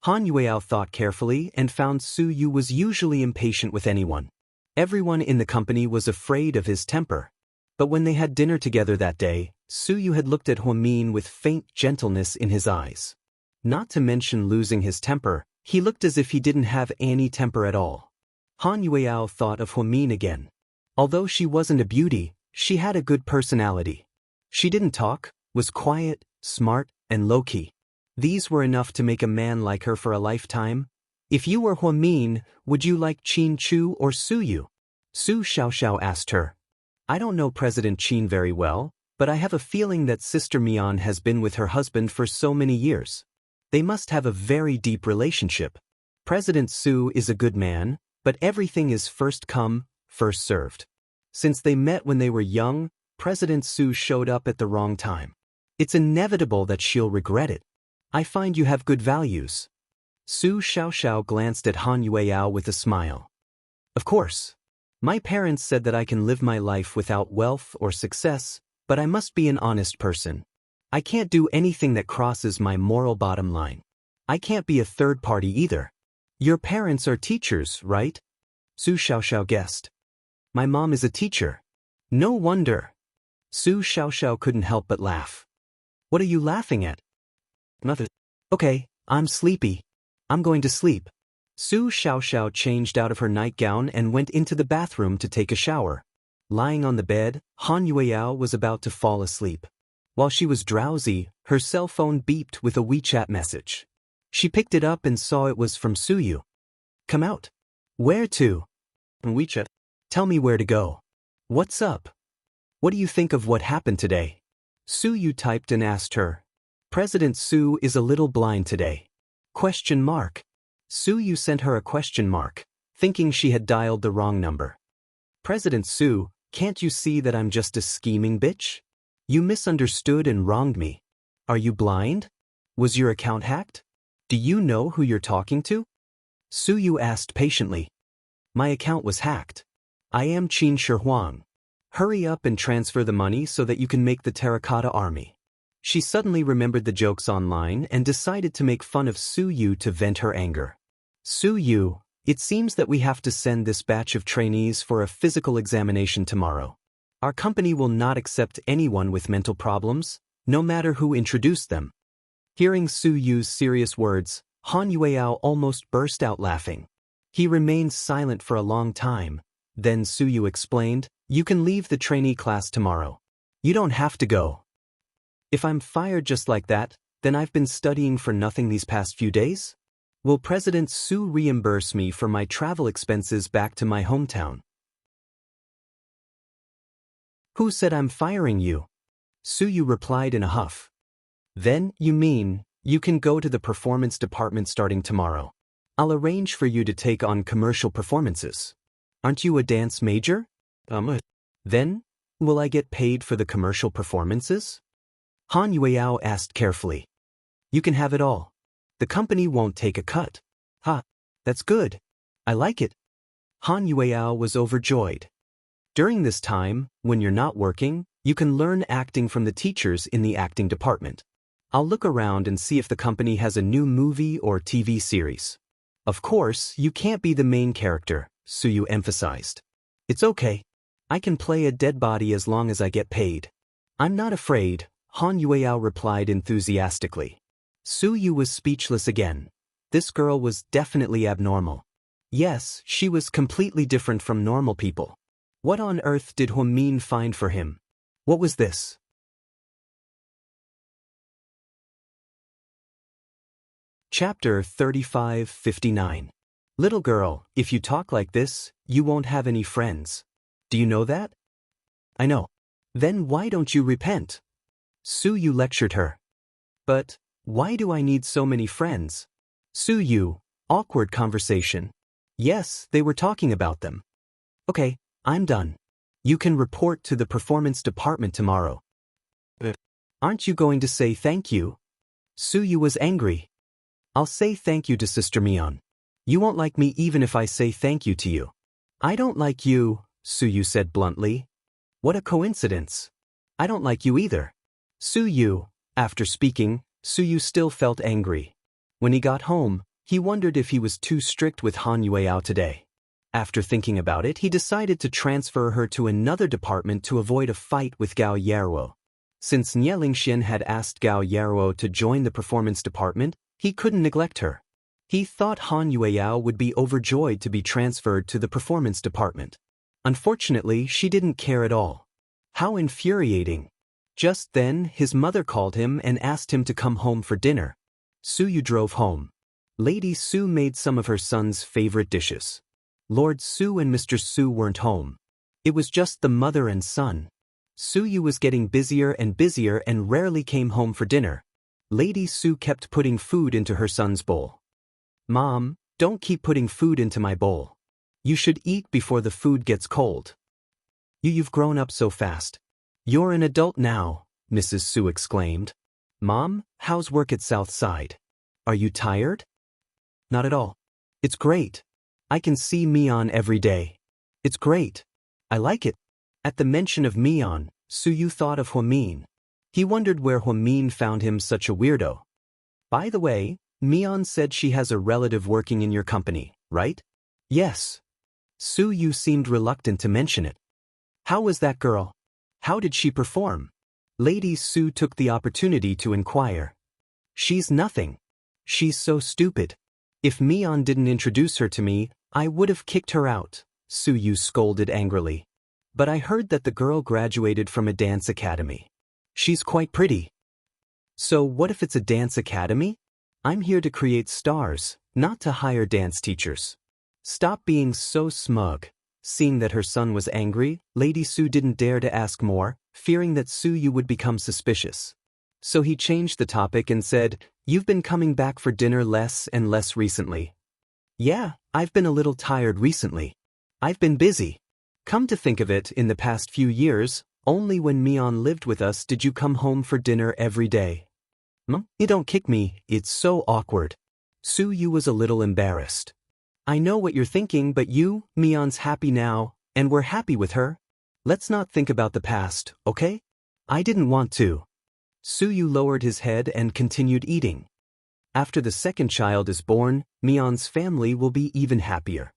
Han Yueao thought carefully and found Su Yu was usually impatient with anyone. Everyone in the company was afraid of his temper. But when they had dinner together that day, Su Yu had looked at Huamin with faint gentleness in his eyes. Not to mention losing his temper, he looked as if he didn't have any temper at all. Han Yueao thought of Huamin again. Although she wasn't a beauty, she had a good personality. She didn't talk, was quiet, smart, and low-key. These were enough to make a man like her for a lifetime. If you were Huamin, would you like Qin Chu or Su Yu? Su Xiaoxiao asked her. I don't know President Qin very well, but I have a feeling that Sister Mian has been with her husband for so many years. They must have a very deep relationship. President Su is a good man, but everything is first come, first served. Since they met when they were young, President Su showed up at the wrong time. It's inevitable that she'll regret it. I find you have good values. Su Xiaoxiao glanced at Han Yueao with a smile. Of course. My parents said that I can live my life without wealth or success, but I must be an honest person. I can't do anything that crosses my moral bottom line. I can't be a third party either. Your parents are teachers, right? Su Xiaoxiao guessed. My mom is a teacher. No wonder. Su Xiaoxiao couldn't help but laugh. What are you laughing at? Nothing. Okay, I'm sleepy. I'm going to sleep. Su Xiaoxiao changed out of her nightgown and went into the bathroom to take a shower. Lying on the bed, Han Yueao was about to fall asleep. While she was drowsy, her cell phone beeped with a WeChat message. She picked it up and saw it was from Su Yu. Come out. Where to? WeChat. Tell me where to go. What's up? What do you think of what happened today? Su Yu typed and asked her. President Su is a little blind today. Question mark. Su Yu sent her a question mark, thinking she had dialed the wrong number. President Su, can't you see that I'm just a scheming bitch? You misunderstood and wronged me. Are you blind? Was your account hacked? Do you know who you're talking to? Su Yu asked patiently. My account was hacked. I am Qin Shi Huang. Hurry up and transfer the money so that you can make the terracotta army. She suddenly remembered the jokes online and decided to make fun of Su Yu to vent her anger. Su Yu, it seems that we have to send this batch of trainees for a physical examination tomorrow. Our company will not accept anyone with mental problems, no matter who introduced them. Hearing Su Yu's serious words, Han Yueao almost burst out laughing. He remained silent for a long time. Then Su Yu explained, You can leave the trainee class tomorrow. You don't have to go. If I'm fired just like that, then I've been studying for nothing these past few days? Will President Su reimburse me for my travel expenses back to my hometown? Who said I'm firing you? Su Yu replied in a huff. Then, you mean, you can go to the performance department starting tomorrow. I'll arrange for you to take on commercial performances. Aren't you a dance major? Then, will I get paid for the commercial performances? Han Yueao asked carefully. You can have it all. The company won't take a cut. Ha, that's good. I like it. Han Yueao was overjoyed. During this time, when you're not working, you can learn acting from the teachers in the acting department. I'll look around and see if the company has a new movie or TV series. Of course, you can't be the main character, Su Yu emphasized. It's okay. I can play a dead body as long as I get paid. I'm not afraid, Han Yueyao replied enthusiastically. Su Yu was speechless again. This girl was definitely abnormal. Yes, she was completely different from normal people. What on earth did Huamin find for him? What was this? Chapter 3559. Little girl, if you talk like this, you won't have any friends. Do you know that? I know. Then why don't you repent? Su Yu lectured her. But why do I need so many friends? Su Yu, awkward conversation. Yes, they were talking about them. Okay, I'm done. You can report to the performance department tomorrow. Aren't you going to say thank you? Su Yu was angry. I'll say thank you to Sister Mion. You won't like me even if I say thank you to you. I don't like you, Su Yu said bluntly. What a coincidence. I don't like you either. Su Yu, after speaking, Su Yu still felt angry. When he got home, he wondered if he was too strict with Han Yueyao today. After thinking about it, he decided to transfer her to another department to avoid a fight with Gao Yeruo. Since Nie Lingxian had asked Gao Yeruo to join the performance department, he couldn't neglect her. He thought Han Yueyao would be overjoyed to be transferred to the performance department. Unfortunately, she didn't care at all. How infuriating. Just then, his mother called him and asked him to come home for dinner. Su Yu drove home. Lady Su made some of her son's favorite dishes. Lord Su and Mr. Su weren't home. It was just the mother and son. Su Yu was getting busier and rarely came home for dinner. Lady Su kept putting food into her son's bowl. Mom, don't keep putting food into my bowl. You should eat before the food gets cold. You've grown up so fast. You're an adult now, Mrs. Su exclaimed. Mom, how's work at Southside? Are you tired? Not at all. It's great. I can see Mion every day. It's great. I like it. At the mention of Mion, Su Yu thought of Huamin. He wondered where Huamin found him such a weirdo. By the way, Mion said she has a relative working in your company, right? Yes. Su Yu seemed reluctant to mention it. How was that girl? How did she perform? Lady Su took the opportunity to inquire. She's nothing. She's so stupid. If Mion didn't introduce her to me, I would have kicked her out, Su Yu scolded angrily. But I heard that the girl graduated from a dance academy. She's quite pretty. So what if it's a dance academy? I'm here to create stars, not to hire dance teachers. Stop being so smug. Seeing that her son was angry, Lady Su didn't dare to ask more, fearing that Su Yu would become suspicious. So he changed the topic and said, You've been coming back for dinner less and less recently. Yeah, I've been a little tired recently. I've been busy. Come to think of it, in the past few years, only when Mion lived with us did you come home for dinner every day. You don't kick me, it's so awkward. Su Yu was a little embarrassed. I know what you're thinking, but Mion's happy now, and we're happy with her. Let's not think about the past, okay? I didn't want to. Su Yu lowered his head and continued eating. After the second child is born, Mion's family will be even happier.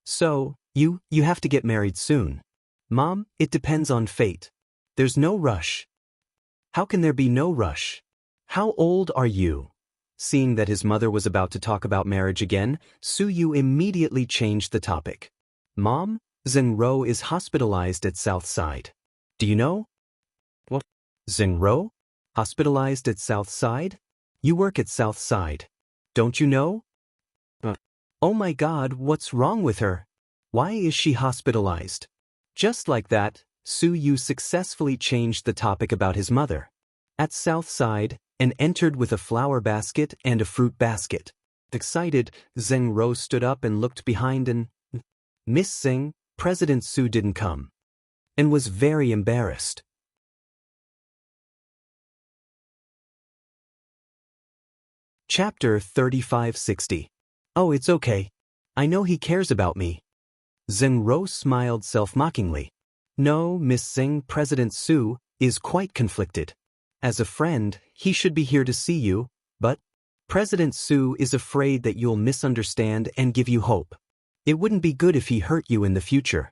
So, you have to get married soon. Mom, it depends on fate. There's no rush. How can there be no rush? How old are you? Seeing that his mother was about to talk about marriage again, Su Yu immediately changed the topic. Mom, Zheng Ro is hospitalized at Southside. Do you know? What? Zheng Ro? Hospitalized at Southside? You work at Southside. Don't you know? Oh my God, what's wrong with her? Why is she hospitalized? Just like that, Su Yu successfully changed the topic about his mother. At Southside, and entered with a flower basket and a fruit basket. Excited, Zheng Ro stood up and looked behind and Miss Zheng, President Su didn't come. And was very embarrassed. Chapter 3560. Oh, it's okay. I know he cares about me. Zheng Ro smiled self-mockingly. No, Miss Zheng, President Su is quite conflicted. As a friend, he should be here to see you, but President Su is afraid that you'll misunderstand and give you hope. It wouldn't be good if he hurt you in the future.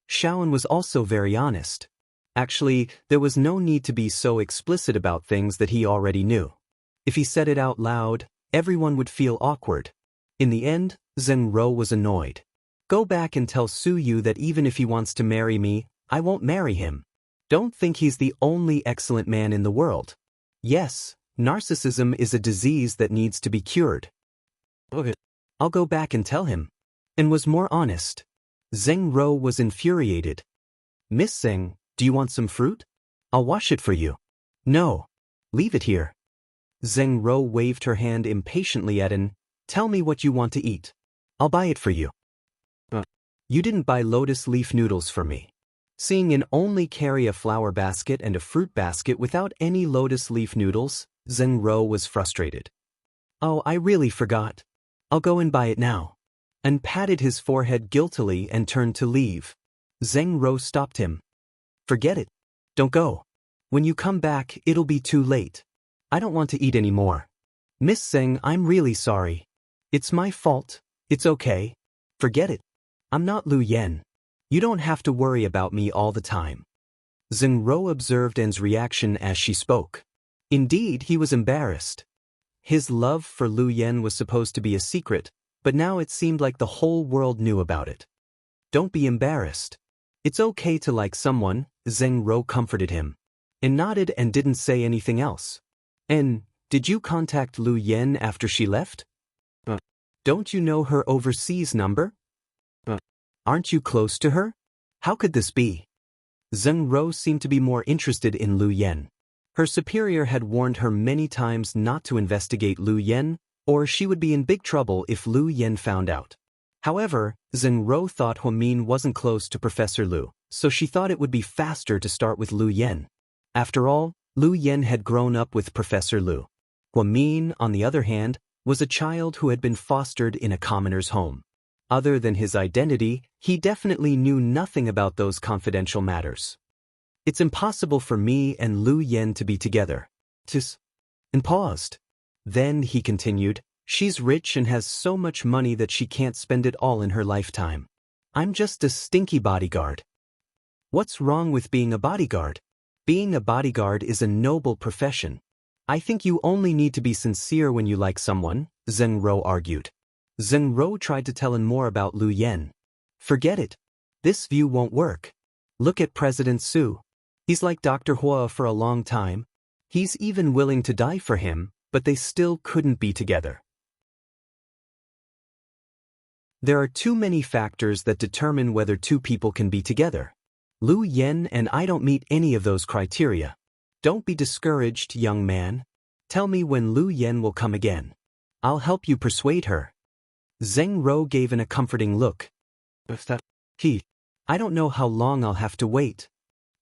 Xiaoan was also very honest. Actually, there was no need to be so explicit about things that he already knew. If he said it out loud, everyone would feel awkward. In the end, Zheng Ro was annoyed. Go back and tell Su Yu that even if he wants to marry me, I won't marry him. Don't think he's the only excellent man in the world. Yes, narcissism is a disease that needs to be cured. Okay. I'll go back and tell him. And was more honest. Zheng Ro was infuriated. Miss Zheng, do you want some fruit? I'll wash it for you. No. Leave it here. Zheng Ro waved her hand impatiently at him. Tell me what you want to eat. I'll buy it for you. You didn't buy lotus leaf noodles for me. Seeing an only carry a flower basket and a fruit basket without any lotus leaf noodles, Zheng Ro was frustrated. Oh, I really forgot. I'll go and buy it now. And patted his forehead guiltily and turned to leave. Zheng Ro stopped him. Forget it. Don't go. When you come back, it'll be too late. I don't want to eat anymore. Miss Zheng, I'm really sorry. It's my fault. It's okay. Forget it. I'm not Lu Yen. You don't have to worry about me all the time. Zheng Ro observed An's reaction as she spoke. Indeed, he was embarrassed. His love for Lu Yen was supposed to be a secret, but now it seemed like the whole world knew about it. Don't be embarrassed. It's okay to like someone, Zheng Ro comforted him. And nodded and didn't say anything else. And, did you contact Lu Yen after she left? Don't you know her overseas number? Aren't you close to her? How could this be? Zheng Ro seemed to be more interested in Lu Yen. Her superior had warned her many times not to investigate Lu Yen, or she would be in big trouble if Lu Yen found out. However, Zheng Ro thought Huamin wasn't close to Professor Lu, so she thought it would be faster to start with Lu Yen. After all, Lu Yen had grown up with Professor Lu. Huamin, on the other hand, was a child who had been fostered in a commoner's home. Other than his identity, he definitely knew nothing about those confidential matters. It's impossible for me and Lu Yen to be together. And paused. Then he continued, she's rich and has so much money that she can't spend it all in her lifetime. I'm just a stinky bodyguard. What's wrong with being a bodyguard? Being a bodyguard is a noble profession. I think you only need to be sincere when you like someone, Zheng Ro argued. Zheng Ro tried to tell him more about Lu Yen. Forget it. This view won't work. Look at President Su. He's like Dr. Hua for a long time. He's even willing to die for him, but they still couldn't be together. There are too many factors that determine whether two people can be together. Lu Yen and I don't meet any of those criteria. Don't be discouraged, young man. Tell me when Lu Yen will come again. I'll help you persuade her. Zheng Ro gave a comforting look. I don't know how long I'll have to wait.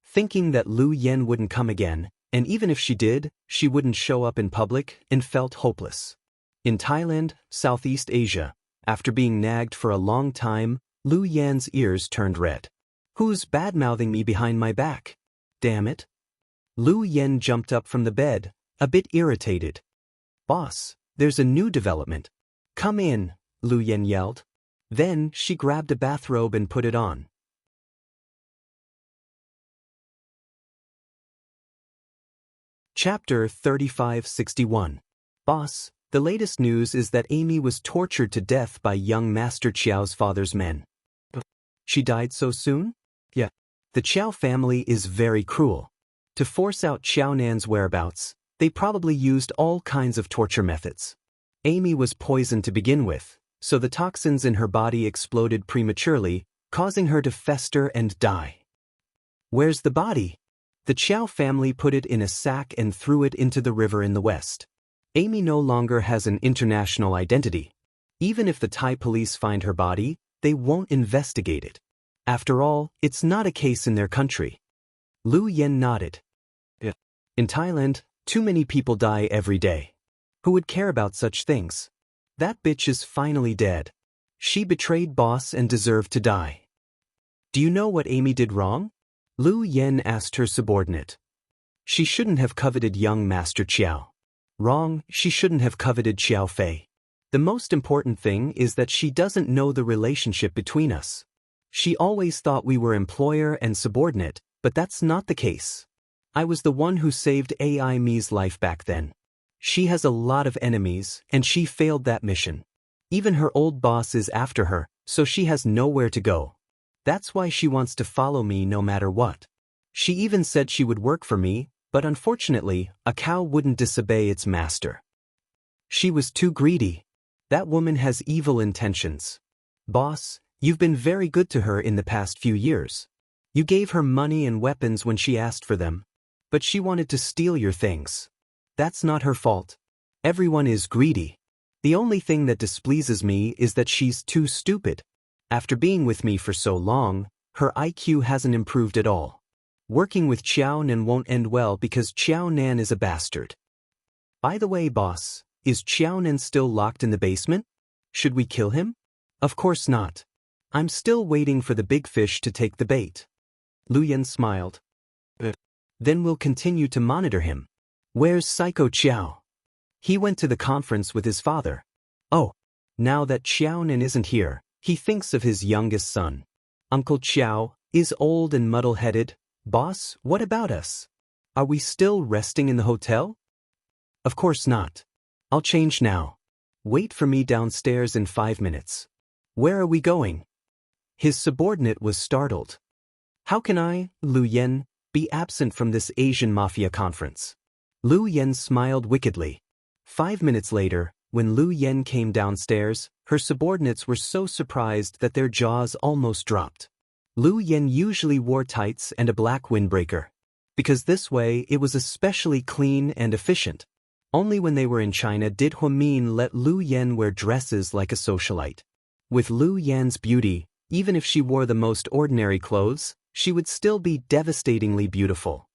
Thinking that Lu Yen wouldn't come again, and even if she did, she wouldn't show up in public, and felt hopeless. In Thailand, Southeast Asia, after being nagged for a long time, Lu Yan's ears turned red. Who's bad-mouthing me behind my back? Damn it. Lu Yen jumped up from the bed, a bit irritated. Boss, there's a new development. Come in, Lu Yen yelled. Then she grabbed a bathrobe and put it on. Chapter 3561. Boss, the latest news is that Amy was tortured to death by young Master Qiao's father's men. She died so soon? Yeah. The Qiao family is very cruel. To force out Qiao Nan's whereabouts, they probably used all kinds of torture methods. Amy was poisoned to begin with, so the toxins in her body exploded prematurely, causing her to fester and die. Where's the body? The Qiao family put it in a sack and threw it into the river in the west. Amy no longer has an international identity. Even if the Thai police find her body, they won't investigate it. After all, it's not a case in their country. Lu Yen nodded. Yeah. In Thailand, too many people die every day. Who would care about such things? That bitch is finally dead. She betrayed boss and deserved to die. Do you know what Amy did wrong? Lu Yen asked her subordinate. She shouldn't have coveted young Master Qiao. Wrong, she shouldn't have coveted Xiao Fei. The most important thing is that she doesn't know the relationship between us. She always thought we were employer and subordinate, but that's not the case. I was the one who saved AI Mi's life back then. She has a lot of enemies, and she failed that mission. Even her old boss is after her, so she has nowhere to go. That's why she wants to follow me no matter what. She even said she would work for me, but unfortunately, a cow wouldn't disobey its master. She was too greedy. That woman has evil intentions. Boss, you've been very good to her in the past few years. You gave her money and weapons when she asked for them. But she wanted to steal your things. That's not her fault. Everyone is greedy. The only thing that displeases me is that she's too stupid. After being with me for so long, her IQ hasn't improved at all. Working with Xiao Nan won't end well because Xiao Nan is a bastard. By the way, boss, is Xiao Nan still locked in the basement? Should we kill him? Of course not. I'm still waiting for the big fish to take the bait. Lu Yan smiled. Then we'll continue to monitor him. Where's Psycho Xiao? He went to the conference with his father. Oh, now that Xiao Nan isn't here, he thinks of his youngest son. Uncle Xiao is old and muddle-headed. Boss, what about us? Are we still resting in the hotel? Of course not. I'll change now. Wait for me downstairs in 5 minutes. Where are we going? His subordinate was startled. How can I, Lu Yan, be absent from this Asian mafia conference? Lu Yan smiled wickedly. 5 minutes later, when Lu Yan came downstairs, her subordinates were so surprised that their jaws almost dropped. Lu Yan usually wore tights and a black windbreaker. Because this way it was especially clean and efficient. Only when they were in China did Huamin let Lu Yan wear dresses like a socialite. With Lu Yan's beauty, even if she wore the most ordinary clothes, she would still be devastatingly beautiful.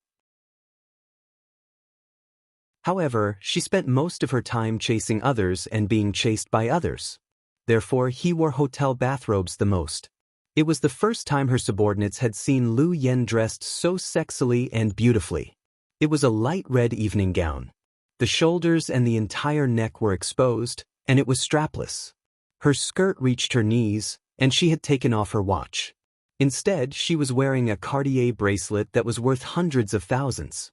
However, she spent most of her time chasing others and being chased by others. Therefore, he wore hotel bathrobes the most. It was the first time her subordinates had seen Lu Yan dressed so sexily and beautifully. It was a light red evening gown. The shoulders and the entire neck were exposed, and it was strapless. Her skirt reached her knees, and she had taken off her watch. Instead, she was wearing a Cartier bracelet that was worth hundreds of thousands.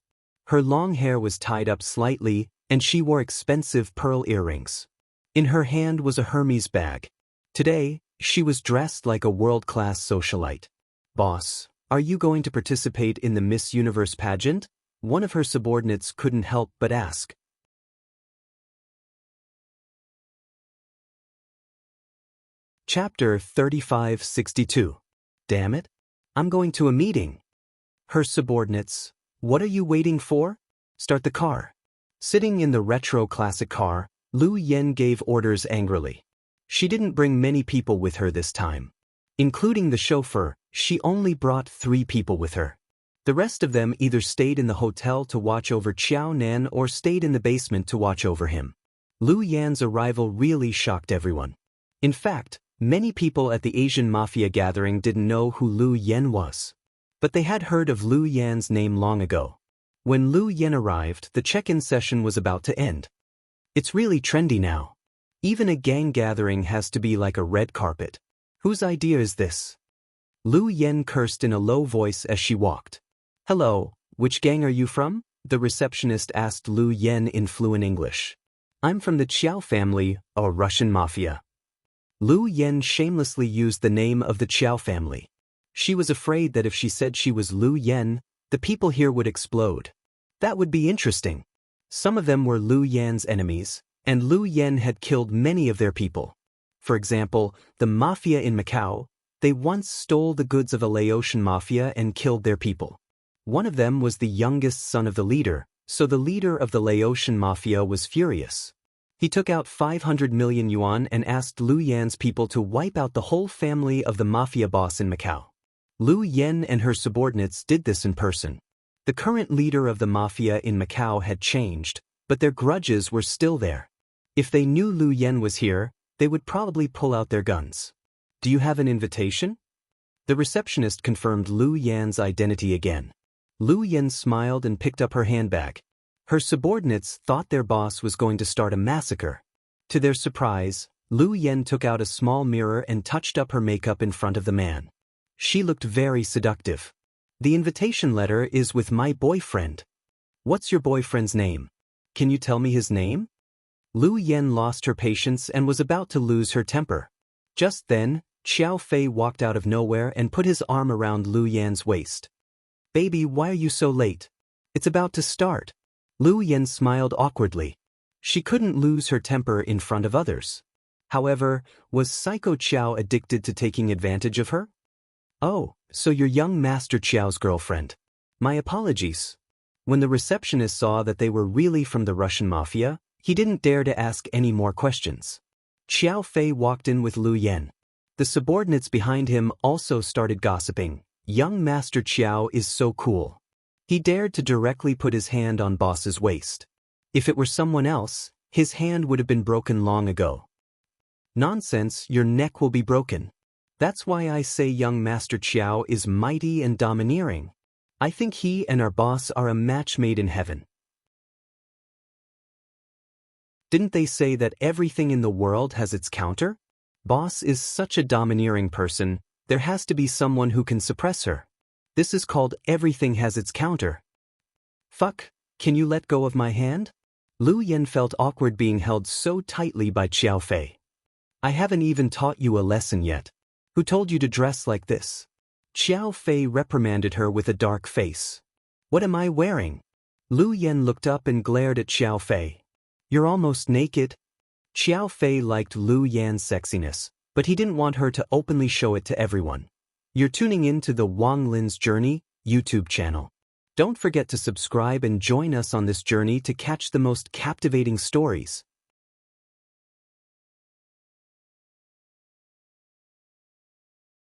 Her long hair was tied up slightly, and she wore expensive pearl earrings. In her hand was a Hermes bag. Today, she was dressed like a world-class socialite. Boss, are you going to participate in the Miss Universe pageant? One of her subordinates couldn't help but ask. Chapter 3562. Damn it. I'm going to a meeting. Her subordinates. What are you waiting for? Start the car. Sitting in the retro classic car, Lu Yan gave orders angrily. She didn't bring many people with her this time. Including the chauffeur, she only brought 3 people with her. The rest of them either stayed in the hotel to watch over Xiao Nan or stayed in the basement to watch over him. Lu Yan's arrival really shocked everyone. In fact, many people at the Asian Mafia gathering didn't know who Lu Yan was. But they had heard of Lu Yan's name long ago. When Lu Yan arrived, the check-in session was about to end. It's really trendy now. Even a gang gathering has to be like a red carpet. Whose idea is this? Lu Yan cursed in a low voice as she walked. Hello, which gang are you from? The receptionist asked Lu Yan in fluent English. I'm from the Qiao family, a Russian mafia. Lu Yan shamelessly used the name of the Qiao family. She was afraid that if she said she was Lu Yan, the people here would explode. That would be interesting. Some of them were Lu Yan's enemies, and Lu Yan had killed many of their people. For example, the mafia in Macau, they once stole the goods of a Laotian mafia and killed their people. One of them was the youngest son of the leader, so the leader of the Laotian mafia was furious. He took out 500 million yuan and asked Lu Yan's people to wipe out the whole family of the mafia boss in Macau. Lu Yan and her subordinates did this in person. The current leader of the mafia in Macau had changed, but their grudges were still there. If they knew Lu Yan was here, they would probably pull out their guns. Do you have an invitation? The receptionist confirmed Lu Yan's identity again. Lu Yan smiled and picked up her handbag. Her subordinates thought their boss was going to start a massacre. To their surprise, Lu Yen took out a small mirror and touched up her makeup in front of the man. She looked very seductive. The invitation letter is with my boyfriend. What's your boyfriend's name? Can you tell me his name? Lu Yen lost her patience and was about to lose her temper. Just then, Xiao Fei walked out of nowhere and put his arm around Lu Yan's waist. Baby, why are you so late? It's about to start. Lu Yen smiled awkwardly. She couldn't lose her temper in front of others. However, was Psycho Qiao addicted to taking advantage of her? Oh, so you're young Master Qiao's girlfriend. My apologies. When the receptionist saw that they were really from the Russian mafia, he didn't dare to ask any more questions. Xiao Fei walked in with Lu Yen. The subordinates behind him also started gossiping. Young Master Qiao is so cool. He dared to directly put his hand on boss's waist. If it were someone else, his hand would have been broken long ago. Nonsense, your neck will be broken. That's why I say young Master Qiao is mighty and domineering. I think he and our boss are a match made in heaven. Didn't they say that everything in the world has its counter? Boss is such a domineering person, there has to be someone who can suppress her. This is called everything has its counter. Fuck, can you let go of my hand? Lu Yen felt awkward being held so tightly by Xiao Fei. I haven't even taught you a lesson yet. Who told you to dress like this? Xiao Fei reprimanded her with a dark face. What am I wearing? Lu Yen looked up and glared at Xiao Fei. You're almost naked. Xiao Fei liked Lu Yan's sexiness, but he didn't want her to openly show it to everyone. You're tuning in to the Wang Lin's Journey YouTube channel. Don't forget to subscribe and join us on this journey to catch the most captivating stories.